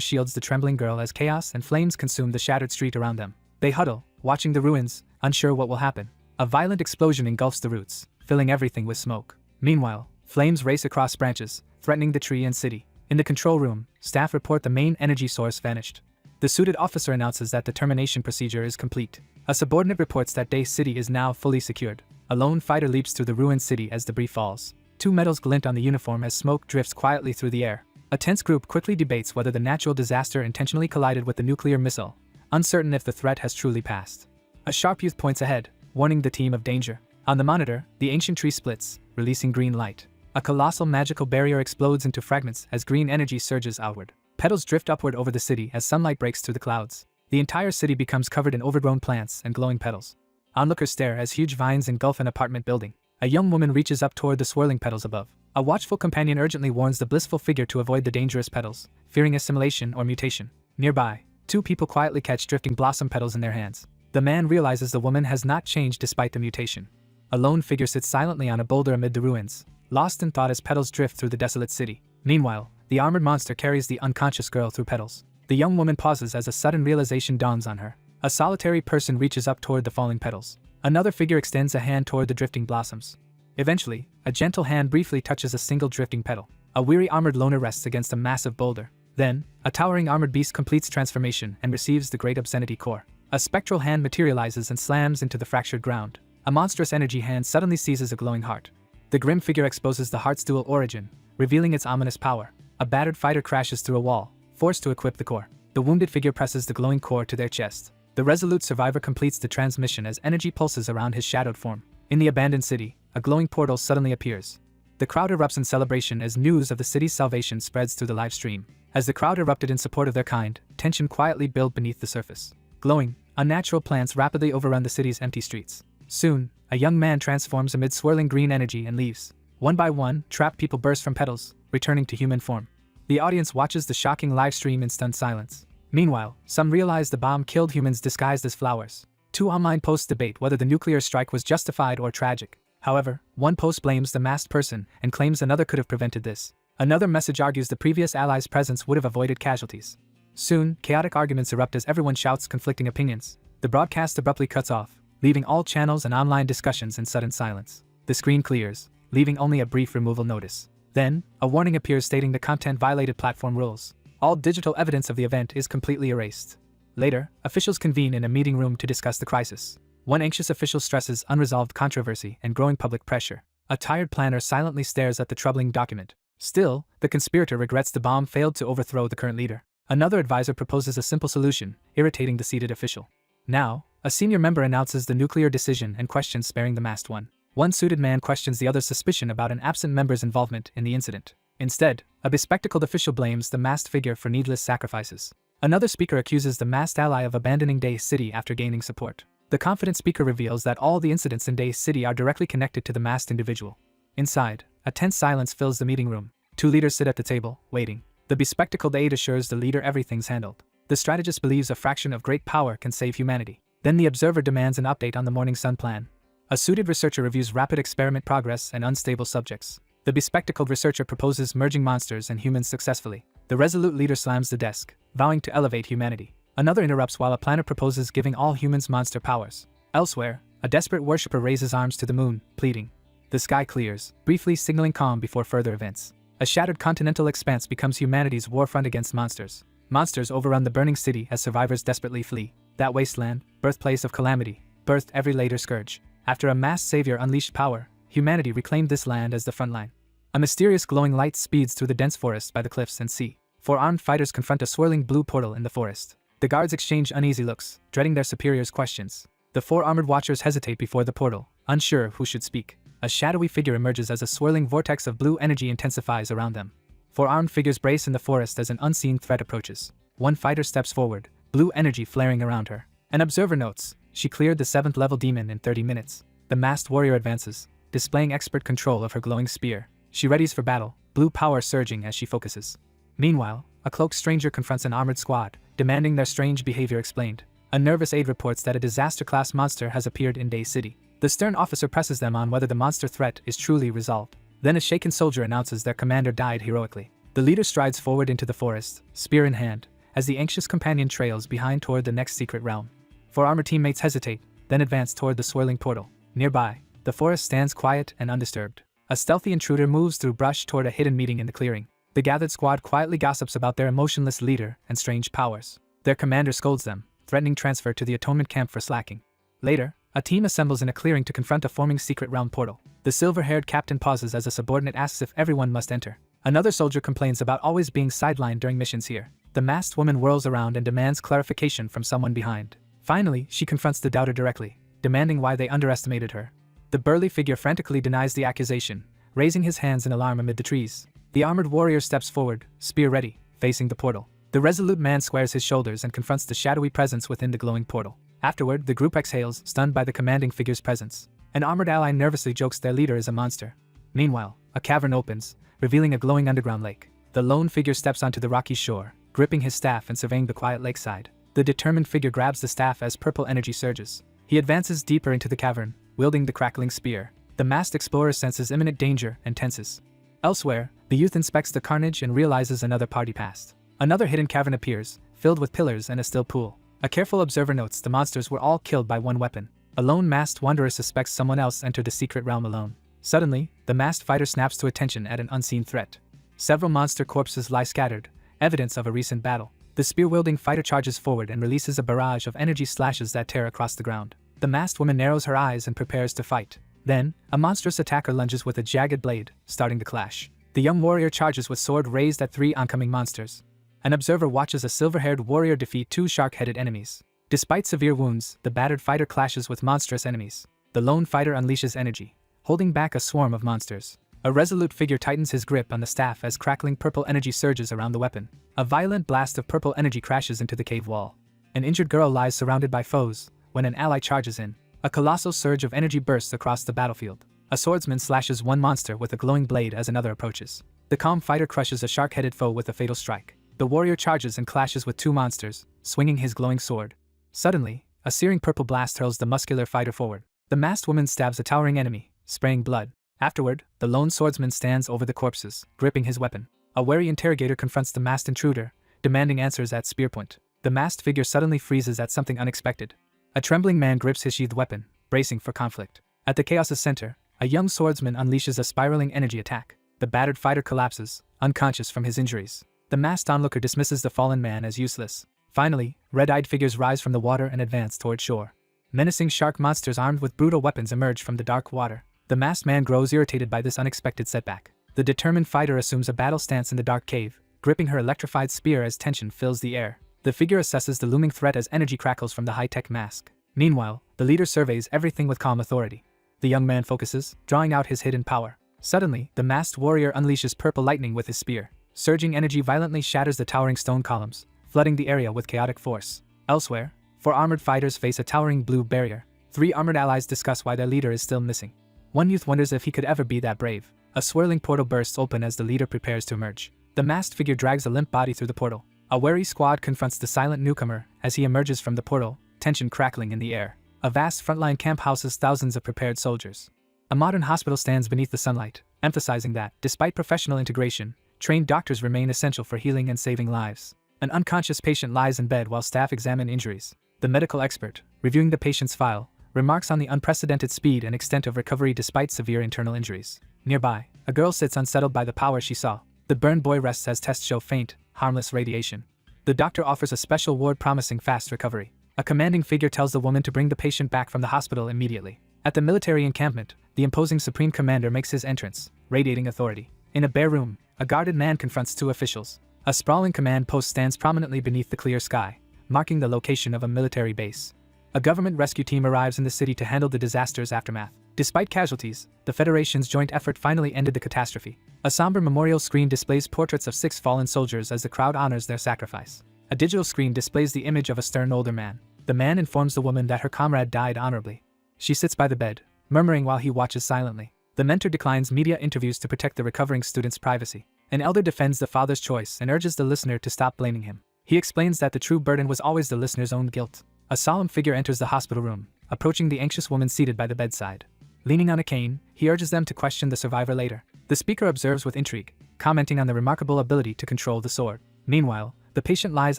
shields the trembling girl as chaos and flames consume the shattered street around them. They huddle, watching the ruins, unsure what will happen. A violent explosion engulfs the roots, filling everything with smoke. Meanwhile, flames race across branches, threatening the tree and city. In the control room, staff report the main energy source vanished. The suited officer announces that the termination procedure is complete. A subordinate reports that Day City is now fully secured. A lone fighter leaps through the ruined city as debris falls. Two metals glint on the uniform as smoke drifts quietly through the air. A tense group quickly debates whether the natural disaster intentionally collided with the nuclear missile, uncertain if the threat has truly passed. A sharp youth points ahead, warning the team of danger. On the monitor, the ancient tree splits, releasing green light. A colossal magical barrier explodes into fragments as green energy surges outward. Petals drift upward over the city as sunlight breaks through the clouds. The entire city becomes covered in overgrown plants and glowing petals. Onlookers stare as huge vines engulf an apartment building. A young woman reaches up toward the swirling petals above. A watchful companion urgently warns the blissful figure to avoid the dangerous petals, fearing assimilation or mutation. Nearby, two people quietly catch drifting blossom petals in their hands. The man realizes the woman has not changed despite the mutation. A lone figure sits silently on a boulder amid the ruins, lost in thought as petals drift through the desolate city. Meanwhile, the armored monster carries the unconscious girl through petals. The young woman pauses as a sudden realization dawns on her. A solitary person reaches up toward the falling petals. Another figure extends a hand toward the drifting blossoms. Eventually, a gentle hand briefly touches a single drifting petal. A weary armored loner rests against a massive boulder. Then, a towering armored beast completes transformation and receives the great obscenity core. A spectral hand materializes and slams into the fractured ground. A monstrous energy hand suddenly seizes a glowing heart. The grim figure exposes the heart's dual origin, revealing its ominous power. A battered fighter crashes through a wall, forced to equip the core. The wounded figure presses the glowing core to their chest. The resolute survivor completes the transmission as energy pulses around his shadowed form. In the abandoned city, a glowing portal suddenly appears. The crowd erupts in celebration as news of the city's salvation spreads through the live stream. As the crowd erupted in support of their kind, tension quietly built beneath the surface. Glowing, unnatural plants rapidly overrun the city's empty streets. Soon, a young man transforms amid swirling green energy and leaves. One by one, trapped people burst from petals, returning to human form. The audience watches the shocking live stream in stunned silence. Meanwhile, some realize the bomb killed humans disguised as flowers. Two online posts debate whether the nuclear strike was justified or tragic. However, one post blames the masked person and claims another could have prevented this. Another message argues the previous allies' presence would have avoided casualties. Soon, chaotic arguments erupt as everyone shouts conflicting opinions. The broadcast abruptly cuts off, leaving all channels and online discussions in sudden silence. The screen clears, leaving only a brief removal notice. Then, a warning appears stating the content violated platform rules. All digital evidence of the event is completely erased. Later, officials convene in a meeting room to discuss the crisis. One anxious official stresses unresolved controversy and growing public pressure. A tired planner silently stares at the troubling document. Still, the conspirator regrets the bomb failed to overthrow the current leader. Another advisor proposes a simple solution, irritating the seated official. Now, a senior member announces the nuclear decision and questions sparing the masked one. One suited man questions the other's suspicion about an absent member's involvement in the incident. Instead, a bespectacled official blames the masked figure for needless sacrifices. Another speaker accuses the masked ally of abandoning Day City after gaining support. The confident speaker reveals that all the incidents in Day City are directly connected to the masked individual. Inside, a tense silence fills the meeting room. Two leaders sit at the table, waiting. The bespectacled aide assures the leader everything's handled. The strategist believes a fraction of great power can save humanity. Then the observer demands an update on the Morning Sun plan. A suited researcher reviews rapid experiment progress and unstable subjects. The bespectacled researcher proposes merging monsters and humans successfully. The resolute leader slams the desk, vowing to elevate humanity. Another interrupts while a planner proposes giving all humans monster powers. Elsewhere, a desperate worshipper raises arms to the moon, pleading. The sky clears, briefly signaling calm before further events. A shattered continental expanse becomes humanity's war front against monsters. Monsters overrun the burning city as survivors desperately flee. That wasteland, birthplace of calamity, birthed every later scourge. After a masked savior unleashed power, humanity reclaimed this land as the front line. A mysterious glowing light speeds through the dense forest by the cliffs and sea. Four armed fighters confront a swirling blue portal in the forest. The guards exchange uneasy looks, dreading their superiors' questions. The four armored watchers hesitate before the portal, unsure who should speak. A shadowy figure emerges as a swirling vortex of blue energy intensifies around them. Four armed figures brace in the forest as an unseen threat approaches. One fighter steps forward, blue energy flaring around her. An observer notes, she cleared the 7th level demon in 30 minutes. The masked warrior advances, displaying expert control of her glowing spear. She readies for battle, blue power surging as she focuses. Meanwhile, a cloaked stranger confronts an armored squad, demanding their strange behavior explained. A nervous aide reports that a disaster-class monster has appeared in Day City. The stern officer presses them on whether the monster threat is truly resolved. Then a shaken soldier announces their commander died heroically. The leader strides forward into the forest, spear in hand, as the anxious companion trails behind toward the next secret realm. Four armored teammates hesitate, then advance toward the swirling portal. Nearby, the forest stands quiet and undisturbed. A stealthy intruder moves through brush toward a hidden meeting in the clearing. The gathered squad quietly gossips about their emotionless leader and strange powers. Their commander scolds them, threatening transfer to the atonement camp for slacking. Later, a team assembles in a clearing to confront a forming secret realm portal. The silver-haired captain pauses as a subordinate asks if everyone must enter. Another soldier complains about always being sidelined during missions here. The masked woman whirls around and demands clarification from someone behind. Finally, she confronts the doubter directly, demanding why they underestimated her. The burly figure frantically denies the accusation, raising his hands in alarm amid the trees. The armored warrior steps forward, spear ready, facing the portal. The resolute man squares his shoulders and confronts the shadowy presence within the glowing portal. Afterward, the group exhales, stunned by the commanding figure's presence. An armored ally nervously jokes their leader is a monster. Meanwhile, a cavern opens, revealing a glowing underground lake. The lone figure steps onto the rocky shore, gripping his staff and surveying the quiet lakeside. The determined figure grabs the staff as purple energy surges. He advances deeper into the cavern, wielding the crackling spear. The masked explorer senses imminent danger and tenses. Elsewhere, the youth inspects the carnage and realizes another party passed. Another hidden cavern appears, filled with pillars and a still pool. A careful observer notes the monsters were all killed by one weapon. A lone masked wanderer suspects someone else entered the secret realm alone. Suddenly, the masked fighter snaps to attention at an unseen threat. Several monster corpses lie scattered, evidence of a recent battle. The spear-wielding fighter charges forward and releases a barrage of energy slashes that tear across the ground. The masked woman narrows her eyes and prepares to fight. Then, a monstrous attacker lunges with a jagged blade, starting the clash. The young warrior charges with sword raised at three oncoming monsters. An observer watches a silver-haired warrior defeat two shark-headed enemies. Despite severe wounds, the battered fighter clashes with monstrous enemies. The lone fighter unleashes energy, holding back a swarm of monsters. A resolute figure tightens his grip on the staff as crackling purple energy surges around the weapon. A violent blast of purple energy crashes into the cave wall. An injured girl lies surrounded by foes when an ally charges in. A colossal surge of energy bursts across the battlefield. A swordsman slashes one monster with a glowing blade as another approaches. The calm fighter crushes a shark-headed foe with a fatal strike. The warrior charges and clashes with two monsters, swinging his glowing sword. Suddenly, a searing purple blast hurls the muscular fighter forward. The masked woman stabs a towering enemy, spraying blood. Afterward, the lone swordsman stands over the corpses, gripping his weapon. A wary interrogator confronts the masked intruder, demanding answers at spear point. The masked figure suddenly freezes at something unexpected. A trembling man grips his sheathed weapon, bracing for conflict. At the chaos's center, a young swordsman unleashes a spiraling energy attack. The battered fighter collapses, unconscious from his injuries. The masked onlooker dismisses the fallen man as useless. Finally, red-eyed figures rise from the water and advance toward shore. Menacing shark monsters armed with brutal weapons emerge from the dark water. The masked man grows irritated by this unexpected setback. The determined fighter assumes a battle stance in the dark cave, gripping her electrified spear as tension fills the air. The figure assesses the looming threat as energy crackles from the high-tech mask. Meanwhile, the leader surveys everything with calm authority. The young man focuses, drawing out his hidden power. Suddenly, the masked warrior unleashes purple lightning with his spear. Surging energy violently shatters the towering stone columns, flooding the area with chaotic force. Elsewhere, four armored fighters face a towering blue barrier. Three armored allies discuss why their leader is still missing. One youth wonders if he could ever be that brave. A swirling portal bursts open as the leader prepares to emerge. The masked figure drags a limp body through the portal. A wary squad confronts the silent newcomer as he emerges from the portal, tension crackling in the air. A vast frontline camp houses thousands of prepared soldiers. A modern hospital stands beneath the sunlight, emphasizing that, despite professional integration, trained doctors remain essential for healing and saving lives. An unconscious patient lies in bed while staff examine injuries. The medical expert, reviewing the patient's file, remarks on the unprecedented speed and extent of recovery despite severe internal injuries. Nearby, a girl sits unsettled by the power she saw. The burned boy rests as tests show faint, harmless radiation. The doctor offers a special ward promising fast recovery. A commanding figure tells the woman to bring the patient back from the hospital immediately. At the military encampment, the imposing supreme commander makes his entrance, radiating authority. In a bare room, a guarded man confronts two officials. A sprawling command post stands prominently beneath the clear sky, marking the location of a military base. A government rescue team arrives in the city to handle the disaster's aftermath. Despite casualties, the Federation's joint effort finally ended the catastrophe. A somber memorial screen displays portraits of 6 fallen soldiers as the crowd honors their sacrifice. A digital screen displays the image of a stern older man. The man informs the woman that her comrade died honorably. She sits by the bed, murmuring while he watches silently. The mentor declines media interviews to protect the recovering student's privacy. An elder defends the father's choice and urges the listener to stop blaming him. He explains that the true burden was always the listener's own guilt. A solemn figure enters the hospital room, approaching the anxious woman seated by the bedside. Leaning on a cane, he urges them to question the survivor later. The speaker observes with intrigue, commenting on the remarkable ability to control the sword. Meanwhile, the patient lies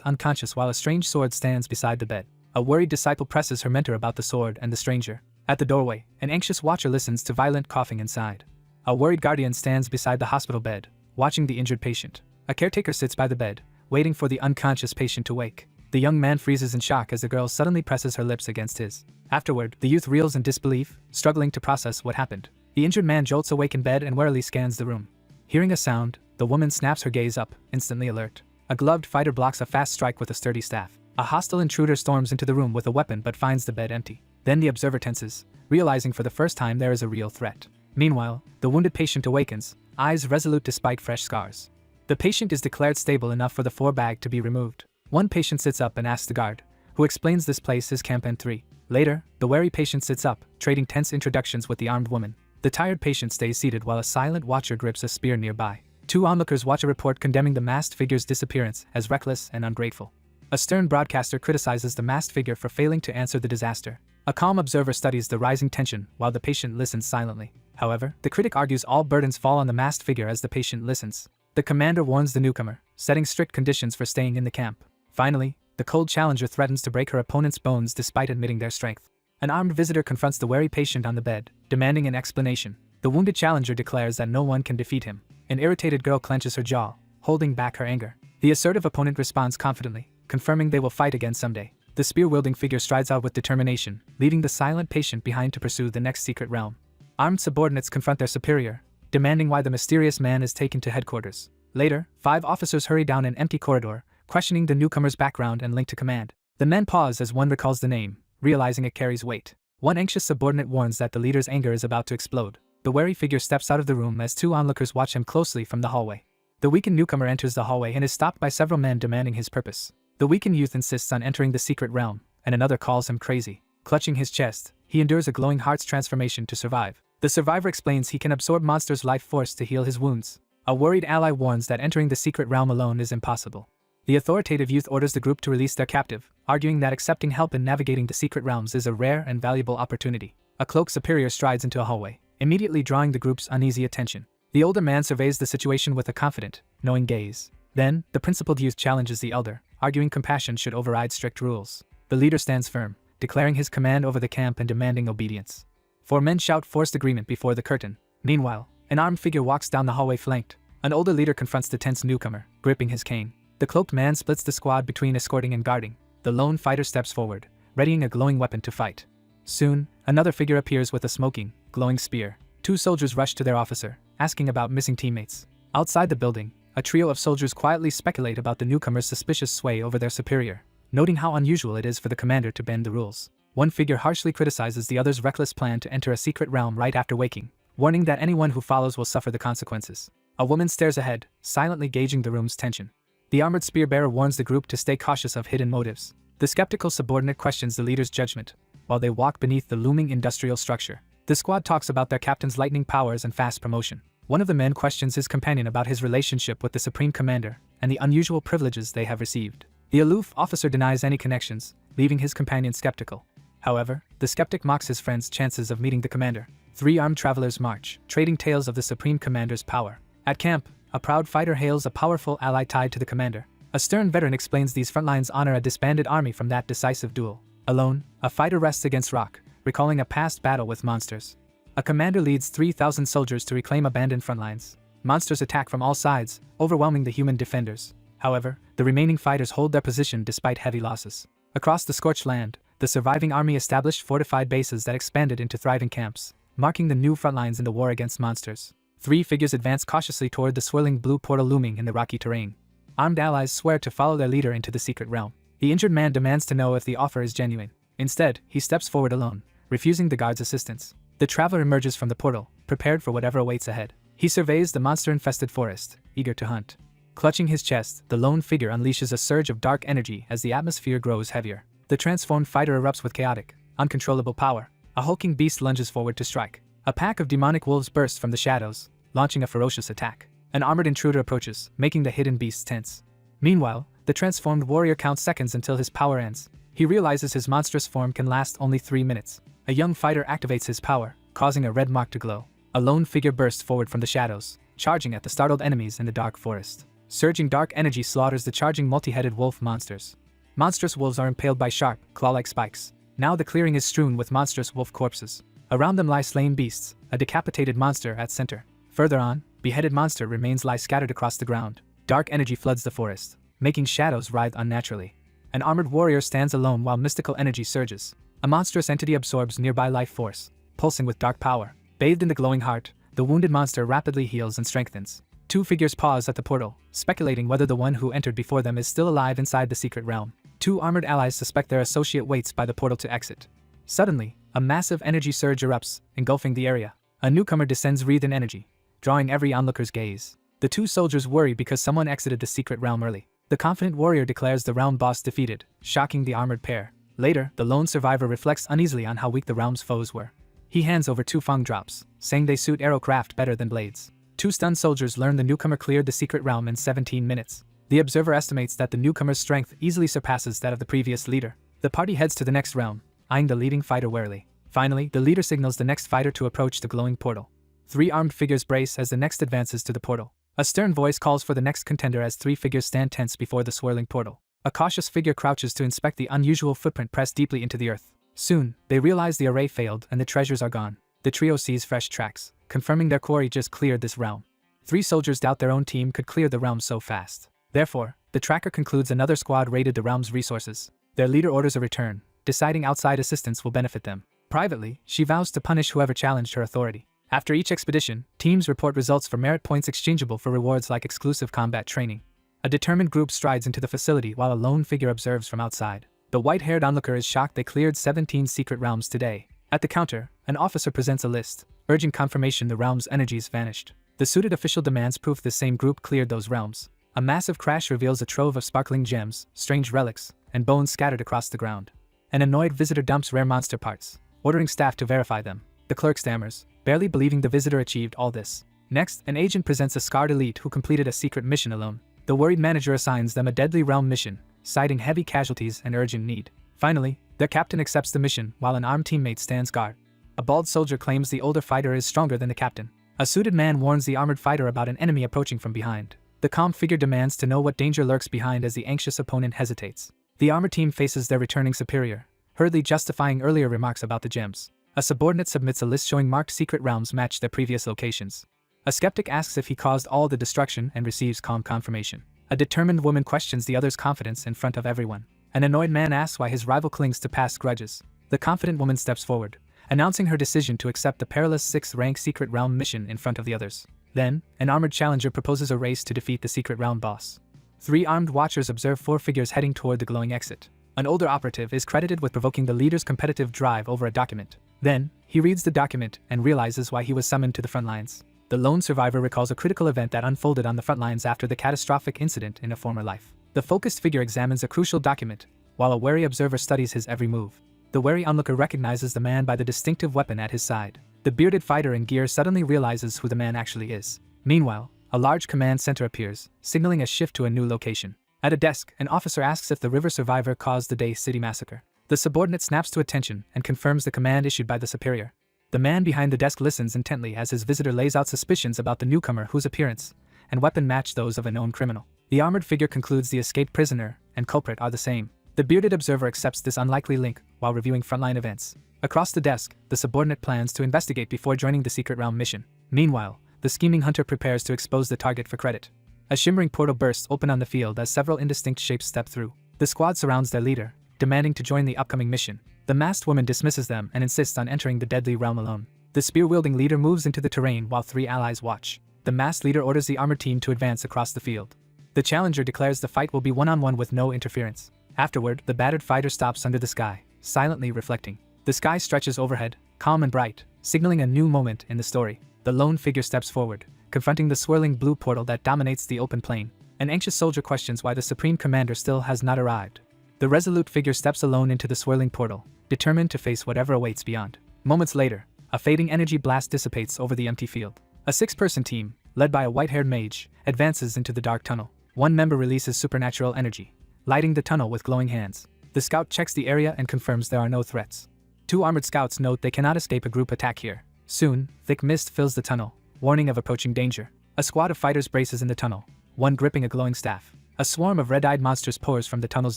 unconscious while a strange sword stands beside the bed. A worried disciple presses her mentor about the sword and the stranger. At the doorway, an anxious watcher listens to violent coughing inside. A worried guardian stands beside the hospital bed, watching the injured patient. A caretaker sits by the bed, waiting for the unconscious patient to wake. The young man freezes in shock as the girl suddenly presses her lips against his. Afterward, the youth reels in disbelief, struggling to process what happened. The injured man jolts awake in bed and warily scans the room. Hearing a sound, the woman snaps her gaze up, instantly alert. A gloved fighter blocks a fast strike with a sturdy staff. A hostile intruder storms into the room with a weapon but finds the bed empty. Then the observer tenses, realizing for the first time there is a real threat. Meanwhile, the wounded patient awakens, eyes resolute despite fresh scars. The patient is declared stable enough for the floor bag to be removed. One patient sits up and asks the guard, who explains this place is Camp N3. Later, the wary patient sits up, trading tense introductions with the armed woman. The tired patient stays seated while a silent watcher grips a spear nearby. Two onlookers watch a report condemning the masked figure's disappearance as reckless and ungrateful. A stern broadcaster criticizes the masked figure for failing to answer the disaster. A calm observer studies the rising tension while the patient listens silently. However, the critic argues all burdens fall on the masked figure as the patient listens. The commander warns the newcomer, setting strict conditions for staying in the camp. Finally, the cold challenger threatens to break her opponent's bones despite admitting their strength. An armed visitor confronts the wary patient on the bed, demanding an explanation. The wounded challenger declares that no one can defeat him. An irritated girl clenches her jaw, holding back her anger. The assertive opponent responds confidently, confirming they will fight again someday. The spear-wielding figure strides out with determination, leaving the silent patient behind to pursue the next secret realm. Armed subordinates confront their superior, demanding why the mysterious man is taken to headquarters. Later, 5 officers hurry down an empty corridor, questioning the newcomer's background and link to command. The men pause as one recalls the name, realizing it carries weight. One anxious subordinate warns that the leader's anger is about to explode. The wary figure steps out of the room as 2 onlookers watch him closely from the hallway. The weakened newcomer enters the hallway and is stopped by several men demanding his purpose. The weakened youth insists on entering the secret realm, and another calls him crazy. Clutching his chest, he endures a glowing heart's transformation to survive. The survivor explains he can absorb monsters' life force to heal his wounds. A worried ally warns that entering the secret realm alone is impossible. The authoritative youth orders the group to release their captive, arguing that accepting help in navigating the secret realms is a rare and valuable opportunity. A cloaked superior strides into a hallway, immediately drawing the group's uneasy attention. The older man surveys the situation with a confident, knowing gaze. Then, the principled youth challenges the elder, arguing compassion should override strict rules. The leader stands firm, declaring his command over the camp and demanding obedience. 4 men shout forced agreement before the curtain. Meanwhile, an armed figure walks down the hallway flanked. An older leader confronts the tense newcomer, gripping his cane. The cloaked man splits the squad between escorting and guarding. The lone fighter steps forward, readying a glowing weapon to fight. Soon, another figure appears with a smoking, glowing spear. 2 soldiers rush to their officer, asking about missing teammates. Outside the building, a trio of soldiers quietly speculate about the newcomer's suspicious sway over their superior, noting how unusual it is for the commander to bend the rules. One figure harshly criticizes the other's reckless plan to enter a secret realm right after waking, warning that anyone who follows will suffer the consequences. A woman stares ahead, silently gauging the room's tension. The armored spear-bearer warns the group to stay cautious of hidden motives. The skeptical subordinate questions the leader's judgment, while they walk beneath the looming industrial structure. The squad talks about their captain's lightning powers and fast promotion. One of the men questions his companion about his relationship with the Supreme Commander and the unusual privileges they have received. The aloof officer denies any connections, leaving his companion skeptical. However, the skeptic mocks his friend's chances of meeting the commander. 3 armed travelers march, trading tales of the Supreme Commander's power. At camp, a proud fighter hails a powerful ally tied to the commander. A stern veteran explains these frontlines honor a disbanded army from that decisive duel. Alone, a fighter rests against rock, recalling a past battle with monsters. A commander leads 3,000 soldiers to reclaim abandoned frontlines. Monsters attack from all sides, overwhelming the human defenders. However, the remaining fighters hold their position despite heavy losses. Across the scorched land, the surviving army established fortified bases that expanded into thriving camps, marking the new frontlines in the war against monsters. 3 figures advance cautiously toward the swirling blue portal looming in the rocky terrain. Armed allies swear to follow their leader into the secret realm. The injured man demands to know if the offer is genuine. Instead, he steps forward alone, refusing the guard's assistance. The traveler emerges from the portal, prepared for whatever awaits ahead. He surveys the monster-infested forest, eager to hunt. Clutching his chest, the lone figure unleashes a surge of dark energy as the atmosphere grows heavier. The transformed fighter erupts with chaotic, uncontrollable power. A hulking beast lunges forward to strike. A pack of demonic wolves burst from the shadows, launching a ferocious attack. An armored intruder approaches, making the hidden beasts tense. Meanwhile, the transformed warrior counts seconds until his power ends. He realizes his monstrous form can last only 3 minutes. A young fighter activates his power, causing a red mark to glow. A lone figure bursts forward from the shadows, charging at the startled enemies in the dark forest. Surging dark energy slaughters the charging multi-headed wolf monsters. Monstrous wolves are impaled by sharp, claw-like spikes. Now the clearing is strewn with monstrous wolf corpses. Around them lie slain beasts, a decapitated monster at center. Further on, beheaded monster remains lie scattered across the ground. Dark energy floods the forest, making shadows writhe unnaturally. An armored warrior stands alone while mystical energy surges. A monstrous entity absorbs nearby life force, pulsing with dark power. Bathed in the glowing heart, the wounded monster rapidly heals and strengthens. 2 figures pause at the portal, speculating whether the one who entered before them is still alive inside the secret realm. 2 armored allies suspect their associate waits by the portal to exit. Suddenly, a massive energy surge erupts, engulfing the area. A newcomer descends wreathed in energy, drawing every onlooker's gaze. The 2 soldiers worry because someone exited the secret realm early. The confident warrior declares the realm boss defeated, shocking the armored pair. Later, the lone survivor reflects uneasily on how weak the realm's foes were. He hands over 2 fang drops, saying they suit arrow craft better than blades. 2 stunned soldiers learn the newcomer cleared the secret realm in 17 minutes. The observer estimates that the newcomer's strength easily surpasses that of the previous leader. The party heads to the next realm, eyeing the leading fighter warily. Finally, the leader signals the next fighter to approach the glowing portal. 3 armed figures brace as the next advances to the portal. A stern voice calls for the next contender as 3 figures stand tense before the swirling portal. A cautious figure crouches to inspect the unusual footprint pressed deeply into the earth. Soon, they realize the array failed and the treasures are gone. The trio sees fresh tracks, confirming their quarry just cleared this realm. 3 soldiers doubt their own team could clear the realm so fast. Therefore, the tracker concludes another squad raided the realm's resources. Their leader orders a return, deciding outside assistance will benefit them. Privately, she vows to punish whoever challenged her authority. After each expedition, teams report results for merit points exchangeable for rewards like exclusive combat training. A determined group strides into the facility while a lone figure observes from outside. The white-haired onlooker is shocked they cleared 17 secret realms today. At the counter, an officer presents a list, urging confirmation the realm's energies vanished. The suited official demands proof the same group cleared those realms. A massive crash reveals a trove of sparkling gems, strange relics, and bones scattered across the ground. An annoyed visitor dumps rare monster parts, ordering staff to verify them. The clerk stammers, barely believing the visitor achieved all this. Next, an agent presents a scarred elite who completed a secret mission alone. The worried manager assigns them a deadly realm mission, citing heavy casualties and urgent need. Finally, their captain accepts the mission while an armed teammate stands guard. A bald soldier claims the older fighter is stronger than the captain. A suited man warns the armored fighter about an enemy approaching from behind. The calm figure demands to know what danger lurks behind as the anxious opponent hesitates. The armored team faces their returning superior, hurriedly justifying earlier remarks about the gems. A subordinate submits a list showing marked secret realms match their previous locations. A skeptic asks if he caused all the destruction and receives calm confirmation. A determined woman questions the other's confidence in front of everyone. An annoyed man asks why his rival clings to past grudges. The confident woman steps forward, announcing her decision to accept the perilous 6th-rank secret realm mission in front of the others. Then, an armored challenger proposes a race to defeat the secret realm boss. 3 armed watchers observe 4 figures heading toward the glowing exit. An older operative is credited with provoking the leader's competitive drive over a document. Then, he reads the document and realizes why he was summoned to the front lines. The lone survivor recalls a critical event that unfolded on the front lines after the catastrophic incident in a former life. The focused figure examines a crucial document, while a wary observer studies his every move. The wary onlooker recognizes the man by the distinctive weapon at his side. The bearded fighter in gear suddenly realizes who the man actually is. Meanwhile, a large command center appears, signaling a shift to a new location. At a desk, an officer asks if the river survivor caused the Day City massacre. The subordinate snaps to attention and confirms the command issued by the superior. The man behind the desk listens intently as his visitor lays out suspicions about the newcomer whose appearance and weapon match those of a known criminal. The armored figure concludes the escaped prisoner and culprit are the same. The bearded observer accepts this unlikely link while reviewing frontline events. Across the desk, the subordinate plans to investigate before joining the secret realm mission. Meanwhile, the scheming hunter prepares to expose the target for credit. A shimmering portal bursts open on the field as several indistinct shapes step through. The squad surrounds their leader, demanding to join the upcoming mission. The masked woman dismisses them and insists on entering the deadly realm alone. The spear-wielding leader moves into the terrain while 3 allies watch. The masked leader orders the armored team to advance across the field. The challenger declares the fight will be one-on-one with no interference. Afterward, the battered fighter stops under the sky, silently reflecting. The sky stretches overhead, calm and bright, signaling a new moment in the story. The lone figure steps forward, confronting the swirling blue portal that dominates the open plain. An anxious soldier questions why the Supreme Commander still has not arrived. The resolute figure steps alone into the swirling portal, determined to face whatever awaits beyond. Moments later, A fading energy blast dissipates over the empty field. A 6-person team, led by a white-haired mage, advances into the dark tunnel. One member releases supernatural energy, lighting the tunnel with glowing hands. The scout checks the area and confirms there are no threats. 2 armored scouts note they cannot escape a group attack here. Soon, thick mist fills the tunnel, warning of approaching danger. A squad of fighters braces in the tunnel, one gripping a glowing staff. A swarm of red-eyed monsters pours from the tunnel's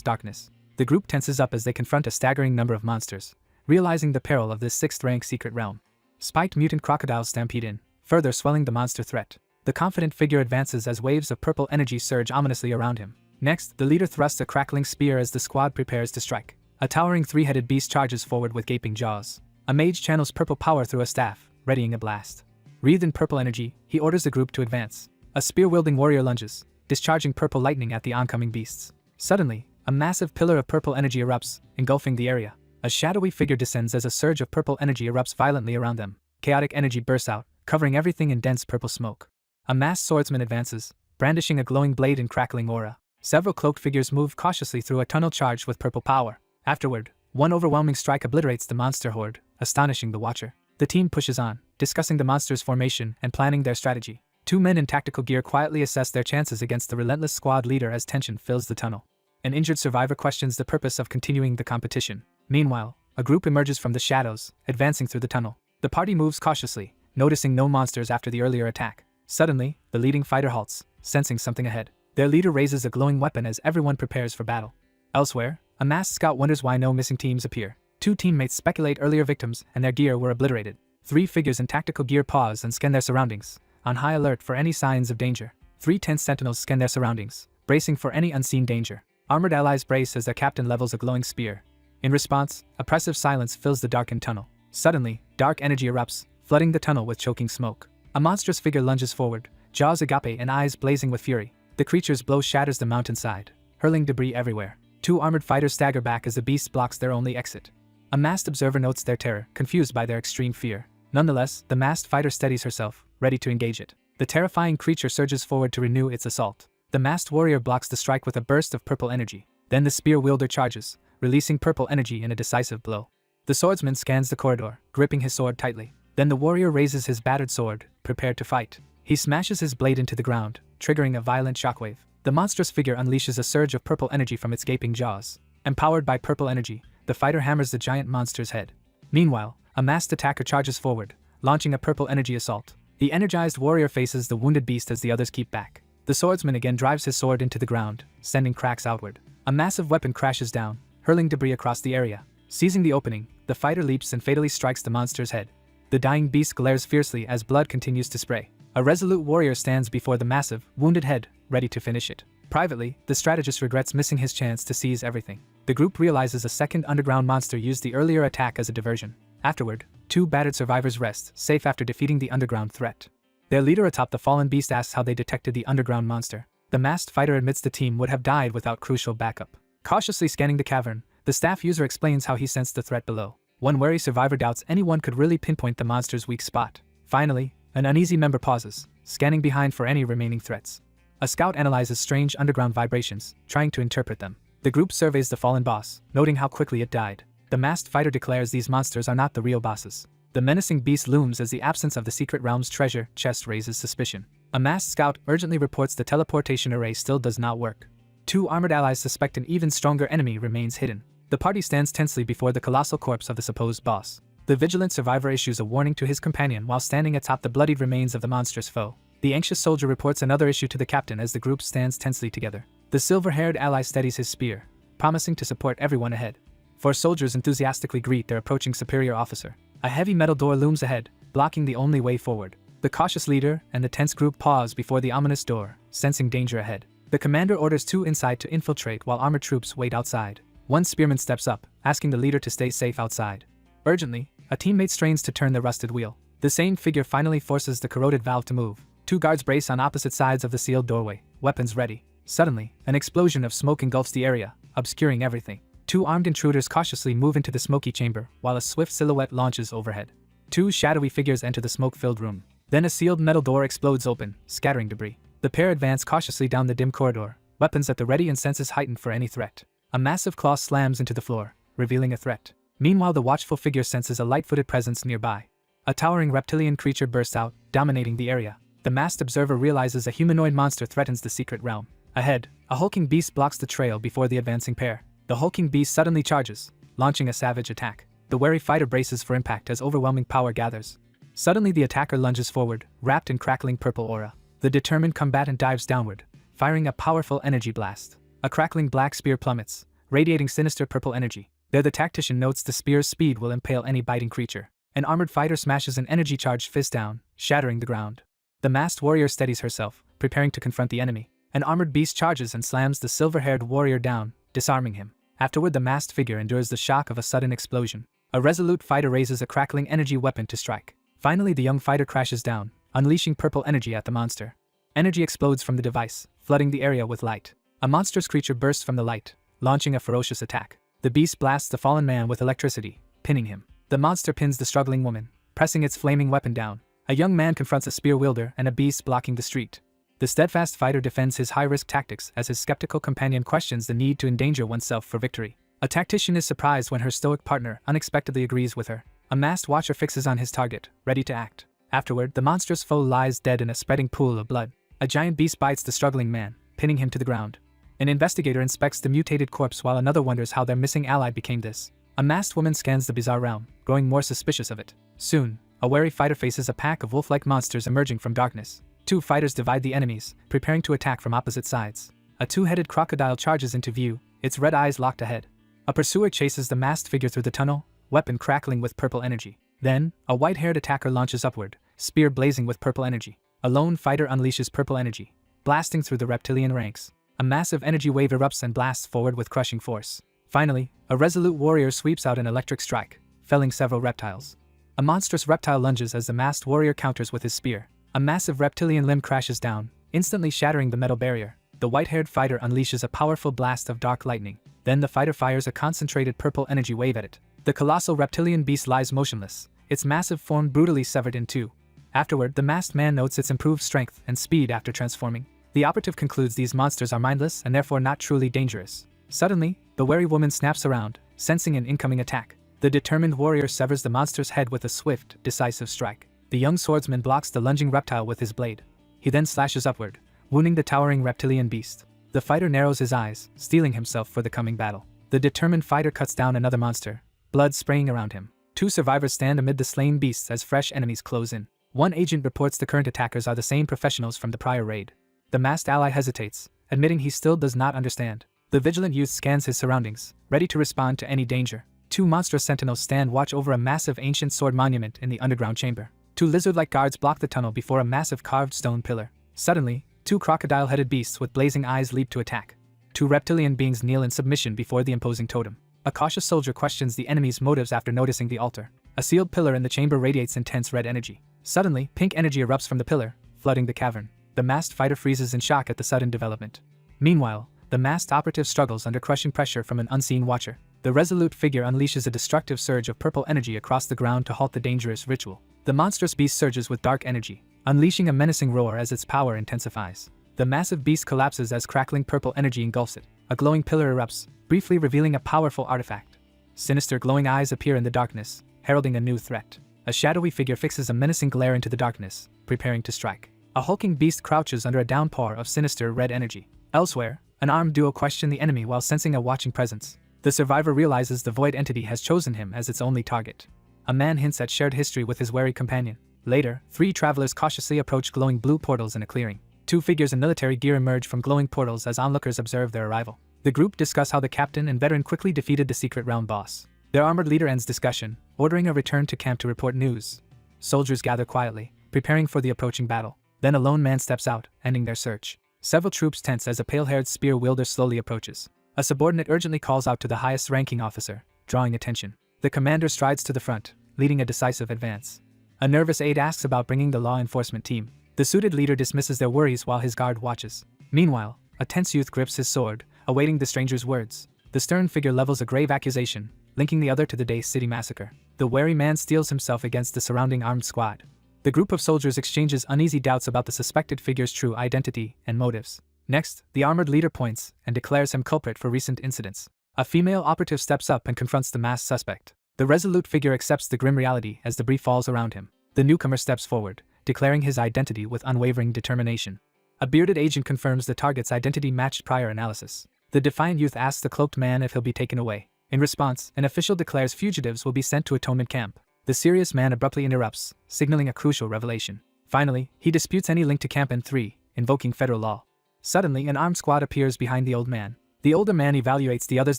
darkness. The group tenses up as they confront a staggering number of monsters, realizing the peril of this 6th-rank secret realm. Spiked mutant crocodiles stampede in, further swelling the monster threat. The confident figure advances as waves of purple energy surge ominously around him. Next, the leader thrusts a crackling spear as the squad prepares to strike. A towering 3-headed beast charges forward with gaping jaws. A mage channels purple power through a staff, readying a blast. Wreathed in purple energy, he orders the group to advance. A spear-wielding warrior lunges, discharging purple lightning at the oncoming beasts. Suddenly, a massive pillar of purple energy erupts, engulfing the area. A shadowy figure descends as a surge of purple energy erupts violently around them. Chaotic energy bursts out, covering everything in dense purple smoke. A masked swordsman advances, brandishing a glowing blade and crackling aura. Several cloaked figures move cautiously through a tunnel charged with purple power. Afterward, one overwhelming strike obliterates the monster horde, astonishing the watcher. The team pushes on, discussing the monster's formation and planning their strategy. 2 men in tactical gear quietly assess their chances against the relentless squad leader as tension fills the tunnel. An injured survivor questions the purpose of continuing the competition. Meanwhile, a group emerges from the shadows, advancing through the tunnel. The party moves cautiously, noticing no monsters after the earlier attack. Suddenly, the leading fighter halts, sensing something ahead. Their leader raises a glowing weapon as everyone prepares for battle. Elsewhere, a masked scout wonders why no missing teams appear. 2 teammates speculate earlier victims and their gear were obliterated. 3 figures in tactical gear pause and scan their surroundings, on high alert for any signs of danger. 3 tense sentinels scan their surroundings, bracing for any unseen danger. Armored allies brace as their captain levels a glowing spear. In response, oppressive silence fills the darkened tunnel. Suddenly, dark energy erupts, flooding the tunnel with choking smoke. A monstrous figure lunges forward, jaws agape and eyes blazing with fury. The creature's blow shatters the mountainside, hurling debris everywhere. 2 armored fighters stagger back as the beast blocks their only exit. A masked observer notes their terror, confused by their extreme fear. Nonetheless, the masked fighter steadies herself, ready to engage it. The terrifying creature surges forward to renew its assault. The masked warrior blocks the strike with a burst of purple energy. Then the spear wielder charges, releasing purple energy in a decisive blow. The swordsman scans the corridor, gripping his sword tightly. Then the warrior raises his battered sword, prepared to fight. He smashes his blade into the ground, triggering a violent shockwave. The monstrous figure unleashes a surge of purple energy from its gaping jaws. Empowered by purple energy, the fighter hammers the giant monster's head. Meanwhile, a masked attacker charges forward, launching a purple energy assault. The energized warrior faces the wounded beast as the others keep back. The swordsman again drives his sword into the ground, sending cracks outward. A massive weapon crashes down, hurling debris across the area. Seizing the opening, the fighter leaps and fatally strikes the monster's head. The dying beast glares fiercely as blood continues to spray. A resolute warrior stands before the massive, wounded head, ready to finish it. Privately, the strategist regrets missing his chance to seize everything. The group realizes a second underground monster used the earlier attack as a diversion. Afterward, 2 battered survivors rest, safe after defeating the underground threat. Their leader atop the fallen beast asks how they detected the underground monster. The masked fighter admits the team would have died without crucial backup. Cautiously scanning the cavern, the staff user explains how he sensed the threat below. One wary survivor doubts anyone could really pinpoint the monster's weak spot. Finally, an uneasy member pauses, scanning behind for any remaining threats. A scout analyzes strange underground vibrations, trying to interpret them. The group surveys the fallen boss, noting how quickly it died. The masked fighter declares these monsters are not the real bosses. The menacing beast looms as the absence of the secret realm's treasure chest raises suspicion. A masked scout urgently reports the teleportation array still does not work. 2 armored allies suspect an even stronger enemy remains hidden. The party stands tensely before the colossal corpse of the supposed boss. The vigilant survivor issues a warning to his companion while standing atop the bloodied remains of the monstrous foe. The anxious soldier reports another issue to the captain as the group stands tensely together. The silver-haired ally steadies his spear, promising to support everyone ahead. 4 soldiers enthusiastically greet their approaching superior officer. A heavy metal door looms ahead, blocking the only way forward. The cautious leader and the tense group pause before the ominous door, sensing danger ahead. The commander orders 2 inside to infiltrate while armored troops wait outside. One spearman steps up, asking the leader to stay safe outside. Urgently, a teammate strains to turn the rusted wheel. The same figure finally forces the corroded valve to move. 2 guards brace on opposite sides of the sealed doorway, weapons ready. Suddenly, an explosion of smoke engulfs the area, obscuring everything. 2 armed intruders cautiously move into the smoky chamber while a swift silhouette launches overhead. 2 shadowy figures enter the smoke-filled room. Then a sealed metal door explodes open, scattering debris. The pair advance cautiously down the dim corridor, weapons at the ready and senses heightened for any threat. A massive claw slams into the floor, revealing a threat. Meanwhile, the watchful figure senses a light-footed presence nearby. A towering reptilian creature bursts out, dominating the area. The masked observer realizes a humanoid monster threatens the secret realm. Ahead, a hulking beast blocks the trail before the advancing pair. The hulking beast suddenly charges, launching a savage attack. The wary fighter braces for impact as overwhelming power gathers. Suddenly the attacker lunges forward, wrapped in crackling purple aura. The determined combatant dives downward, firing a powerful energy blast. A crackling black spear plummets, radiating sinister purple energy. There the tactician notes the spear's speed will impale any biting creature. An armored fighter smashes an energy-charged fist down, shattering the ground. The masked warrior steadies herself, preparing to confront the enemy. An armored beast charges and slams the silver-haired warrior down, disarming him. Afterward the masked figure endures the shock of a sudden explosion. A resolute fighter raises a crackling energy weapon to strike. Finally the young fighter crashes down, unleashing purple energy at the monster. Energy explodes from the device, flooding the area with light. A monstrous creature bursts from the light, launching a ferocious attack. The beast blasts the fallen man with electricity, pinning him. The monster pins the struggling woman, pressing its flaming weapon down. A young man confronts a spear wielder and a beast blocking the street. The steadfast fighter defends his high-risk tactics as his skeptical companion questions the need to endanger oneself for victory. A tactician is surprised when her stoic partner unexpectedly agrees with her. A masked watcher fixes on his target, ready to act. Afterward, the monstrous foe lies dead in a spreading pool of blood. A giant beast bites the struggling man, pinning him to the ground. An investigator inspects the mutated corpse while another wonders how their missing ally became this. A masked woman scans the bizarre realm, growing more suspicious of it. Soon, a wary fighter faces a pack of wolf-like monsters emerging from darkness. Two fighters divide the enemies, preparing to attack from opposite sides. A two-headed crocodile charges into view, its red eyes locked ahead. A pursuer chases the masked figure through the tunnel, weapon crackling with purple energy. Then, a white-haired attacker launches upward, spear blazing with purple energy. A lone fighter unleashes purple energy, blasting through the reptilian ranks. A massive energy wave erupts and blasts forward with crushing force. Finally, a resolute warrior sweeps out an electric strike, felling several reptiles. A monstrous reptile lunges as the masked warrior counters with his spear. A massive reptilian limb crashes down, instantly shattering the metal barrier. The white-haired fighter unleashes a powerful blast of dark lightning. Then the fighter fires a concentrated purple energy wave at it. The colossal reptilian beast lies motionless, its massive form brutally severed in two. Afterward, the masked man notes its improved strength and speed after transforming. The operative concludes these monsters are mindless and therefore not truly dangerous. Suddenly, the wary woman snaps around, sensing an incoming attack. The determined warrior severs the monster's head with a swift, decisive strike. The young swordsman blocks the lunging reptile with his blade. He then slashes upward, wounding the towering reptilian beast. The fighter narrows his eyes, steeling himself for the coming battle. The determined fighter cuts down another monster, blood spraying around him. Two survivors stand amid the slain beasts as fresh enemies close in. One agent reports the current attackers are the same professionals from the prior raid. The masked ally hesitates, admitting he still does not understand. The vigilant youth scans his surroundings, ready to respond to any danger. Two monstrous sentinels stand watch over a massive ancient sword monument in the underground chamber. Two lizard-like guards block the tunnel before a massive carved stone pillar. Suddenly, two crocodile-headed beasts with blazing eyes leap to attack. Two reptilian beings kneel in submission before the imposing totem. A cautious soldier questions the enemy's motives after noticing the altar. A sealed pillar in the chamber radiates intense red energy. Suddenly, pink energy erupts from the pillar, flooding the cavern. The masked fighter freezes in shock at the sudden development. Meanwhile, the masked operative struggles under crushing pressure from an unseen watcher. The resolute figure unleashes a destructive surge of purple energy across the ground to halt the dangerous ritual. The monstrous beast surges with dark energy, unleashing a menacing roar as its power intensifies. The massive beast collapses as crackling purple energy engulfs it. A glowing pillar erupts, briefly revealing a powerful artifact. Sinister glowing eyes appear in the darkness, heralding a new threat. A shadowy figure fixes a menacing glare into the darkness, preparing to strike. A hulking beast crouches under a downpour of sinister red energy. Elsewhere, an armed duo question the enemy while sensing a watching presence. The survivor realizes the void entity has chosen him as its only target. A man hints at shared history with his wary companion. Later, three travelers cautiously approach glowing blue portals in a clearing. Two figures in military gear emerge from glowing portals as onlookers observe their arrival. The group discuss how the captain and veteran quickly defeated the secret realm boss. Their armored leader ends discussion, ordering a return to camp to report news. Soldiers gather quietly, preparing for the approaching battle. Then a lone man steps out, ending their search. Several troops tense as a pale-haired spear wielder slowly approaches. A subordinate urgently calls out to the highest-ranking officer, drawing attention. The commander strides to the front, leading a decisive advance. A nervous aide asks about bringing the law enforcement team. The suited leader dismisses their worries while his guard watches. Meanwhile, a tense youth grips his sword, awaiting the stranger's words. The stern figure levels a grave accusation, linking the other to the Day City Massacre. The wary man steels himself against the surrounding armed squad. The group of soldiers exchanges uneasy doubts about the suspected figure's true identity and motives. Next, the armored leader points and declares him culprit for recent incidents. A female operative steps up and confronts the masked suspect. The resolute figure accepts the grim reality as debris falls around him. The newcomer steps forward, declaring his identity with unwavering determination. A bearded agent confirms the target's identity matched prior analysis. The defiant youth asks the cloaked man if he'll be taken away. In response, an official declares fugitives will be sent to Atonement Camp. The serious man abruptly interrupts, signaling a crucial revelation. Finally, he disputes any link to Camp N3, invoking federal law. Suddenly, an armed squad appears behind the old man. The older man evaluates the other's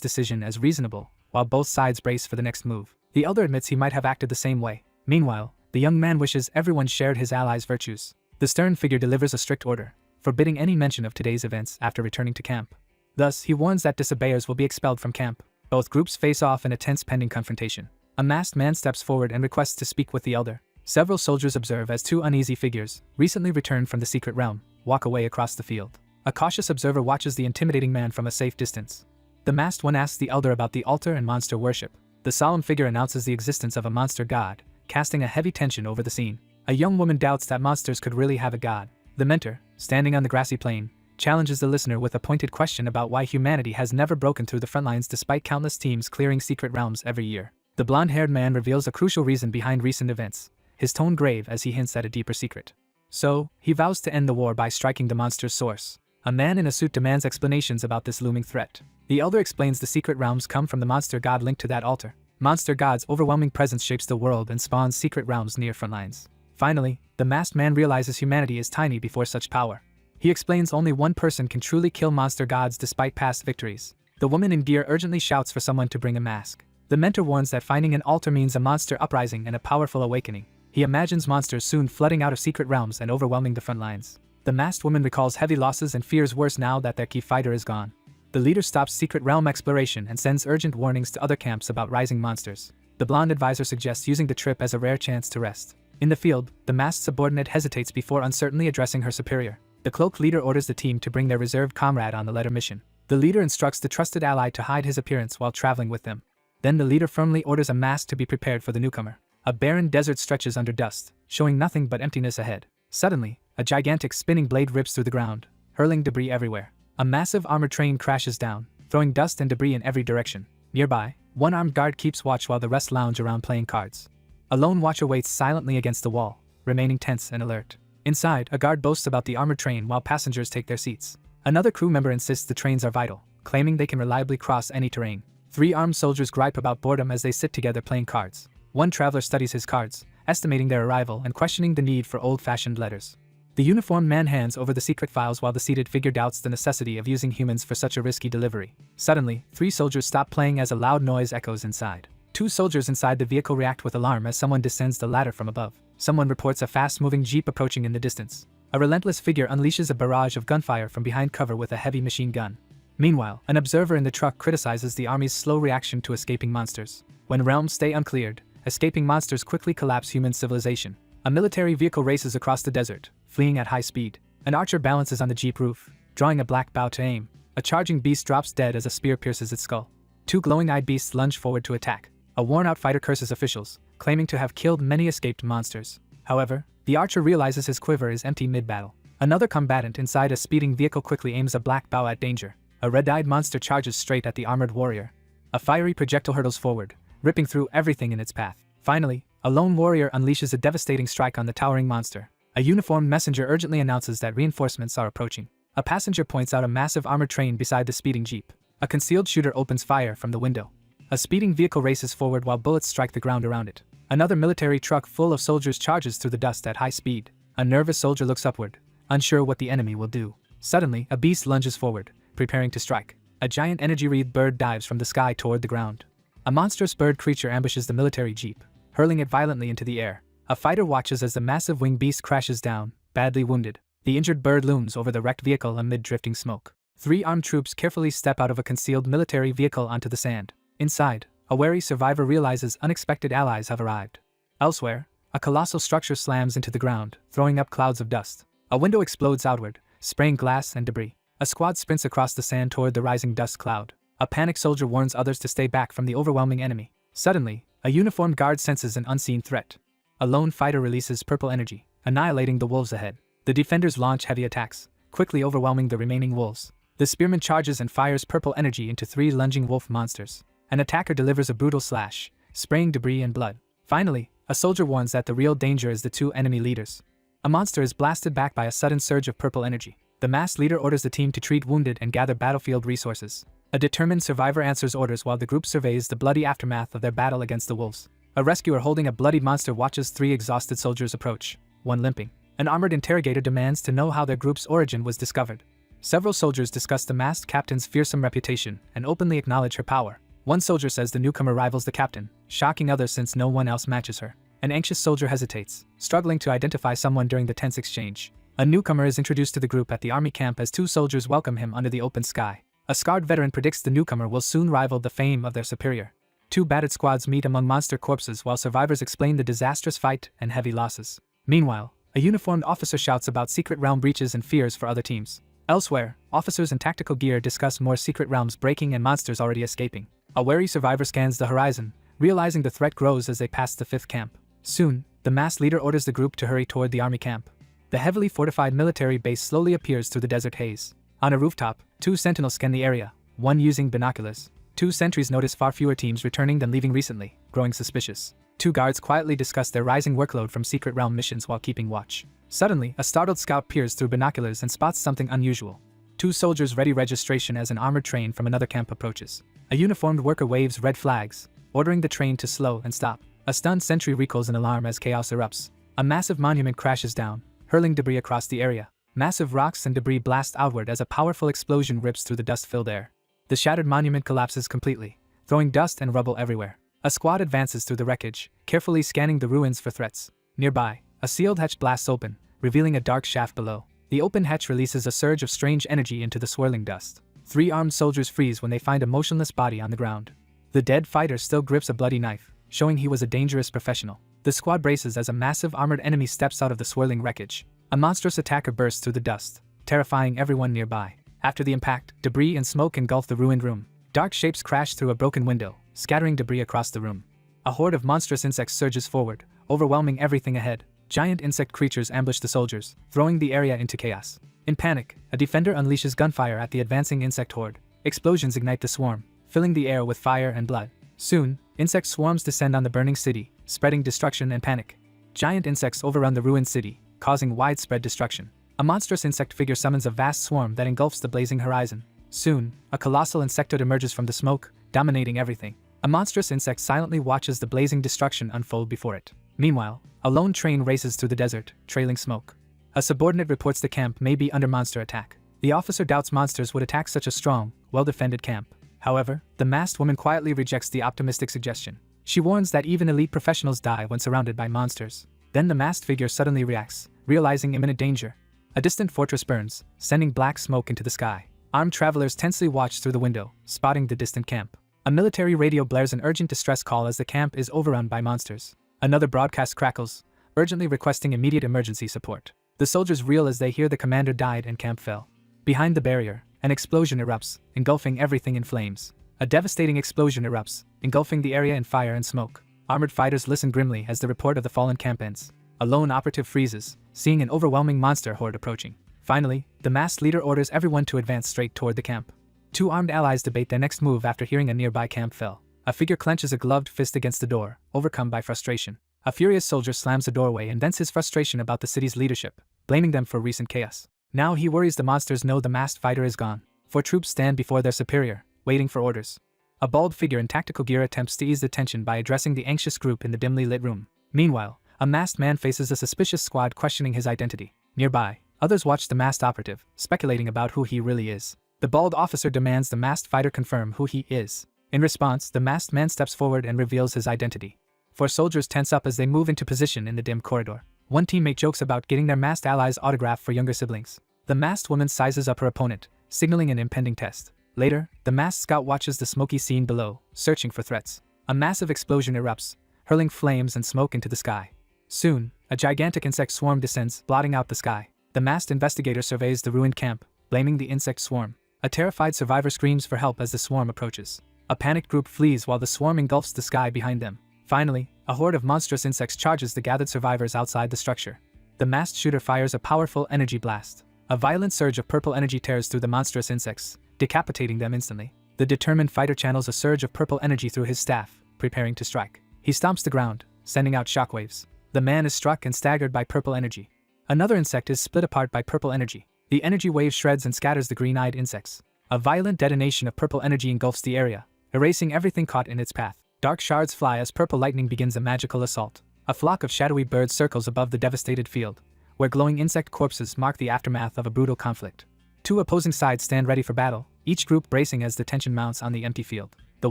decision as reasonable, while both sides brace for the next move. The elder admits he might have acted the same way. Meanwhile, the young man wishes everyone shared his ally's virtues. The stern figure delivers a strict order, forbidding any mention of today's events after returning to camp. Thus, he warns that disobeyers will be expelled from camp. Both groups face off in a tense pending confrontation. A masked man steps forward and requests to speak with the elder. Several soldiers observe as two uneasy figures, recently returned from the secret realm, walk away across the field. A cautious observer watches the intimidating man from a safe distance. The masked one asks the elder about the altar and monster worship. The solemn figure announces the existence of a monster god, casting a heavy tension over the scene. A young woman doubts that monsters could really have a god. The mentor, standing on the grassy plain, challenges the listener with a pointed question about why humanity has never broken through the front lines despite countless teams clearing secret realms every year. The blonde-haired man reveals a crucial reason behind recent events, his tone grave as he hints at a deeper secret. So, he vows to end the war by striking the monster's source. A man in a suit demands explanations about this looming threat. The elder explains the secret realms come from the monster god linked to that altar. Monster god's overwhelming presence shapes the world and spawns secret realms near front lines. Finally, the masked man realizes humanity is tiny before such power. He explains only one person can truly kill monster gods despite past victories. The woman in gear urgently shouts for someone to bring a mask. The mentor warns that finding an altar means a monster uprising and a powerful awakening. He imagines monsters soon flooding out of secret realms and overwhelming the front lines. The masked woman recalls heavy losses and fears worse now that their key fighter is gone. The leader stops secret realm exploration and sends urgent warnings to other camps about rising monsters. The blonde advisor suggests using the trip as a rare chance to rest. In the field, the masked subordinate hesitates before uncertainly addressing her superior. The cloaked leader orders the team to bring their reserved comrade on the letter mission. The leader instructs the trusted ally to hide his appearance while traveling with them. Then the leader firmly orders a mask to be prepared for the newcomer. A barren desert stretches under dust, showing nothing but emptiness ahead. Suddenly, a gigantic spinning blade rips through the ground, hurling debris everywhere. A massive armored train crashes down, throwing dust and debris in every direction. Nearby, one armed guard keeps watch while the rest lounge around playing cards. A lone watcher waits silently against the wall, remaining tense and alert. Inside, a guard boasts about the armored train while passengers take their seats. Another crew member insists the trains are vital, claiming they can reliably cross any terrain. 3 armed soldiers gripe about boredom as they sit together playing cards. One traveler studies his cards, estimating their arrival and questioning the need for old-fashioned letters. The uniformed man hands over the secret files while the seated figure doubts the necessity of using humans for such a risky delivery. Suddenly, 3 soldiers stop playing as a loud noise echoes inside. 2 soldiers inside the vehicle react with alarm as someone descends the ladder from above. Someone reports a fast-moving jeep approaching in the distance. A relentless figure unleashes a barrage of gunfire from behind cover with a heavy machine gun. Meanwhile, an observer in the truck criticizes the army's slow reaction to escaping monsters. When realms stay uncleared, escaping monsters quickly collapse human civilization. A military vehicle races across the desert, fleeing at high speed. An archer balances on the jeep roof, drawing a black bow to aim. A charging beast drops dead as a spear pierces its skull. 2 glowing-eyed beasts lunge forward to attack. A worn-out fighter curses officials, claiming to have killed many escaped monsters. However, the archer realizes his quiver is empty mid-battle. Another combatant inside a speeding vehicle quickly aims a black bow at danger. A red-eyed monster charges straight at the armored warrior. A fiery projectile hurtles forward, ripping through everything in its path. Finally, a lone warrior unleashes a devastating strike on the towering monster. A uniformed messenger urgently announces that reinforcements are approaching. A passenger points out a massive armored train beside the speeding jeep. A concealed shooter opens fire from the window. A speeding vehicle races forward while bullets strike the ground around it. Another military truck full of soldiers charges through the dust at high speed. A nervous soldier looks upward, unsure what the enemy will do. Suddenly, a beast lunges forward, preparing to strike. A giant energy-wreathed bird dives from the sky toward the ground. A monstrous bird creature ambushes the military jeep, hurling it violently into the air. A fighter watches as the massive winged beast crashes down, badly wounded. The injured bird looms over the wrecked vehicle amid drifting smoke. 3 armed troops carefully step out of a concealed military vehicle onto the sand. Inside, a wary survivor realizes unexpected allies have arrived. Elsewhere, a colossal structure slams into the ground, throwing up clouds of dust. A window explodes outward, spraying glass and debris. A squad sprints across the sand toward the rising dust cloud. A panicked soldier warns others to stay back from the overwhelming enemy. Suddenly, a uniformed guard senses an unseen threat. A lone fighter releases purple energy, annihilating the wolves ahead. The defenders launch heavy attacks, quickly overwhelming the remaining wolves. The spearman charges and fires purple energy into 3 lunging wolf monsters. An attacker delivers a brutal slash, spraying debris and blood. Finally, a soldier warns that the real danger is the two enemy leaders. A monster is blasted back by a sudden surge of purple energy. The masked leader orders the team to treat wounded and gather battlefield resources. A determined survivor answers orders while the group surveys the bloody aftermath of their battle against the wolves. A rescuer holding a bloody monster watches 3 exhausted soldiers approach, one limping. An armored interrogator demands to know how their group's origin was discovered. Several soldiers discuss the masked captain's fearsome reputation and openly acknowledge her power. One soldier says the newcomer rivals the captain, shocking others since no one else matches her. An anxious soldier hesitates, struggling to identify someone during the tense exchange. A newcomer is introduced to the group at the army camp as 2 soldiers welcome him under the open sky. A scarred veteran predicts the newcomer will soon rival the fame of their superior. 2 battered squads meet among monster corpses while survivors explain the disastrous fight and heavy losses. Meanwhile, a uniformed officer shouts about secret realm breaches and fears for other teams. Elsewhere, officers in tactical gear discuss more secret realms breaking and monsters already escaping. A wary survivor scans the horizon, realizing the threat grows as they pass the 5th camp. Soon, the masked leader orders the group to hurry toward the army camp. The heavily fortified military base slowly appears through the desert haze. On a rooftop, 2 sentinels scan the area, one using binoculars. 2 sentries notice far fewer teams returning than leaving recently, growing suspicious. 2 guards quietly discuss their rising workload from secret realm missions while keeping watch. Suddenly, a startled scout peers through binoculars and spots something unusual. 2 soldiers ready registration as an armored train from another camp approaches. A uniformed worker waves red flags, ordering the train to slow and stop. A stunned sentry recalls an alarm as chaos erupts. A massive monument crashes down, hurling debris across the area. Massive rocks and debris blast outward as a powerful explosion rips through the dust-filled air. The shattered monument collapses completely, throwing dust and rubble everywhere. A squad advances through the wreckage, carefully scanning the ruins for threats. Nearby, a sealed hatch blasts open, revealing a dark shaft below. The open hatch releases a surge of strange energy into the swirling dust. 3 armed soldiers freeze when they find a motionless body on the ground. The dead fighter still grips a bloody knife, showing he was a dangerous professional. The squad braces as a massive armored enemy steps out of the swirling wreckage. A monstrous attacker bursts through the dust, terrifying everyone nearby. After the impact, debris and smoke engulf the ruined room. Dark shapes crash through a broken window, scattering debris across the room. A horde of monstrous insects surges forward, overwhelming everything ahead. Giant insect creatures ambush the soldiers, throwing the area into chaos. In panic, a defender unleashes gunfire at the advancing insect horde. Explosions ignite the swarm, filling the air with fire and blood. Soon, insect swarms descend on the burning city, spreading destruction and panic. Giant insects overrun the ruined city, causing widespread destruction. A monstrous insect figure summons a vast swarm that engulfs the blazing horizon. Soon, a colossal insectoid emerges from the smoke, dominating everything. A monstrous insect silently watches the blazing destruction unfold before it. Meanwhile, a lone train races through the desert, trailing smoke. A subordinate reports the camp may be under monster attack. The officer doubts monsters would attack such a strong, well-defended camp. However, the masked woman quietly rejects the optimistic suggestion. She warns that even elite professionals die when surrounded by monsters. Then the masked figure suddenly reacts, realizing imminent danger. A distant fortress burns, sending black smoke into the sky. Armed travelers tensely watch through the window, spotting the distant camp. A military radio blares an urgent distress call as the camp is overrun by monsters. Another broadcast crackles, urgently requesting immediate emergency support. The soldiers reel as they hear the commander died and camp fell. Behind the barrier, an explosion erupts, engulfing everything in flames. A devastating explosion erupts, engulfing the area in fire and smoke. Armored fighters listen grimly as the report of the fallen camp ends. A lone operative freezes, seeing an overwhelming monster horde approaching. Finally, the masked leader orders everyone to advance straight toward the camp. 2 armed allies debate their next move after hearing a nearby camp fell. A figure clenches a gloved fist against the door, overcome by frustration. A furious soldier slams the doorway and vents his frustration about the city's leadership, blaming them for recent chaos. Now he worries the monsters know the masked fighter is gone. 4 troops stand before their superior, waiting for orders. A bald figure in tactical gear attempts to ease the tension by addressing the anxious group in the dimly lit room. Meanwhile, a masked man faces a suspicious squad questioning his identity. Nearby, others watch the masked operative, speculating about who he really is. The bald officer demands the masked fighter confirm who he is. In response, the masked man steps forward and reveals his identity. 4 soldiers tense up as they move into position in the dim corridor. One teammate jokes about getting their masked allies' autograph for younger siblings. The masked woman sizes up her opponent, signaling an impending test. Later, the masked scout watches the smoky scene below, searching for threats. A massive explosion erupts, hurling flames and smoke into the sky. Soon, a gigantic insect swarm descends, blotting out the sky. The masked investigator surveys the ruined camp, blaming the insect swarm. A terrified survivor screams for help as the swarm approaches. A panicked group flees while the swarm engulfs the sky behind them. Finally, a horde of monstrous insects charges the gathered survivors outside the structure. The masked shooter fires a powerful energy blast. A violent surge of purple energy tears through the monstrous insects, decapitating them instantly. The determined fighter channels a surge of purple energy through his staff, preparing to strike. He stomps the ground, sending out shockwaves. The man is struck and staggered by purple energy. Another insect is split apart by purple energy. The energy wave shreds and scatters the green-eyed insects. A violent detonation of purple energy engulfs the area, erasing everything caught in its path. Dark shards fly as purple lightning begins a magical assault. A flock of shadowy birds circles above the devastated field, where glowing insect corpses mark the aftermath of a brutal conflict. Two opposing sides stand ready for battle, each group bracing as the tension mounts on the empty field. The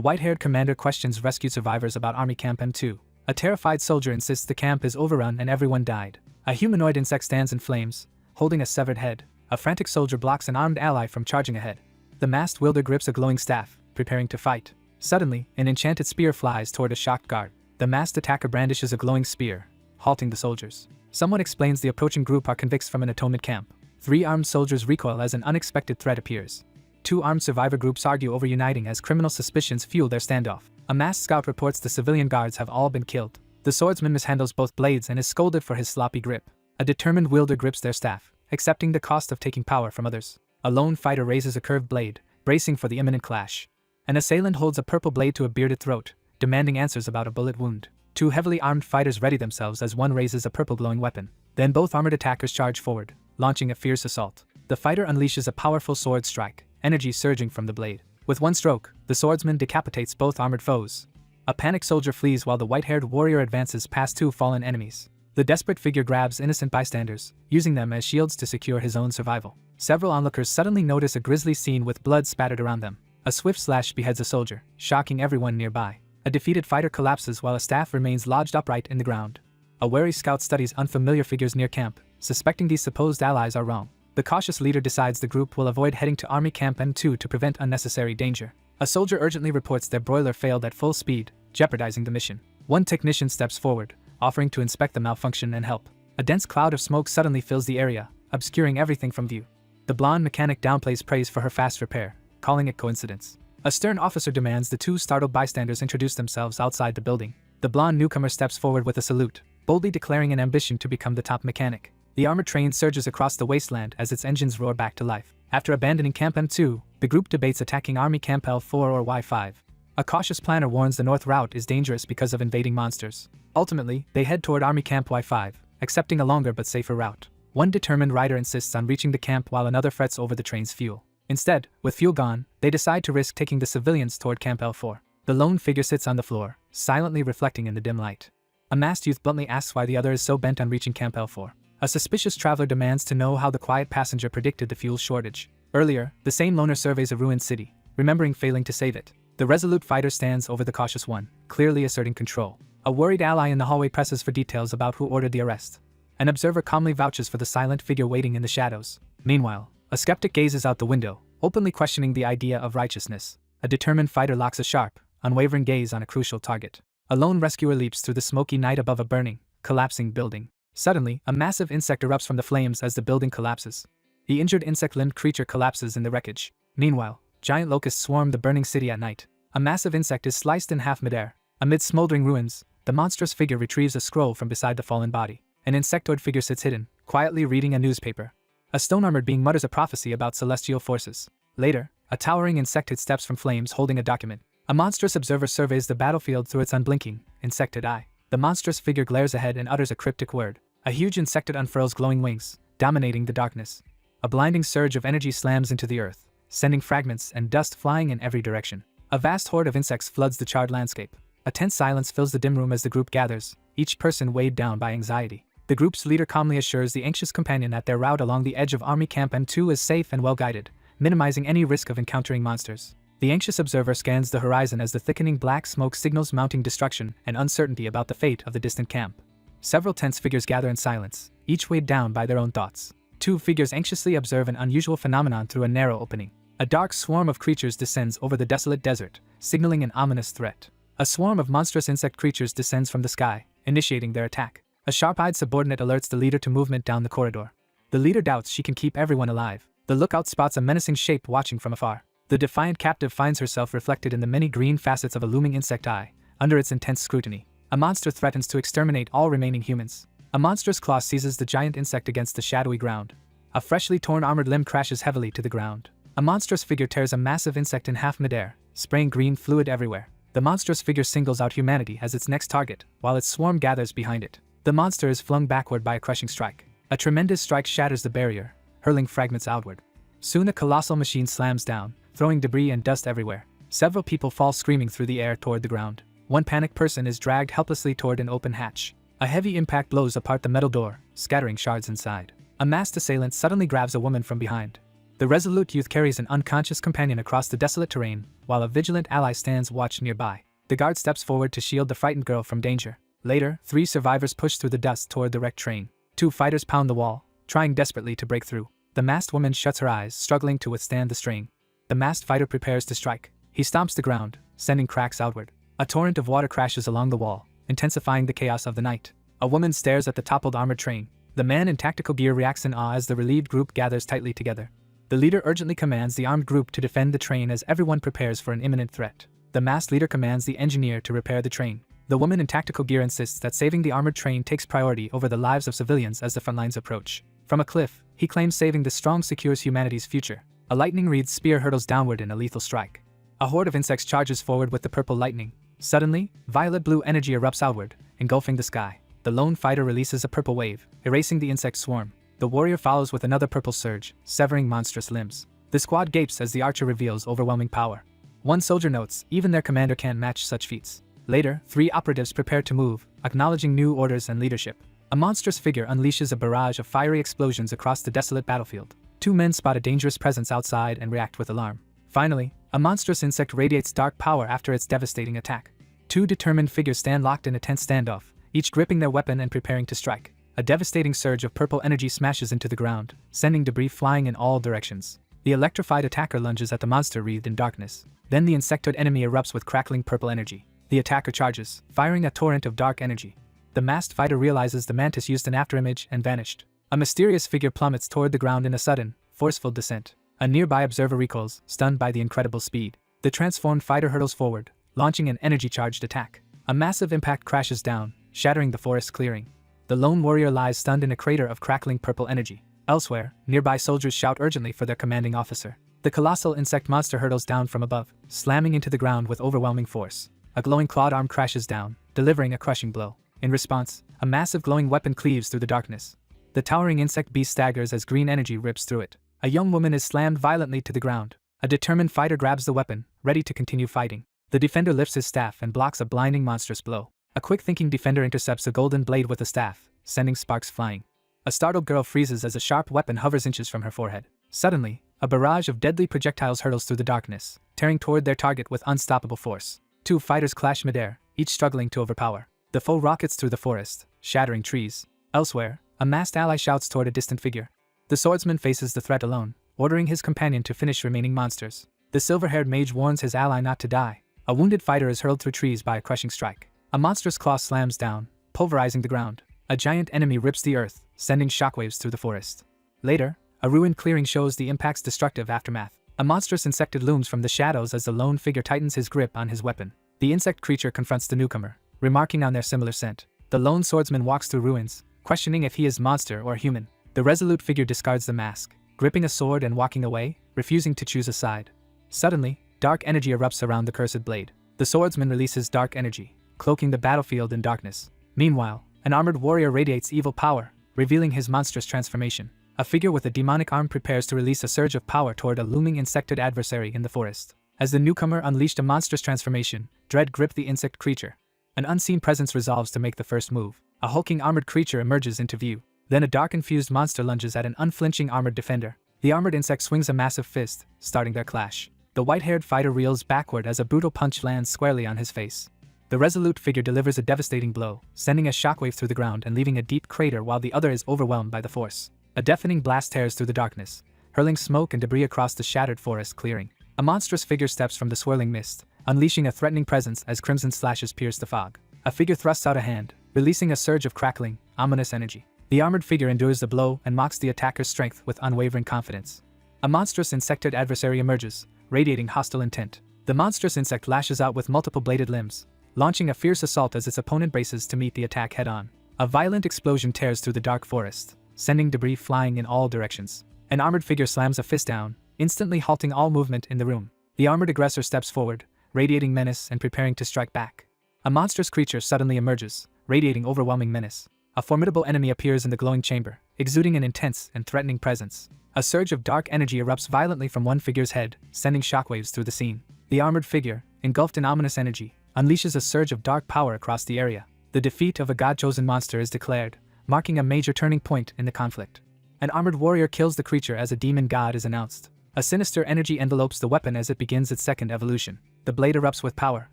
white-haired commander questions rescued survivors about Army Camp M2. A terrified soldier insists the camp is overrun and everyone died. A humanoid insect stands in flames, holding a severed head. A frantic soldier blocks an armed ally from charging ahead. The masked wielder grips a glowing staff, preparing to fight. Suddenly, an enchanted spear flies toward a shocked guard. The masked attacker brandishes a glowing spear, halting the soldiers. Someone explains the approaching group are convicts from an atonement camp. 3 armed soldiers recoil as an unexpected threat appears. 2 armed survivor groups argue over uniting as criminal suspicions fuel their standoff. A masked scout reports the civilian guards have all been killed. The swordsman mishandles both blades and is scolded for his sloppy grip. A determined wielder grips their staff, accepting the cost of taking power from others. A lone fighter raises a curved blade, bracing for the imminent clash. An assailant holds a purple blade to a bearded throat, demanding answers about a bullet wound. 2 heavily armed fighters ready themselves as one raises a purple glowing weapon. Then both armored attackers charge forward, launching a fierce assault. The fighter unleashes a powerful sword strike, energy surging from the blade. With one stroke, the swordsman decapitates both armored foes. A panicked soldier flees while the white-haired warrior advances past 2 fallen enemies. The desperate figure grabs innocent bystanders, using them as shields to secure his own survival. Several onlookers suddenly notice a grisly scene with blood spattered around them. A swift slash beheads a soldier, shocking everyone nearby. A defeated fighter collapses while a staff remains lodged upright in the ground. A wary scout studies unfamiliar figures near camp, suspecting these supposed allies are wrong. The cautious leader decides the group will avoid heading to Army Camp M2 to prevent unnecessary danger. A soldier urgently reports their broiler failed at full speed, jeopardizing the mission. One technician steps forward, offering to inspect the malfunction and help. A dense cloud of smoke suddenly fills the area, obscuring everything from view. The blonde mechanic downplays praise for her fast repair, calling it coincidence. A stern officer demands the 2 startled bystanders introduce themselves outside the building. The blonde newcomer steps forward with a salute, boldly declaring an ambition to become the top mechanic. The armored train surges across the wasteland as its engines roar back to life. After abandoning Camp M2, the group debates attacking Army Camp L4 or Y5. A cautious planner warns the north route is dangerous because of invading monsters. Ultimately, they head toward Army Camp Y5, accepting a longer but safer route. One determined rider insists on reaching the camp while another frets over the train's fuel. Instead, with fuel gone, they decide to risk taking the civilians toward Camp L4. The lone figure sits on the floor, silently reflecting in the dim light. A masked youth bluntly asks why the other is so bent on reaching Camp L4. A suspicious traveler demands to know how the quiet passenger predicted the fuel shortage. Earlier, the same loner surveys a ruined city, remembering failing to save it. The resolute fighter stands over the cautious one, clearly asserting control. A worried ally in the hallway presses for details about who ordered the arrest. An observer calmly vouches for the silent figure waiting in the shadows. Meanwhile, a skeptic gazes out the window, openly questioning the idea of righteousness. A determined fighter locks a sharp, unwavering gaze on a crucial target. A lone rescuer leaps through the smoky night above a burning, collapsing building. Suddenly, a massive insect erupts from the flames as the building collapses. The injured insect-limbed creature collapses in the wreckage. Meanwhile, giant locusts swarm the burning city at night. A massive insect is sliced in half midair. Amid smoldering ruins, the monstrous figure retrieves a scroll from beside the fallen body. An insectoid figure sits hidden, quietly reading a newspaper. A stone-armored being mutters a prophecy about celestial forces. Later, a towering insectoid steps from flames holding a document. A monstrous observer surveys the battlefield through its unblinking, insected eye. The monstrous figure glares ahead and utters a cryptic word. A huge insectoid unfurls glowing wings, dominating the darkness. A blinding surge of energy slams into the earth, sending fragments and dust flying in every direction. A vast horde of insects floods the charred landscape. A tense silence fills the dim room as the group gathers, each person weighed down by anxiety. The group's leader calmly assures the anxious companion that their route along the edge of Army Camp M2 is safe and well-guided, minimizing any risk of encountering monsters. The anxious observer scans the horizon as the thickening black smoke signals mounting destruction and uncertainty about the fate of the distant camp. Several tense figures gather in silence, each weighed down by their own thoughts. 2 figures anxiously observe an unusual phenomenon through a narrow opening. A dark swarm of creatures descends over the desolate desert, signaling an ominous threat. A swarm of monstrous insect creatures descends from the sky, initiating their attack. A sharp-eyed subordinate alerts the leader to movement down the corridor. The leader doubts she can keep everyone alive. The lookout spots a menacing shape watching from afar. The defiant captive finds herself reflected in the many green facets of a looming insect eye, under its intense scrutiny. A monster threatens to exterminate all remaining humans. A monstrous claw seizes the giant insect against the shadowy ground. A freshly torn armored limb crashes heavily to the ground. A monstrous figure tears a massive insect in half midair, spraying green fluid everywhere. The monstrous figure singles out humanity as its next target, while its swarm gathers behind it. The monster is flung backward by a crushing strike. A tremendous strike shatters the barrier, hurling fragments outward. Soon a colossal machine slams down, throwing debris and dust everywhere. Several people fall screaming through the air toward the ground. One panicked person is dragged helplessly toward an open hatch. A heavy impact blows apart the metal door, scattering shards inside. A masked assailant suddenly grabs a woman from behind. The resolute youth carries an unconscious companion across the desolate terrain, while a vigilant ally stands watch nearby. The guard steps forward to shield the frightened girl from danger. Later, 3 survivors push through the dust toward the wrecked train. 2 fighters pound the wall, trying desperately to break through. The masked woman shuts her eyes, struggling to withstand the strain. The masked fighter prepares to strike. He stomps the ground, sending cracks outward. A torrent of water crashes along the wall, intensifying the chaos of the night. A woman stares at the toppled armored train. The man in tactical gear reacts in awe as the relieved group gathers tightly together. The leader urgently commands the armed group to defend the train as everyone prepares for an imminent threat. The masked leader commands the engineer to repair the train. The woman in tactical gear insists that saving the armored train takes priority over the lives of civilians as the front lines approach. From a cliff, he claims saving the strong secures humanity's future. A lightning-wreathed spear hurtles downward in a lethal strike. A horde of insects charges forward with the purple lightning. Suddenly, violet-blue energy erupts outward, engulfing the sky. The lone fighter releases a purple wave, erasing the insect swarm. The warrior follows with another purple surge, severing monstrous limbs. The squad gapes as the archer reveals overwhelming power. One soldier notes, even their commander can't match such feats. Later, 3 operatives prepare to move, acknowledging new orders and leadership. A monstrous figure unleashes a barrage of fiery explosions across the desolate battlefield. 2 men spot a dangerous presence outside and react with alarm. Finally, a monstrous insect radiates dark power after its devastating attack. 2 determined figures stand locked in a tense standoff, each gripping their weapon and preparing to strike. A devastating surge of purple energy smashes into the ground, sending debris flying in all directions. The electrified attacker lunges at the monster wreathed in darkness. Then the insectoid enemy erupts with crackling purple energy. The attacker charges, firing a torrent of dark energy. The masked fighter realizes the mantis used an afterimage and vanished. A mysterious figure plummets toward the ground in a sudden, forceful descent. A nearby observer recoils, stunned by the incredible speed. The transformed fighter hurtles forward, launching an energy-charged attack. A massive impact crashes down, shattering the forest clearing. The lone warrior lies stunned in a crater of crackling purple energy. Elsewhere, nearby soldiers shout urgently for their commanding officer. The colossal insect monster hurtles down from above, slamming into the ground with overwhelming force. A glowing clawed arm crashes down, delivering a crushing blow. In response, a massive glowing weapon cleaves through the darkness. The towering insect beast staggers as green energy rips through it. A young woman is slammed violently to the ground. A determined fighter grabs the weapon, ready to continue fighting. The defender lifts his staff and blocks a blinding monstrous blow. A quick-thinking defender intercepts a golden blade with a staff, sending sparks flying. A startled girl freezes as a sharp weapon hovers inches from her forehead. Suddenly, a barrage of deadly projectiles hurtles through the darkness, tearing toward their target with unstoppable force. 2 fighters clash midair, each struggling to overpower. The foe rockets through the forest, shattering trees. Elsewhere, a masked ally shouts toward a distant figure. The swordsman faces the threat alone, ordering his companion to finish remaining monsters. The silver-haired mage warns his ally not to die. A wounded fighter is hurled through trees by a crushing strike. A monstrous claw slams down, pulverizing the ground. A giant enemy rips the earth, sending shockwaves through the forest. Later, a ruined clearing shows the impact's destructive aftermath. A monstrous insectoid looms from the shadows as the lone figure tightens his grip on his weapon. The insect creature confronts the newcomer, remarking on their similar scent. The lone swordsman walks through ruins, questioning if he is monster or human. The resolute figure discards the mask, gripping a sword and walking away, refusing to choose a side. Suddenly, dark energy erupts around the cursed blade. The swordsman releases dark energy, cloaking the battlefield in darkness. Meanwhile, an armored warrior radiates evil power, revealing his monstrous transformation. A figure with a demonic arm prepares to release a surge of power toward a looming insectoid adversary in the forest. As the newcomer unleashed a monstrous transformation, dread gripped the insect creature. An unseen presence resolves to make the first move. A hulking armored creature emerges into view. Then a dark-infused monster lunges at an unflinching armored defender. The armored insect swings a massive fist, starting their clash. The white-haired fighter reels backward as a brutal punch lands squarely on his face. The resolute figure delivers a devastating blow, sending a shockwave through the ground and leaving a deep crater while the other is overwhelmed by the force. A deafening blast tears through the darkness, hurling smoke and debris across the shattered forest clearing. A monstrous figure steps from the swirling mist, unleashing a threatening presence as crimson slashes pierce the fog. A figure thrusts out a hand, releasing a surge of crackling, ominous energy. The armored figure endures the blow and mocks the attacker's strength with unwavering confidence. A monstrous insectoid adversary emerges, radiating hostile intent. The monstrous insect lashes out with multiple bladed limbs, launching a fierce assault as its opponent braces to meet the attack head-on. A violent explosion tears through the dark forest, sending debris flying in all directions. An armored figure slams a fist down, instantly halting all movement in the room. The armored aggressor steps forward, radiating menace and preparing to strike back. A monstrous creature suddenly emerges, radiating overwhelming menace. A formidable enemy appears in the glowing chamber, exuding an intense and threatening presence. A surge of dark energy erupts violently from one figure's head, sending shockwaves through the scene. The armored figure, engulfed in ominous energy, unleashes a surge of dark power across the area. The defeat of a god-chosen monster is declared, marking a major turning point in the conflict. An armored warrior kills the creature as a demon god is announced. A sinister energy envelopes the weapon as it begins its second evolution. The blade erupts with power,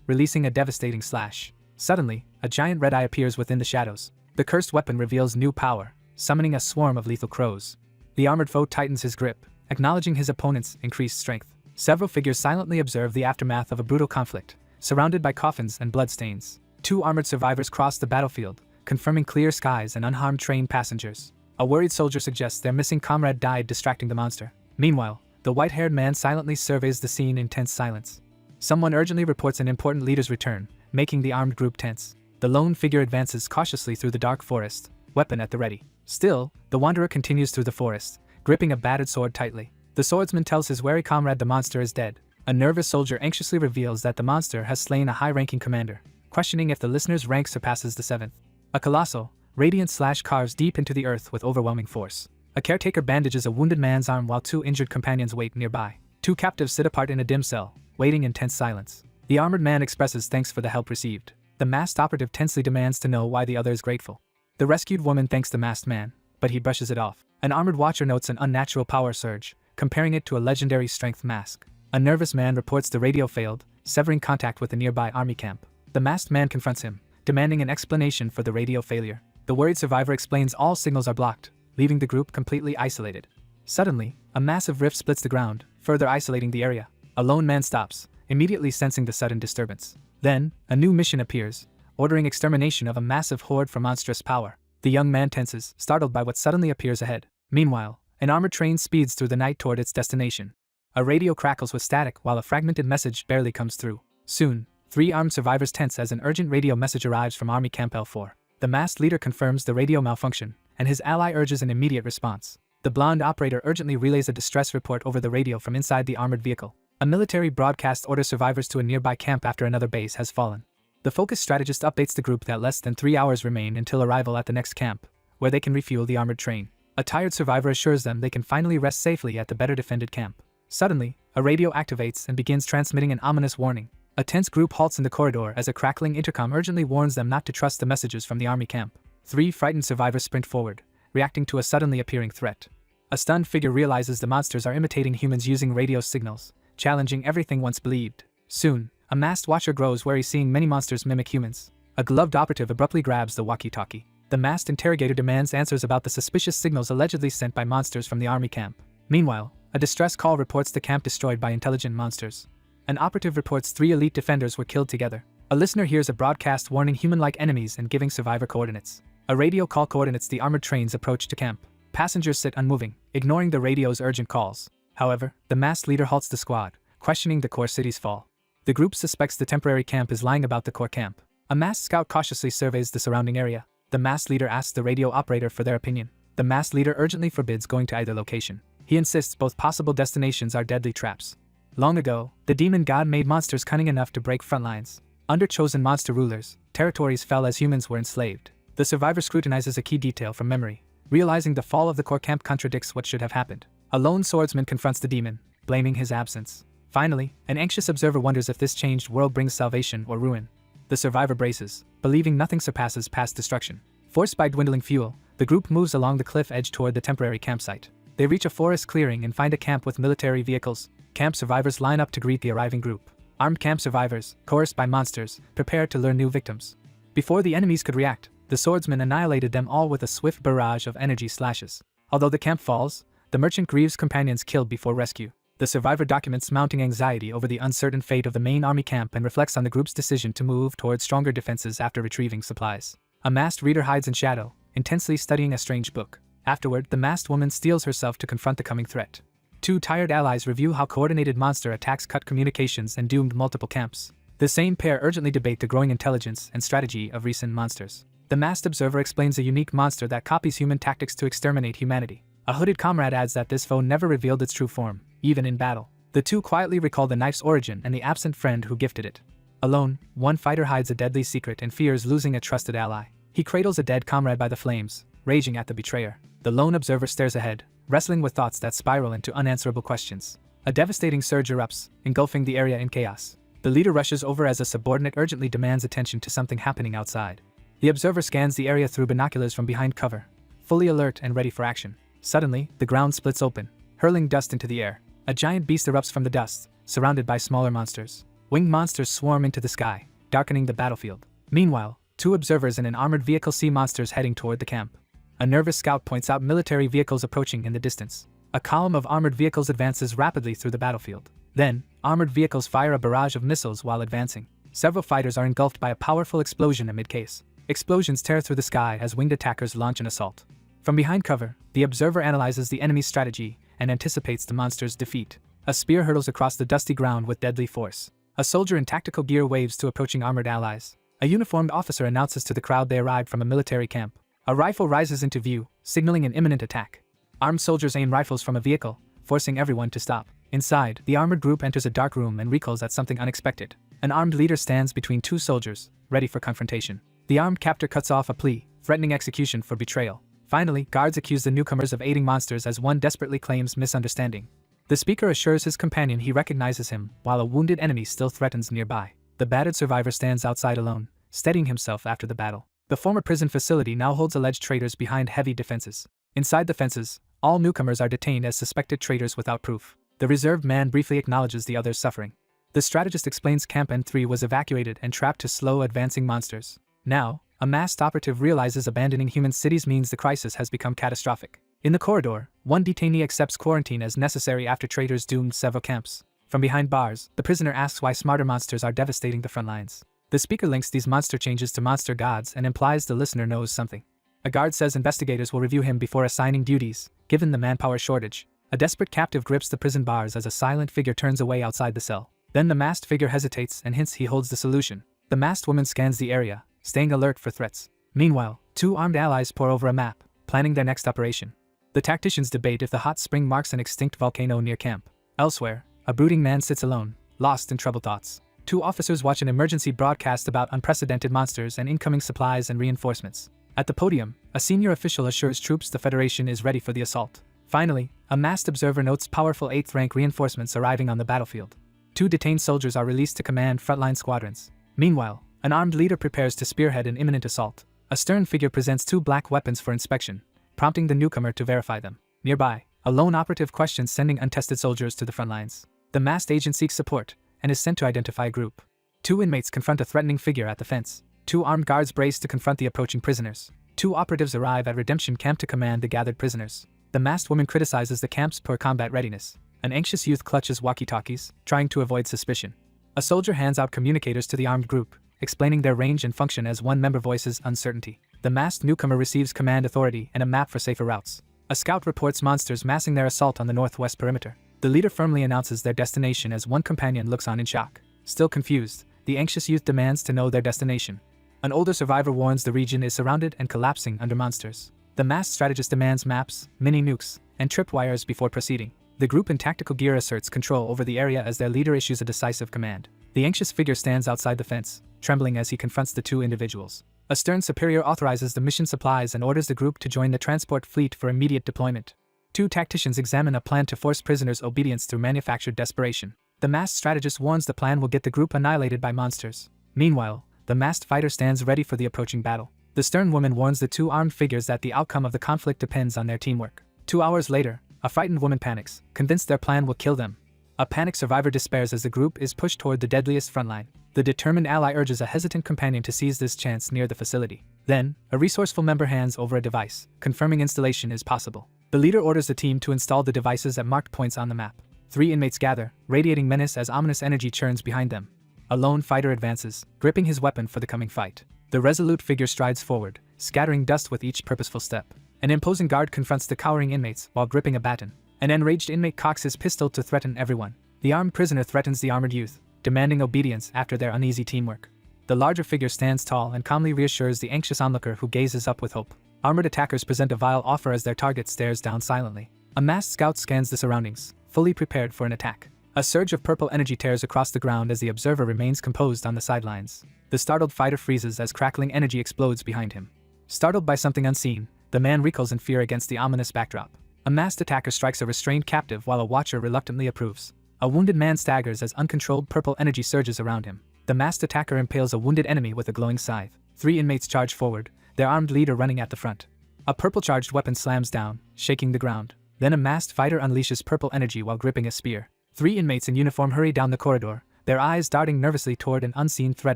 releasing a devastating slash. Suddenly, a giant red eye appears within the shadows. The cursed weapon reveals new power, summoning a swarm of lethal crows. The armored foe tightens his grip, acknowledging his opponent's increased strength. Several figures silently observe the aftermath of a brutal conflict, surrounded by coffins and bloodstains. Two armored survivors cross the battlefield, confirming clear skies and unharmed train passengers. A worried soldier suggests their missing comrade died distracting the monster. Meanwhile, the white-haired man silently surveys the scene in tense silence. Someone urgently reports an important leader's return, making the armed group tense. The lone figure advances cautiously through the dark forest, weapon at the ready. Still, the wanderer continues through the forest, gripping a battered sword tightly. The swordsman tells his wary comrade the monster is dead. A nervous soldier anxiously reveals that the monster has slain a high-ranking commander, questioning if the listener's rank surpasses the 7th. A colossal, radiant slash carves deep into the earth with overwhelming force. A caretaker bandages a wounded man's arm while two injured companions wait nearby. Two captives sit apart in a dim cell, waiting in tense silence. The armored man expresses thanks for the help received. The masked operative tensely demands to know why the other is grateful. The rescued woman thanks the masked man, but he brushes it off. An armored watcher notes an unnatural power surge, comparing it to a legendary strength mask. A nervous man reports the radio failed, severing contact with a nearby army camp. The masked man confronts him, demanding an explanation for the radio failure. The worried survivor explains all signals are blocked, leaving the group completely isolated. Suddenly, a massive rift splits the ground, further isolating the area. A lone man stops, immediately sensing the sudden disturbance. Then, a new mission appears, ordering extermination of a massive horde for monstrous power. The young man tenses, startled by what suddenly appears ahead. Meanwhile, an armored train speeds through the night toward its destination. A radio crackles with static while a fragmented message barely comes through. Soon, 3 armed survivors tense as an urgent radio message arrives from Army Camp L4. The masked leader confirms the radio malfunction, and his ally urges an immediate response. The blonde operator urgently relays a distress report over the radio from inside the armored vehicle. A military broadcast orders survivors to a nearby camp after another base has fallen. The focused strategist updates the group that less than 3 hours remain until arrival at the next camp, where they can refuel the armored train. A tired survivor assures them they can finally rest safely at the better defended camp. Suddenly, a radio activates and begins transmitting an ominous warning. A tense group halts in the corridor as a crackling intercom urgently warns them not to trust the messages from the army camp. 3 frightened survivors sprint forward, reacting to a suddenly appearing threat. A stunned figure realizes the monsters are imitating humans using radio signals, challenging everything once believed. Soon, a masked watcher grows wary seeing many monsters mimic humans. A gloved operative abruptly grabs the walkie-talkie. The masked interrogator demands answers about the suspicious signals allegedly sent by monsters from the army camp. Meanwhile, a distress call reports the camp destroyed by intelligent monsters. An operative reports 3 elite defenders were killed together. A listener hears a broadcast warning human-like enemies and giving survivor coordinates. A radio call coordinates the armored train's approach to camp. Passengers sit unmoving, ignoring the radio's urgent calls. However, the masked leader halts the squad, questioning the core city's fall. The group suspects the temporary camp is lying about the core camp. A masked scout cautiously surveys the surrounding area. The masked leader asks the radio operator for their opinion. The masked leader urgently forbids going to either location. He insists both possible destinations are deadly traps. Long ago, the demon god made monsters cunning enough to break front lines. Under chosen monster rulers, territories fell as humans were enslaved. The survivor scrutinizes a key detail from memory, realizing the fall of the core camp contradicts what should have happened. A lone swordsman confronts the demon, blaming his absence. Finally, an anxious observer wonders if this changed world brings salvation or ruin. The survivor braces, believing nothing surpasses past destruction. Forced by dwindling fuel, the group moves along the cliff edge toward the temporary campsite. They reach a forest clearing and find a camp with military vehicles. Camp survivors line up to greet the arriving group. Armed camp survivors, coerced by monsters, prepare to lure new victims. Before the enemies could react, the swordsman annihilated them all with a swift barrage of energy slashes. Although the camp falls, the merchant grieves companions killed before rescue. The survivor documents mounting anxiety over the uncertain fate of the main army camp and reflects on the group's decision to move towards stronger defenses after retrieving supplies. A masked reader hides in shadow, intensely studying a strange book. Afterward, the masked woman steels herself to confront the coming threat. 2 tired allies review how coordinated monster attacks cut communications and doomed multiple camps. The same pair urgently debate the growing intelligence and strategy of recent monsters. The masked observer explains a unique monster that copies human tactics to exterminate humanity. A hooded comrade adds that this foe never revealed its true form, even in battle. The The two quietly recall the knife's origin and the absent friend who gifted it. Alone, one fighter hides a deadly secret and fears losing a trusted ally. He cradles a dead comrade by the flames, raging at the betrayer. The lone observer stares ahead, wrestling with thoughts that spiral into unanswerable questions. A devastating surge erupts, engulfing the area in chaos. The leader rushes over as a subordinate urgently demands attention to something happening outside. The observer scans the area through binoculars from behind cover, fully alert and ready for action. Suddenly, the ground splits open, hurling dust into the air. A giant beast erupts from the dust, surrounded by smaller monsters. Winged monsters swarm into the sky, darkening the battlefield. Meanwhile, two observers in an armored vehicle see monsters heading toward the camp. A nervous scout points out military vehicles approaching in the distance. A column of armored vehicles advances rapidly through the battlefield. Then, armored vehicles fire a barrage of missiles while advancing. Several fighters are engulfed by a powerful explosion amid-case. Explosions tear through the sky as winged attackers launch an assault. From behind cover, the observer analyzes the enemy's strategy and anticipates the monster's defeat. A spear hurtles across the dusty ground with deadly force. A soldier in tactical gear waves to approaching armored allies. A uniformed officer announces to the crowd they arrived from a military camp. A rifle rises into view, signaling an imminent attack. Armed soldiers aim rifles from a vehicle, forcing everyone to stop. Inside, the armored group enters a dark room and recoils at something unexpected. An armed leader stands between two soldiers, ready for confrontation. The armed captor cuts off a plea, threatening execution for betrayal. Finally, guards accuse the newcomers of aiding monsters as one desperately claims misunderstanding. The speaker assures his companion he recognizes him, while a wounded enemy still threatens nearby. The battered survivor stands outside alone, steadying himself after the battle. The former prison facility now holds alleged traitors behind heavy defenses. Inside the fences, all newcomers are detained as suspected traitors without proof. The reserved man briefly acknowledges the other's suffering. The strategist explains Camp N3 was evacuated and trapped to slow advancing monsters. Now, a masked operative realizes abandoning human cities means the crisis has become catastrophic. In the corridor, one detainee accepts quarantine as necessary after traitors doomed several camps. From behind bars, the prisoner asks why smarter monsters are devastating the front lines. The speaker links these monster changes to monster gods and implies the listener knows something. A guard says investigators will review him before assigning duties, given the manpower shortage. A desperate captive grips the prison bars as a silent figure turns away outside the cell. Then the masked figure hesitates and hints he holds the solution. The masked woman scans the area, staying alert for threats. Meanwhile, two armed allies pore over a map, planning their next operation. The tacticians debate if the hot spring marks an extinct volcano near camp. Elsewhere, a brooding man sits alone, lost in troubled thoughts. Two officers watch an emergency broadcast about unprecedented monsters and incoming supplies and reinforcements. At the podium, a senior official assures troops the Federation is ready for the assault. Finally, a masked observer notes powerful 8th rank reinforcements arriving on the battlefield. Two detained soldiers are released to command frontline squadrons. Meanwhile, an armed leader prepares to spearhead an imminent assault. A stern figure presents two black weapons for inspection, prompting the newcomer to verify them. Nearby, a lone operative questions sending untested soldiers to the front lines. The masked agent seeks support and is sent to identify a group. Two inmates confront a threatening figure at the fence. Two armed guards brace to confront the approaching prisoners. Two operatives arrive at Redemption Camp to command the gathered prisoners. The masked woman criticizes the camp's poor combat readiness. An anxious youth clutches walkie-talkies, trying to avoid suspicion. A soldier hands out communicators to the armed group, explaining their range and function as one member voices uncertainty. The masked newcomer receives command authority and a map for safer routes. A scout reports monsters massing their assault on the northwest perimeter. The leader firmly announces their destination as one companion looks on in shock. Still confused, the anxious youth demands to know their destination. An older survivor warns the region is surrounded and collapsing under monsters. The masked strategist demands maps, mini-nukes, and tripwires before proceeding. The group in tactical gear asserts control over the area as their leader issues a decisive command. The anxious figure stands outside the fence, trembling as he confronts the two individuals. A stern superior authorizes the mission supplies and orders the group to join the transport fleet for immediate deployment. Two tacticians examine a plan to force prisoners' obedience through manufactured desperation. The masked strategist warns the plan will get the group annihilated by monsters. Meanwhile, the masked fighter stands ready for the approaching battle. The stern woman warns the two armed figures that the outcome of the conflict depends on their teamwork. 2 hours later, a frightened woman panics, convinced their plan will kill them. A panicked survivor despairs as the group is pushed toward the deadliest frontline. The determined ally urges a hesitant companion to seize this chance near the facility. Then, a resourceful member hands over a device, confirming installation is possible. The leader orders the team to install the devices at marked points on the map. 3 inmates gather, radiating menace as ominous energy churns behind them. A lone fighter advances, gripping his weapon for the coming fight. The resolute figure strides forward, scattering dust with each purposeful step. An imposing guard confronts the cowering inmates while gripping a baton. An enraged inmate cocks his pistol to threaten everyone. The armed prisoner threatens the armored youth, demanding obedience after their uneasy teamwork. The larger figure stands tall and calmly reassures the anxious onlooker who gazes up with hope. Armored attackers present a vile offer as their target stares down silently. A masked scout scans the surroundings, fully prepared for an attack. A surge of purple energy tears across the ground as the observer remains composed on the sidelines. The startled fighter freezes as crackling energy explodes behind him. Startled by something unseen, the man recoils in fear against the ominous backdrop. A masked attacker strikes a restrained captive while a watcher reluctantly approves. A wounded man staggers as uncontrolled purple energy surges around him. The masked attacker impales a wounded enemy with a glowing scythe. 3 inmates charge forward, their armed leader running at the front. A purple-charged weapon slams down, shaking the ground. Then a masked fighter unleashes purple energy while gripping a spear. 3 inmates in uniform hurry down the corridor, their eyes darting nervously toward an unseen threat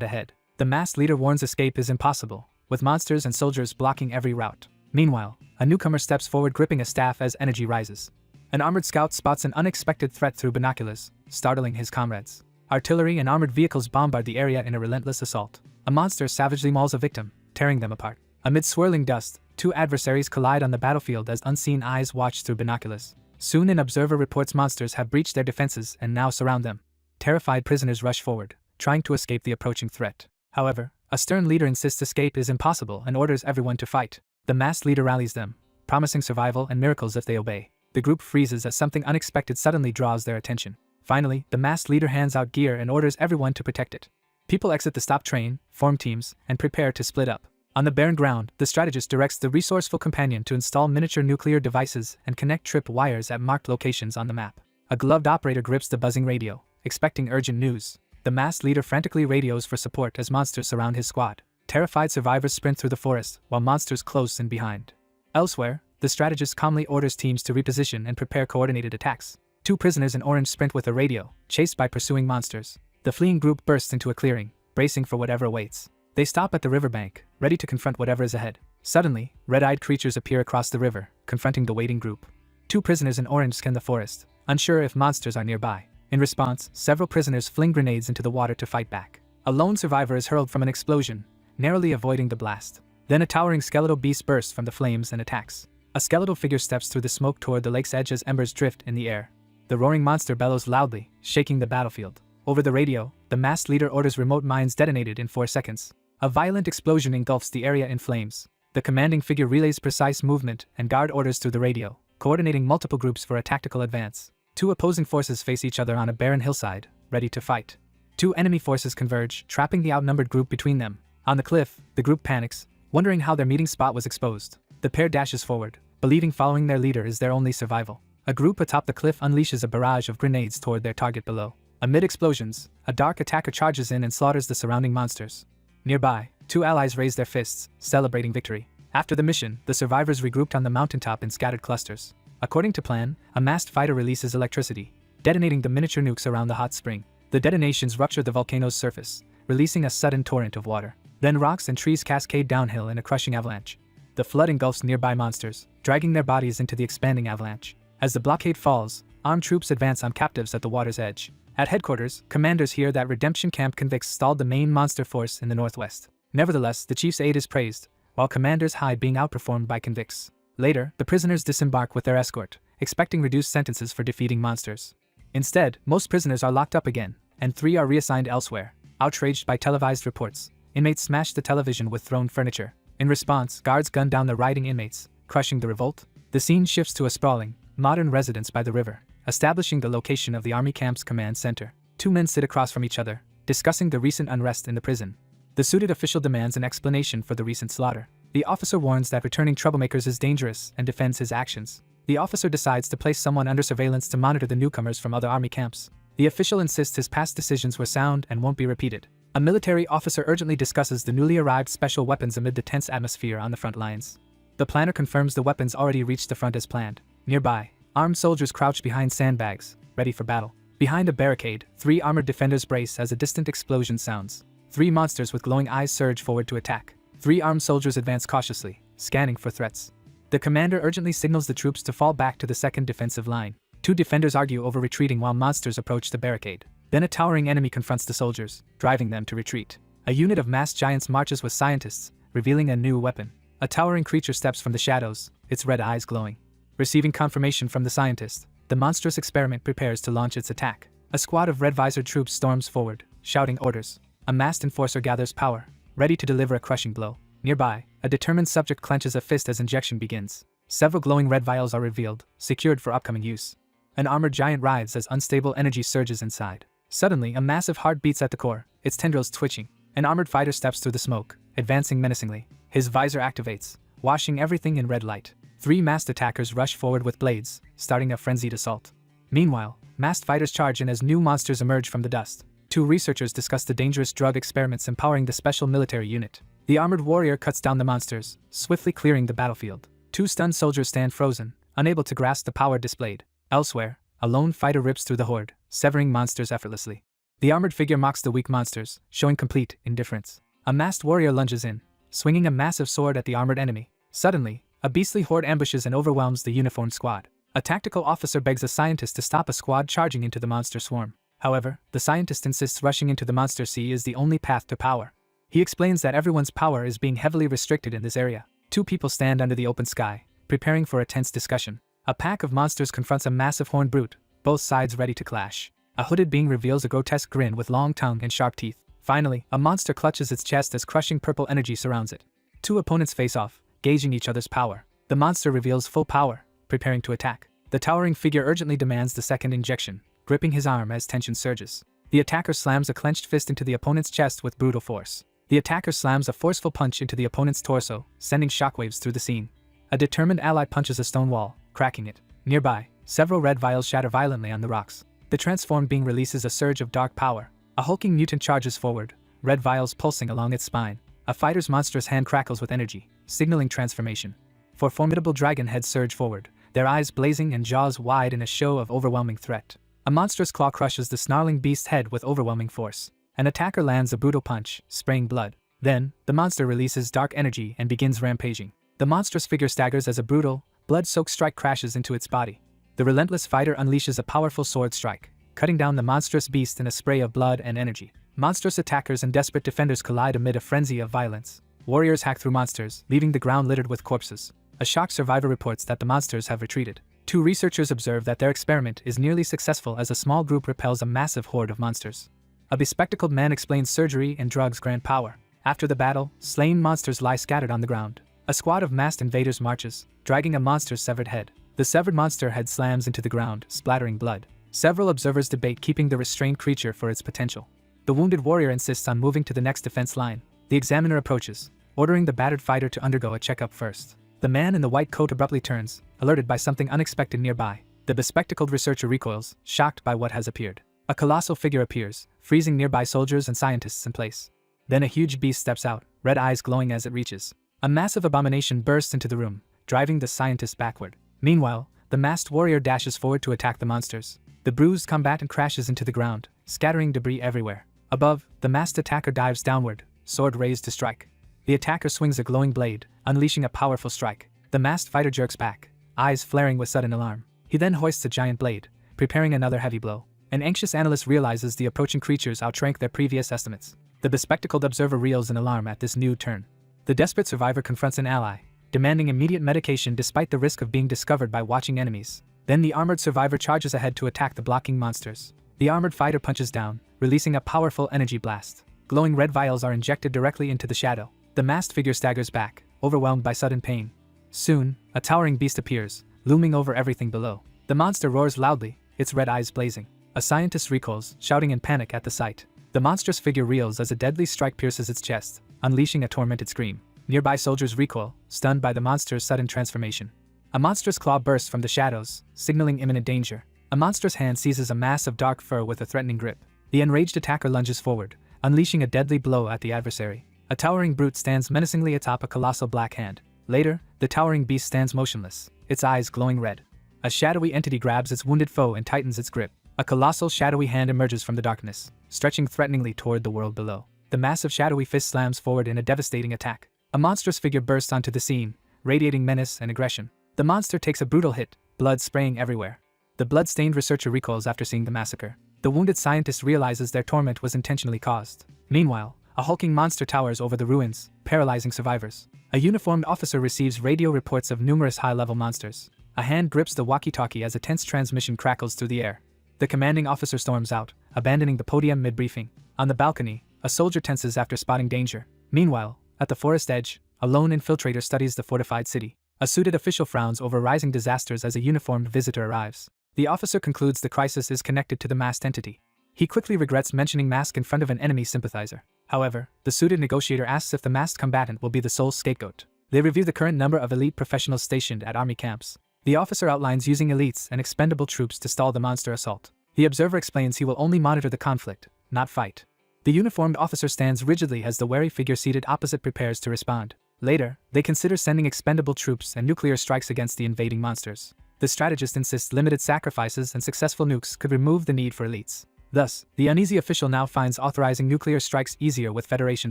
ahead. The masked leader warns escape is impossible, with monsters and soldiers blocking every route. Meanwhile, a newcomer steps forward gripping a staff as energy rises. An armored scout spots an unexpected threat through binoculars, startling his comrades. Artillery and armored vehicles bombard the area in a relentless assault. A monster savagely mauls a victim, tearing them apart. Amid swirling dust, 2 adversaries collide on the battlefield as unseen eyes watch through binoculars. Soon an observer reports monsters have breached their defenses and now surround them. Terrified prisoners rush forward, trying to escape the approaching threat. However, a stern leader insists escape is impossible and orders everyone to fight. The masked leader rallies them, promising survival and miracles if they obey. The group freezes as something unexpected suddenly draws their attention. Finally, the masked leader hands out gear and orders everyone to protect it. People exit the stop train, form teams, and prepare to split up. On the barren ground, the strategist directs the resourceful companion to install miniature nuclear devices and connect trip wires at marked locations on the map. A gloved operator grips the buzzing radio, expecting urgent news. The masked leader frantically radios for support as monsters surround his squad. Terrified survivors sprint through the forest, while monsters close in behind. Elsewhere, the strategist calmly orders teams to reposition and prepare coordinated attacks. 2 prisoners in orange sprint with a radio, chased by pursuing monsters. The fleeing group bursts into a clearing, bracing for whatever awaits. They stop at the riverbank, ready to confront whatever is ahead. Suddenly, red-eyed creatures appear across the river, confronting the waiting group. 2 prisoners in orange scan the forest, unsure if monsters are nearby. In response, several prisoners fling grenades into the water to fight back. A lone survivor is hurled from an explosion, narrowly avoiding the blast. Then a towering skeletal beast bursts from the flames and attacks. A skeletal figure steps through the smoke toward the lake's edge as embers drift in the air. The roaring monster bellows loudly, shaking the battlefield. Over the radio, the masked leader orders remote mines detonated in 4 seconds. A violent explosion engulfs the area in flames. The commanding figure relays precise movement and guard orders through the radio, coordinating multiple groups for a tactical advance. 2 opposing forces face each other on a barren hillside, ready to fight. 2 enemy forces converge, trapping the outnumbered group between them. On the cliff, the group panics, wondering how their meeting spot was exposed. The pair dashes forward, believing following their leader is their only survival. A group atop the cliff unleashes a barrage of grenades toward their target below. Amid explosions, a dark attacker charges in and slaughters the surrounding monsters. Nearby, 2 allies raise their fists, celebrating victory. After the mission, the survivors regrouped on the mountaintop in scattered clusters. According to plan, a masked fighter releases electricity, detonating the miniature nukes around the hot spring. The detonations rupture the volcano's surface, releasing a sudden torrent of water. Then rocks and trees cascade downhill in a crushing avalanche. The flood engulfs nearby monsters, dragging their bodies into the expanding avalanche. As the blockade falls, armed troops advance on captives at the water's edge. At headquarters, commanders hear that Redemption Camp convicts stalled the main monster force in the northwest. Nevertheless, the chief's aid is praised, while commanders hide being outperformed by convicts. Later, the prisoners disembark with their escort, expecting reduced sentences for defeating monsters. Instead, most prisoners are locked up again, and 3 are reassigned elsewhere. Outraged by televised reports, inmates smash the television with thrown furniture. In response, guards gun down the rioting inmates, crushing the revolt. The scene shifts to a sprawling, modern residence by the river, establishing the location of the army camp's command center. 2 men sit across from each other, discussing the recent unrest in the prison. The suited official demands an explanation for the recent slaughter. The officer warns that returning troublemakers is dangerous and defends his actions. The officer decides to place someone under surveillance to monitor the newcomers from other army camps. The official insists his past decisions were sound and won't be repeated. A military officer urgently discusses the newly arrived special weapons amid the tense atmosphere on the front lines. The planner confirms the weapons already reached the front as planned. Nearby, armed soldiers crouch behind sandbags, ready for battle. Behind a barricade, 3 armored defenders brace as a distant explosion sounds. 3 monsters with glowing eyes surge forward to attack. 3 armed soldiers advance cautiously, scanning for threats. The commander urgently signals the troops to fall back to the second defensive line. 2 defenders argue over retreating while monsters approach the barricade. Then a towering enemy confronts the soldiers, driving them to retreat. A unit of masked giants marches with scientists, revealing a new weapon. A towering creature steps from the shadows, its red eyes glowing. Receiving confirmation from the scientist, the monstrous experiment prepares to launch its attack. A squad of red-visored troops storms forward, shouting orders. A masked enforcer gathers power, ready to deliver a crushing blow. Nearby, a determined subject clenches a fist as injection begins. Several glowing red vials are revealed, secured for upcoming use. An armored giant writhes as unstable energy surges inside. Suddenly, a massive heart beats at the core, its tendrils twitching. An armored fighter steps through the smoke, advancing menacingly. His visor activates, washing everything in red light. 3 masked attackers rush forward with blades, starting a frenzied assault. Meanwhile, masked fighters charge in as new monsters emerge from the dust. 2 researchers discuss the dangerous drug experiments empowering the special military unit. The armored warrior cuts down the monsters, swiftly clearing the battlefield. 2 stunned soldiers stand frozen, unable to grasp the power displayed. Elsewhere, a lone fighter rips through the horde, severing monsters effortlessly. The armored figure mocks the weak monsters, showing complete indifference. A masked warrior lunges in, swinging a massive sword at the armored enemy. Suddenly, a beastly horde ambushes and overwhelms the uniformed squad. A tactical officer begs a scientist to stop a squad charging into the monster swarm. However, the scientist insists rushing into the monster sea is the only path to power. He explains that everyone's power is being heavily restricted in this area. 2 people stand under the open sky, preparing for a tense discussion. A pack of monsters confronts a massive horned brute, both sides ready to clash. A hooded being reveals a grotesque grin with long tongue and sharp teeth. Finally, a monster clutches its chest as crushing purple energy surrounds it. 2 opponents face off, gauging each other's power. The monster reveals full power, preparing to attack. The towering figure urgently demands the second injection, gripping his arm as tension surges. The attacker slams a clenched fist into the opponent's chest with brutal force. The attacker slams a forceful punch into the opponent's torso, sending shockwaves through the scene. A determined ally punches a stone wall, cracking it. Nearby, several red vials shatter violently on the rocks. The transformed being releases a surge of dark power. A hulking mutant charges forward, red vials pulsing along its spine. A fighter's monstrous hand crackles with energy, signaling transformation. 4 formidable dragon heads surge forward, their eyes blazing and jaws wide in a show of overwhelming threat. A monstrous claw crushes the snarling beast's head with overwhelming force. An attacker lands a brutal punch, spraying blood. Then, the monster releases dark energy and begins rampaging. The monstrous figure staggers as a brutal, blood-soaked strike crashes into its body. The relentless fighter unleashes a powerful sword strike, cutting down the monstrous beast in a spray of blood and energy. Monstrous attackers and desperate defenders collide amid a frenzy of violence. Warriors hack through monsters, leaving the ground littered with corpses. A shocked survivor reports that the monsters have retreated. 2 researchers observe that their experiment is nearly successful as a small group repels a massive horde of monsters. A bespectacled man explains surgery and drugs grant power. After the battle, slain monsters lie scattered on the ground. A squad of masked invaders marches, dragging a monster's severed head. The severed monster head slams into the ground, splattering blood. Several observers debate keeping the restrained creature for its potential. The wounded warrior insists on moving to the next defense line. The examiner approaches, ordering the battered fighter to undergo a checkup first. The man in the white coat abruptly turns, alerted by something unexpected nearby. The bespectacled researcher recoils, shocked by what has appeared. A colossal figure appears, freezing nearby soldiers and scientists in place. Then a huge beast steps out, red eyes glowing as it reaches. A massive abomination bursts into the room, driving the scientist backward. Meanwhile, the masked warrior dashes forward to attack the monsters. The bruised combatant crashes into the ground, scattering debris everywhere. Above, the masked attacker dives downward, sword raised to strike. The attacker swings a glowing blade, unleashing a powerful strike. The masked fighter jerks back, eyes flaring with sudden alarm. He then hoists a giant blade, preparing another heavy blow. An anxious analyst realizes the approaching creatures outrank their previous estimates. The bespectacled observer reels in alarm at this new turn. The desperate survivor confronts an ally, demanding immediate medication despite the risk of being discovered by watching enemies. Then the armored survivor charges ahead to attack the blocking monsters. The armored fighter punches down, releasing a powerful energy blast. Glowing red vials are injected directly into the shadow. The masked figure staggers back, overwhelmed by sudden pain. Soon, a towering beast appears, looming over everything below. The monster roars loudly, its red eyes blazing. A scientist recoils, shouting in panic at the sight. The monstrous figure reels as a deadly strike pierces its chest, unleashing a tormented scream. Nearby soldiers recoil, stunned by the monster's sudden transformation. A monstrous claw bursts from the shadows, signaling imminent danger. A monstrous hand seizes a mass of dark fur with a threatening grip. The enraged attacker lunges forward, unleashing a deadly blow at the adversary. A towering brute stands menacingly atop a colossal black hand. Later, the towering beast stands motionless, its eyes glowing red. A shadowy entity grabs its wounded foe and tightens its grip. A colossal shadowy hand emerges from the darkness, stretching threateningly toward the world below. The massive shadowy fist slams forward in a devastating attack. A monstrous figure bursts onto the scene, radiating menace and aggression. The monster takes a brutal hit, blood spraying everywhere. The blood-stained researcher recoils after seeing the massacre. The wounded scientist realizes their torment was intentionally caused. Meanwhile, a hulking monster towers over the ruins, paralyzing survivors. A uniformed officer receives radio reports of numerous high-level monsters. A hand grips the walkie-talkie as a tense transmission crackles through the air. The commanding officer storms out, abandoning the podium mid-briefing. On the balcony, a soldier tenses after spotting danger. Meanwhile, at the forest edge, a lone infiltrator studies the fortified city. A suited official frowns over rising disasters as a uniformed visitor arrives. The officer concludes the crisis is connected to the masked entity. He quickly regrets mentioning mask in front of an enemy sympathizer. However, the suited negotiator asks if the masked combatant will be the sole scapegoat. They review the current number of elite professionals stationed at army camps. The officer outlines using elites and expendable troops to stall the monster assault. The observer explains he will only monitor the conflict, not fight. The uniformed officer stands rigidly as the wary figure seated opposite prepares to respond. Later, they consider sending expendable troops and nuclear strikes against the invading monsters. The strategist insists limited sacrifices and successful nukes could remove the need for elites. Thus, the uneasy official now finds authorizing nuclear strikes easier with Federation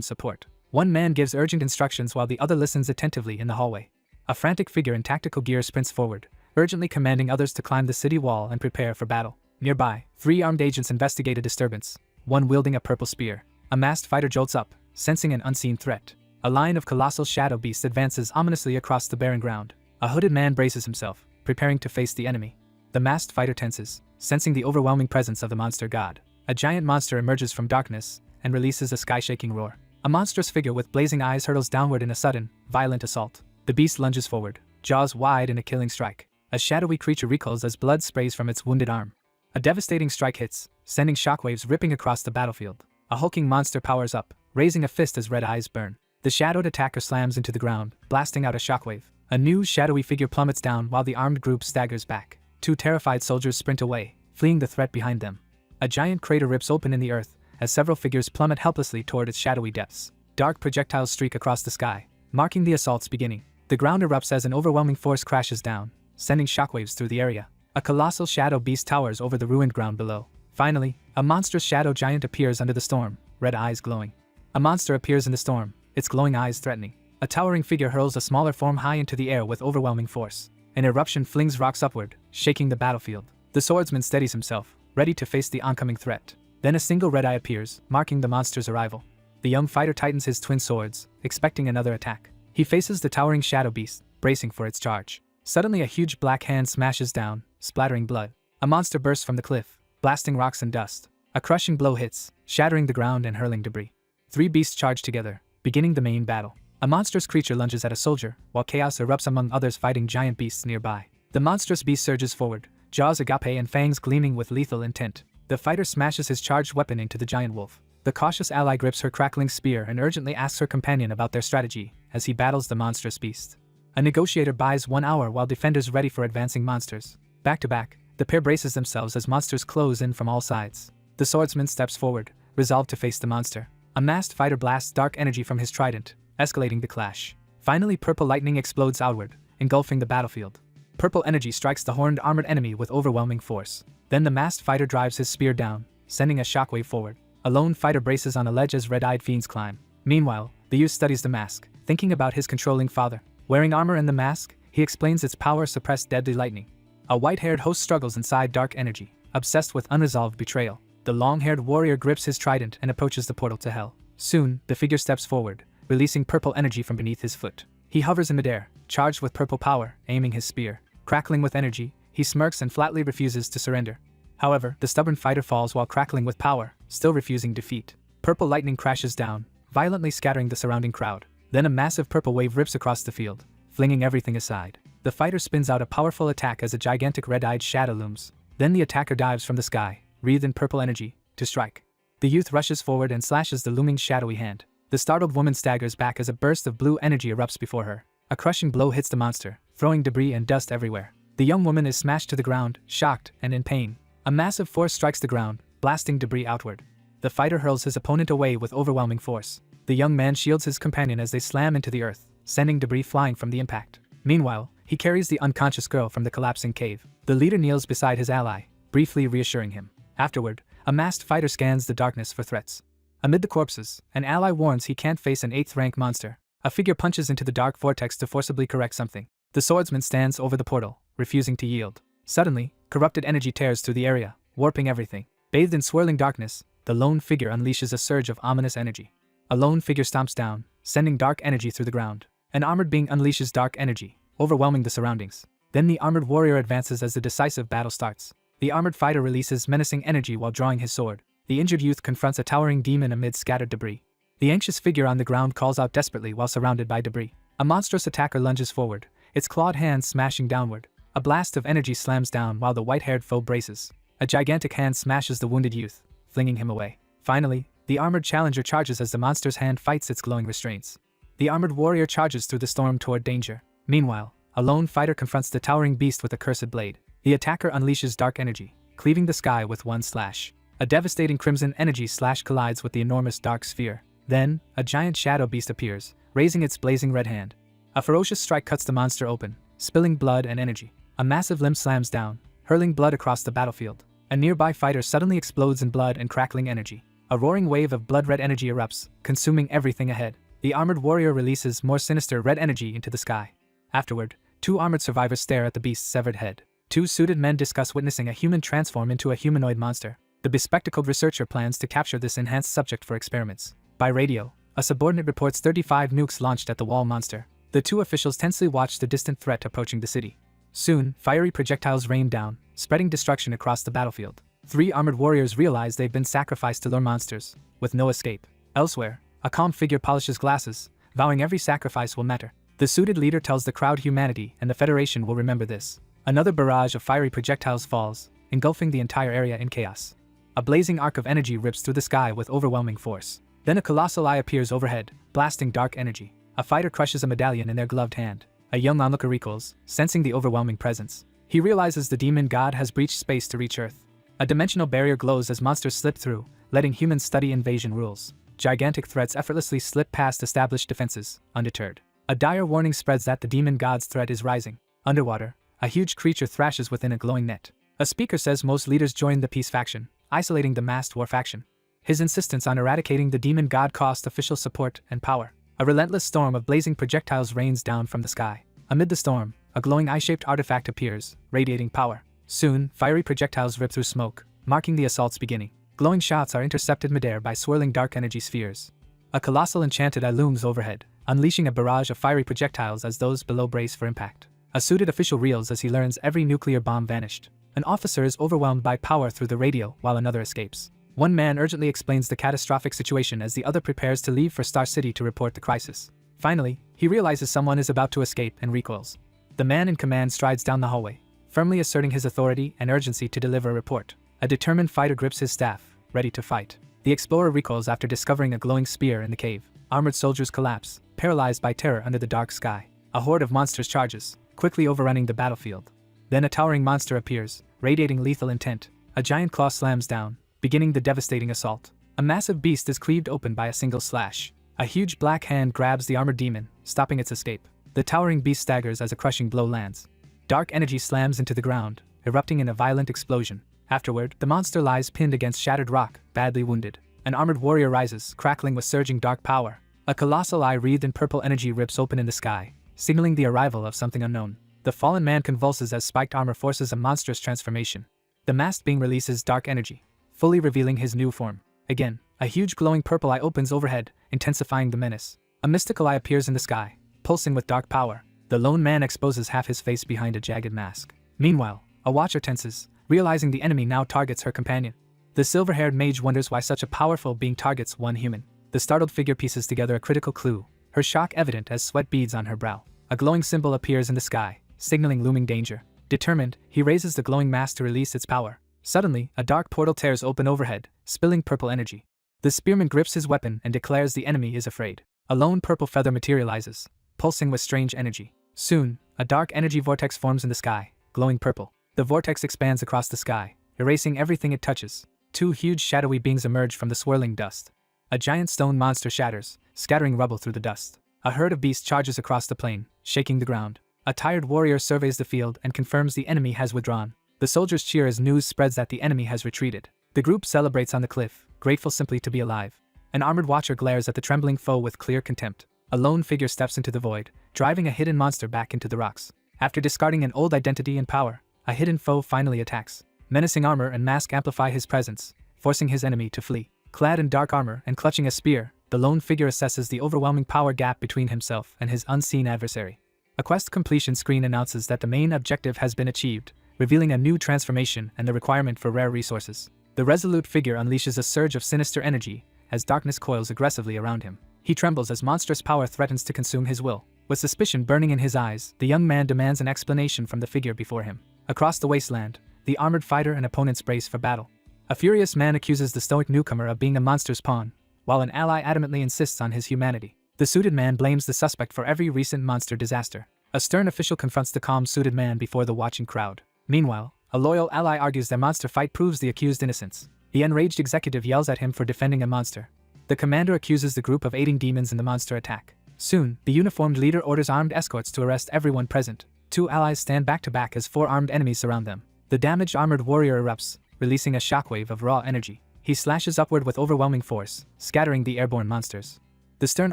support. One man gives urgent instructions while the other listens attentively in the hallway. A frantic figure in tactical gear sprints forward, urgently commanding others to climb the city wall and prepare for battle. Nearby, 3 armed agents investigate a disturbance, one wielding a purple spear. A masked fighter jolts up, sensing an unseen threat. A line of colossal shadow beasts advances ominously across the barren ground. A hooded man braces himself, preparing to face the enemy. The masked fighter tenses, sensing the overwhelming presence of the monster god. A giant monster emerges from darkness and releases a sky-shaking roar. A monstrous figure with blazing eyes hurtles downward in a sudden, violent assault. The beast lunges forward, jaws wide in a killing strike. A shadowy creature recoils as blood sprays from its wounded arm. A devastating strike hits, sending shockwaves ripping across the battlefield. A hulking monster powers up, raising a fist as red eyes burn. The shadowed attacker slams into the ground, blasting out a shockwave. A new shadowy figure plummets down while the armed group staggers back. 2 terrified soldiers sprint away, fleeing the threat behind them. A giant crater rips open in the earth as several figures plummet helplessly toward its shadowy depths. Dark projectiles streak across the sky, marking the assault's beginning. The ground erupts as an overwhelming force crashes down, sending shockwaves through the area. A colossal shadow beast towers over the ruined ground below. Finally, a monstrous shadow giant appears under the storm, red eyes glowing. A monster appears in the storm, its glowing eyes threatening. A towering figure hurls a smaller form high into the air with overwhelming force. An eruption flings rocks upward, shaking the battlefield. The swordsman steadies himself, ready to face the oncoming threat. Then a single red eye appears, marking the monster's arrival. The young fighter tightens his twin swords, expecting another attack. He faces the towering shadow beast, bracing for its charge. Suddenly a huge black hand smashes down, splattering blood. A monster bursts from the cliff, blasting rocks and dust. A crushing blow hits, shattering the ground and hurling debris. 3 beasts charge together, beginning the main battle. A monstrous creature lunges at a soldier, while chaos erupts among others fighting giant beasts nearby. The monstrous beast surges forward, jaws agape and fangs gleaming with lethal intent. The fighter smashes his charged weapon into the giant wolf. The cautious ally grips her crackling spear and urgently asks her companion about their strategy as he battles the monstrous beast. A negotiator buys 1 hour while defenders ready for advancing monsters. Back to back, the pair braces themselves as monsters close in from all sides. The swordsman steps forward, resolved to face the monster. A masked fighter blasts dark energy from his trident, escalating the clash. Finally, purple lightning explodes outward, engulfing the battlefield. Purple energy strikes the horned armored enemy with overwhelming force. Then the masked fighter drives his spear down, sending a shockwave forward. A lone fighter braces on a ledge as red-eyed fiends climb. Meanwhile, the youth studies the mask, thinking about his controlling father. Wearing armor and the mask, he explains its power suppressed deadly lightning. A white-haired host struggles inside dark energy, obsessed with unresolved betrayal. The long-haired warrior grips his trident and approaches the portal to hell. Soon, the figure steps forward, releasing purple energy from beneath his foot. He hovers in midair, charged with purple power, aiming his spear. Crackling with energy, he smirks and flatly refuses to surrender. However, the stubborn fighter falls while crackling with power, still refusing defeat. Purple lightning crashes down, violently scattering the surrounding crowd. Then a massive purple wave rips across the field, flinging everything aside. The fighter spins out a powerful attack as a gigantic red-eyed shadow looms. Then the attacker dives from the sky, wreathed in purple energy, to strike. The youth rushes forward and slashes the looming shadowy hand. The startled woman staggers back as a burst of blue energy erupts before her. A crushing blow hits the monster, throwing debris and dust everywhere. The young woman is smashed to the ground, shocked and in pain. A massive force strikes the ground, blasting debris outward. The fighter hurls his opponent away with overwhelming force. The young man shields his companion as they slam into the earth, sending debris flying from the impact. Meanwhile, he carries the unconscious girl from the collapsing cave. The leader kneels beside his ally, briefly reassuring him. Afterward, a masked fighter scans the darkness for threats. Amid the corpses, an ally warns he can't face an 8th-rank monster. A figure punches into the dark vortex to forcibly correct something. The swordsman stands over the portal, refusing to yield. Suddenly, corrupted energy tears through the area, warping everything. Bathed in swirling darkness, the lone figure unleashes a surge of ominous energy. A lone figure stomps down, sending dark energy through the ground. An armored being unleashes dark energy, overwhelming the surroundings. Then the armored warrior advances as the decisive battle starts. The armored fighter releases menacing energy while drawing his sword. The injured youth confronts a towering demon amid scattered debris. The anxious figure on the ground calls out desperately while surrounded by debris. A monstrous attacker lunges forward, its clawed hands smashing downward. A blast of energy slams down while the white-haired foe braces. A gigantic hand smashes the wounded youth, flinging him away. Finally, the armored challenger charges as the monster's hand fights its glowing restraints. The armored warrior charges through the storm toward danger. Meanwhile, a lone fighter confronts the towering beast with a cursed blade. The attacker unleashes dark energy, cleaving the sky with one slash. A devastating crimson energy slash collides with the enormous dark sphere. Then, a giant shadow beast appears, raising its blazing red hand. A ferocious strike cuts the monster open, spilling blood and energy. A massive limb slams down, hurling blood across the battlefield. A nearby fighter suddenly explodes in blood and crackling energy. A roaring wave of blood-red energy erupts, consuming everything ahead. The armored warrior releases more sinister red energy into the sky. Afterward, 2 armored survivors stare at the beast's severed head. 2 suited men discuss witnessing a human transform into a humanoid monster. The bespectacled researcher plans to capture this enhanced subject for experiments. By radio, a subordinate reports 35 nukes launched at the wall monster. The 2 officials tensely watch the distant threat approaching the city. Soon, fiery projectiles rain down, spreading destruction across the battlefield. 3 armored warriors realize they've been sacrificed to lure monsters, with no escape. Elsewhere, a calm figure polishes glasses, vowing every sacrifice will matter. The suited leader tells the crowd humanity and the Federation will remember this. Another barrage of fiery projectiles falls, engulfing the entire area in chaos. A blazing arc of energy rips through the sky with overwhelming force. Then a colossal eye appears overhead, blasting dark energy. A fighter crushes a medallion in their gloved hand. A young onlooker recoils, sensing the overwhelming presence. He realizes the demon god has breached space to reach Earth. A dimensional barrier glows as monsters slip through, letting humans study invasion rules. Gigantic threats effortlessly slip past established defenses, undeterred. A dire warning spreads that the demon god's threat is rising. Underwater, a huge creature thrashes within a glowing net. A speaker says most leaders join the peace faction, isolating the masked war faction. His insistence on eradicating the demon god cost official support and power. A relentless storm of blazing projectiles rains down from the sky. Amid the storm, a glowing eye-shaped artifact appears, radiating power. Soon, fiery projectiles rip through smoke, marking the assault's beginning. Glowing shots are intercepted midair by swirling dark energy spheres. A colossal enchanted eye looms overhead, unleashing a barrage of fiery projectiles as those below brace for impact. A suited official reels as he learns every nuclear bomb vanished. An officer is overwhelmed by power through the radio while another escapes. One man urgently explains the catastrophic situation as the other prepares to leave for Star City to report the crisis. Finally, he realizes someone is about to escape and recoils. The man in command strides down the hallway, firmly asserting his authority and urgency to deliver a report. A determined fighter grips his staff, ready to fight. The explorer recoils after discovering a glowing spear in the cave. Armored soldiers collapse, paralyzed by terror under the dark sky. A horde of monsters charges, quickly overrunning the battlefield. Then a towering monster appears, radiating lethal intent. A giant claw slams down, beginning the devastating assault. A massive beast is cleaved open by a single slash. A huge black hand grabs the armored demon, stopping its escape. The towering beast staggers as a crushing blow lands. Dark energy slams into the ground, erupting in a violent explosion. Afterward, the monster lies pinned against shattered rock, badly wounded. An armored warrior rises, crackling with surging dark power. A colossal eye wreathed in purple energy rips open in the sky, signaling the arrival of something unknown. The fallen man convulses as spiked armor forces a monstrous transformation. The masked being releases dark energy, fully revealing his new form. Again, a huge glowing purple eye opens overhead, intensifying the menace. A mystical eye appears in the sky, pulsing with dark power. The lone man exposes half his face behind a jagged mask. Meanwhile, a watcher tenses, realizing the enemy now targets her companion. The silver-haired mage wonders why such a powerful being targets one human. The startled figure pieces together a critical clue, her shock evident as sweat beads on her brow. A glowing symbol appears in the sky, signaling looming danger. Determined, he raises the glowing mask to release its power. Suddenly, a dark portal tears open overhead, spilling purple energy. The spearman grips his weapon and declares the enemy is afraid. A lone purple feather materializes, pulsing with strange energy. Soon, a dark energy vortex forms in the sky, glowing purple. The vortex expands across the sky, erasing everything it touches. 2 huge shadowy beings emerge from the swirling dust. A giant stone monster shatters, scattering rubble through the dust. A herd of beasts charges across the plain, shaking the ground. A tired warrior surveys the field and confirms the enemy has withdrawn. The soldiers cheer as news spreads that the enemy has retreated. The group celebrates on the cliff, grateful simply to be alive. An armored watcher glares at the trembling foe with clear contempt. A lone figure steps into the void, driving a hidden monster back into the rocks. After discarding an old identity and power, a hidden foe finally attacks. Menacing armor and mask amplify his presence, forcing his enemy to flee. Clad in dark armor and clutching a spear, the lone figure assesses the overwhelming power gap between himself and his unseen adversary. A quest completion screen announces that the main objective has been achieved, revealing a new transformation and the requirement for rare resources. The resolute figure unleashes a surge of sinister energy as darkness coils aggressively around him. He trembles as monstrous power threatens to consume his will. With suspicion burning in his eyes, the young man demands an explanation from the figure before him. Across the wasteland, the armored fighter and opponents brace for battle. A furious man accuses the stoic newcomer of being a monster's pawn, while an ally adamantly insists on his humanity. The suited man blames the suspect for every recent monster disaster. A stern official confronts the calm suited man before the watching crowd. Meanwhile, a loyal ally argues their monster fight proves the accused innocence. The enraged executive yells at him for defending a monster. The commander accuses the group of aiding demons in the monster attack. Soon, the uniformed leader orders armed escorts to arrest everyone present. Two allies stand back to back as four armed enemies surround them. The damaged armored warrior erupts, releasing a shockwave of raw energy. He slashes upward with overwhelming force, scattering the airborne monsters. The stern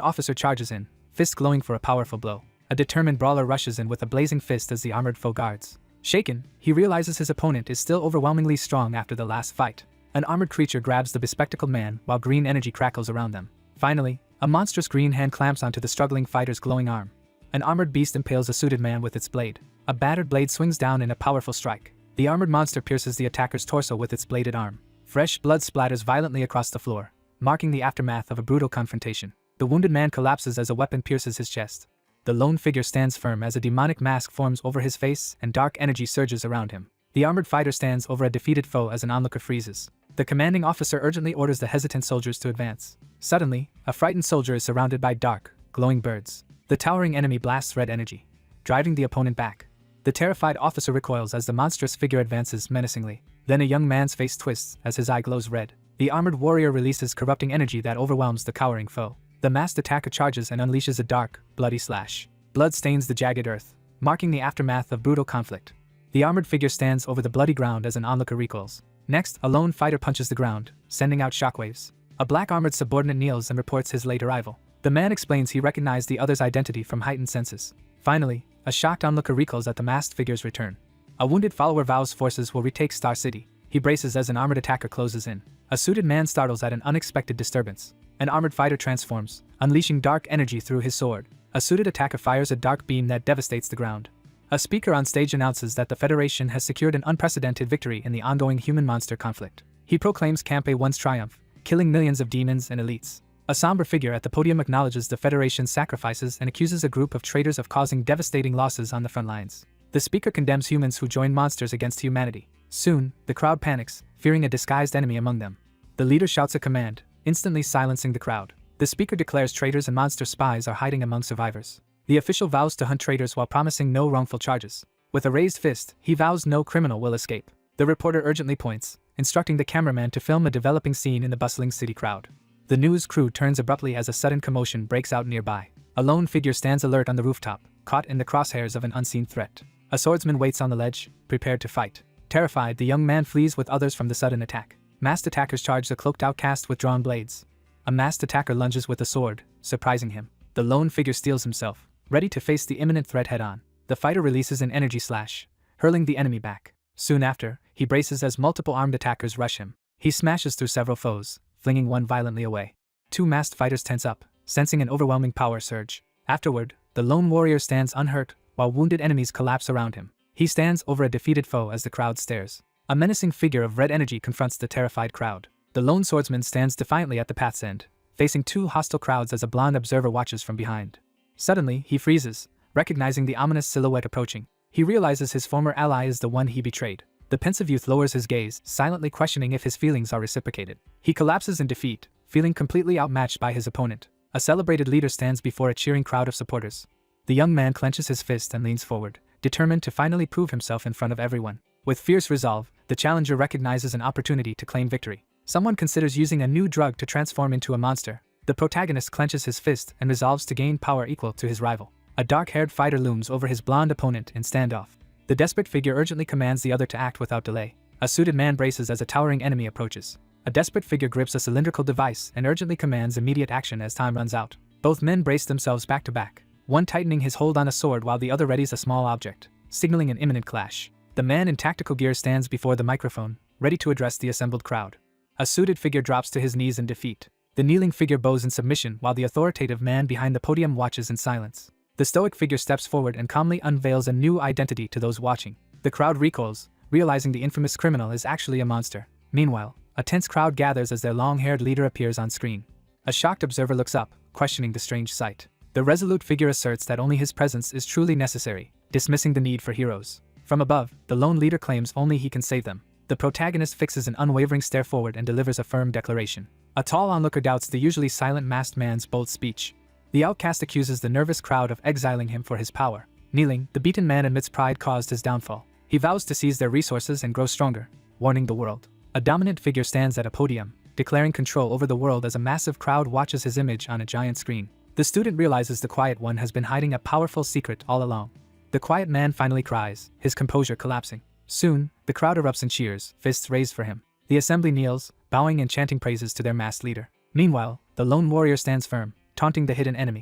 officer charges in, fist glowing for a powerful blow. A determined brawler rushes in with a blazing fist as the armored foe guards. Shaken, he realizes his opponent is still overwhelmingly strong after the last fight. An armored creature grabs the bespectacled man while green energy crackles around them. Finally, a monstrous green hand clamps onto the struggling fighter's glowing arm. An armored beast impales a suited man with its blade. A battered blade swings down in a powerful strike. The armored monster pierces the attacker's torso with its bladed arm. Fresh blood splatters violently across the floor, marking the aftermath of a brutal confrontation. The wounded man collapses as a weapon pierces his chest. The lone figure stands firm as a demonic mask forms over his face and dark energy surges around him. The armored fighter stands over a defeated foe as an onlooker freezes. The commanding officer urgently orders the hesitant soldiers to advance. Suddenly, a frightened soldier is surrounded by dark, glowing birds. The towering enemy blasts red energy, driving the opponent back. The terrified officer recoils as the monstrous figure advances menacingly. Then a young man's face twists as his eye glows red. The armored warrior releases corrupting energy that overwhelms the cowering foe. The masked attacker charges and unleashes a dark, bloody slash. Blood stains the jagged earth, marking the aftermath of brutal conflict. The armored figure stands over the bloody ground as an onlooker recoils. Next, a lone fighter punches the ground, sending out shockwaves. A black armored subordinate kneels and reports his late arrival. The man explains he recognized the other's identity from heightened senses. Finally, a shocked onlooker recoils at the masked figure's return. A wounded follower vows forces will retake Star City. He braces as an armored attacker closes in. A suited man startles at an unexpected disturbance. An armored fighter transforms, unleashing dark energy through his sword. A suited attacker fires a dark beam that devastates the ground. A speaker on stage announces that the Federation has secured an unprecedented victory in the ongoing human-monster conflict. He proclaims Camp A1's triumph, killing millions of demons and elites. A somber figure at the podium acknowledges the Federation's sacrifices and accuses a group of traitors of causing devastating losses on the front lines. The speaker condemns humans who join monsters against humanity. Soon, the crowd panics, fearing a disguised enemy among them. The leader shouts a command, instantly silencing the crowd. The speaker declares traitors and monster spies are hiding among survivors. The official vows to hunt traitors while promising no wrongful charges. With a raised fist, he vows no criminal will escape. The reporter urgently points, instructing the cameraman to film a developing scene in the bustling city crowd. The news crew turns abruptly as a sudden commotion breaks out nearby. A lone figure stands alert on the rooftop, caught in the crosshairs of an unseen threat. A swordsman waits on the ledge, prepared to fight. Terrified, the young man flees with others from the sudden attack. Masked attackers charge the cloaked outcast with drawn blades. A masked attacker lunges with a sword, surprising him. The lone figure steels himself, ready to face the imminent threat head-on. The fighter releases an energy slash, hurling the enemy back. Soon after, he braces as multiple armed attackers rush him. He smashes through several foes, flinging one violently away. Two masked fighters tense up, sensing an overwhelming power surge. Afterward, the lone warrior stands unhurt, while wounded enemies collapse around him. He stands over a defeated foe as the crowd stares. A menacing figure of red energy confronts the terrified crowd. The lone swordsman stands defiantly at the path's end, facing two hostile crowds as a blonde observer watches from behind. Suddenly, he freezes, recognizing the ominous silhouette approaching. He realizes his former ally is the one he betrayed. The pensive youth lowers his gaze, silently questioning if his feelings are reciprocated. He collapses in defeat, feeling completely outmatched by his opponent. A celebrated leader stands before a cheering crowd of supporters. The young man clenches his fist and leans forward, determined to finally prove himself in front of everyone. With fierce resolve, the challenger recognizes an opportunity to claim victory. Someone considers using a new drug to transform into a monster. The protagonist clenches his fist and resolves to gain power equal to his rival. A dark-haired fighter looms over his blonde opponent in standoff. The desperate figure urgently commands the other to act without delay. A suited man braces as a towering enemy approaches. A desperate figure grips a cylindrical device and urgently commands immediate action as time runs out. Both men brace themselves back to back, one tightening his hold on a sword while the other readies a small object, signaling an imminent clash. The man in tactical gear stands before the microphone, ready to address the assembled crowd. A suited figure drops to his knees in defeat. The kneeling figure bows in submission while the authoritative man behind the podium watches in silence. The stoic figure steps forward and calmly unveils a new identity to those watching. The crowd recoils, realizing the infamous criminal is actually a monster. Meanwhile, a tense crowd gathers as their long-haired leader appears on screen. A shocked observer looks up, questioning the strange sight. The resolute figure asserts that only his presence is truly necessary, dismissing the need for heroes. From above, the lone leader claims only he can save them. The protagonist fixes an unwavering stare forward and delivers a firm declaration. A tall onlooker doubts the usually silent masked man's bold speech. The outcast accuses the nervous crowd of exiling him for his power. Kneeling, the beaten man admits pride caused his downfall. He vows to seize their resources and grow stronger, warning the world. A dominant figure stands at a podium, declaring control over the world as a massive crowd watches his image on a giant screen. The student realizes the quiet one has been hiding a powerful secret all along. The quiet man finally cries, his composure collapsing. Soon, the crowd erupts in cheers, fists raised for him. The assembly kneels, bowing and chanting praises to their masked leader. Meanwhile, the lone warrior stands firm, taunting the hidden enemy.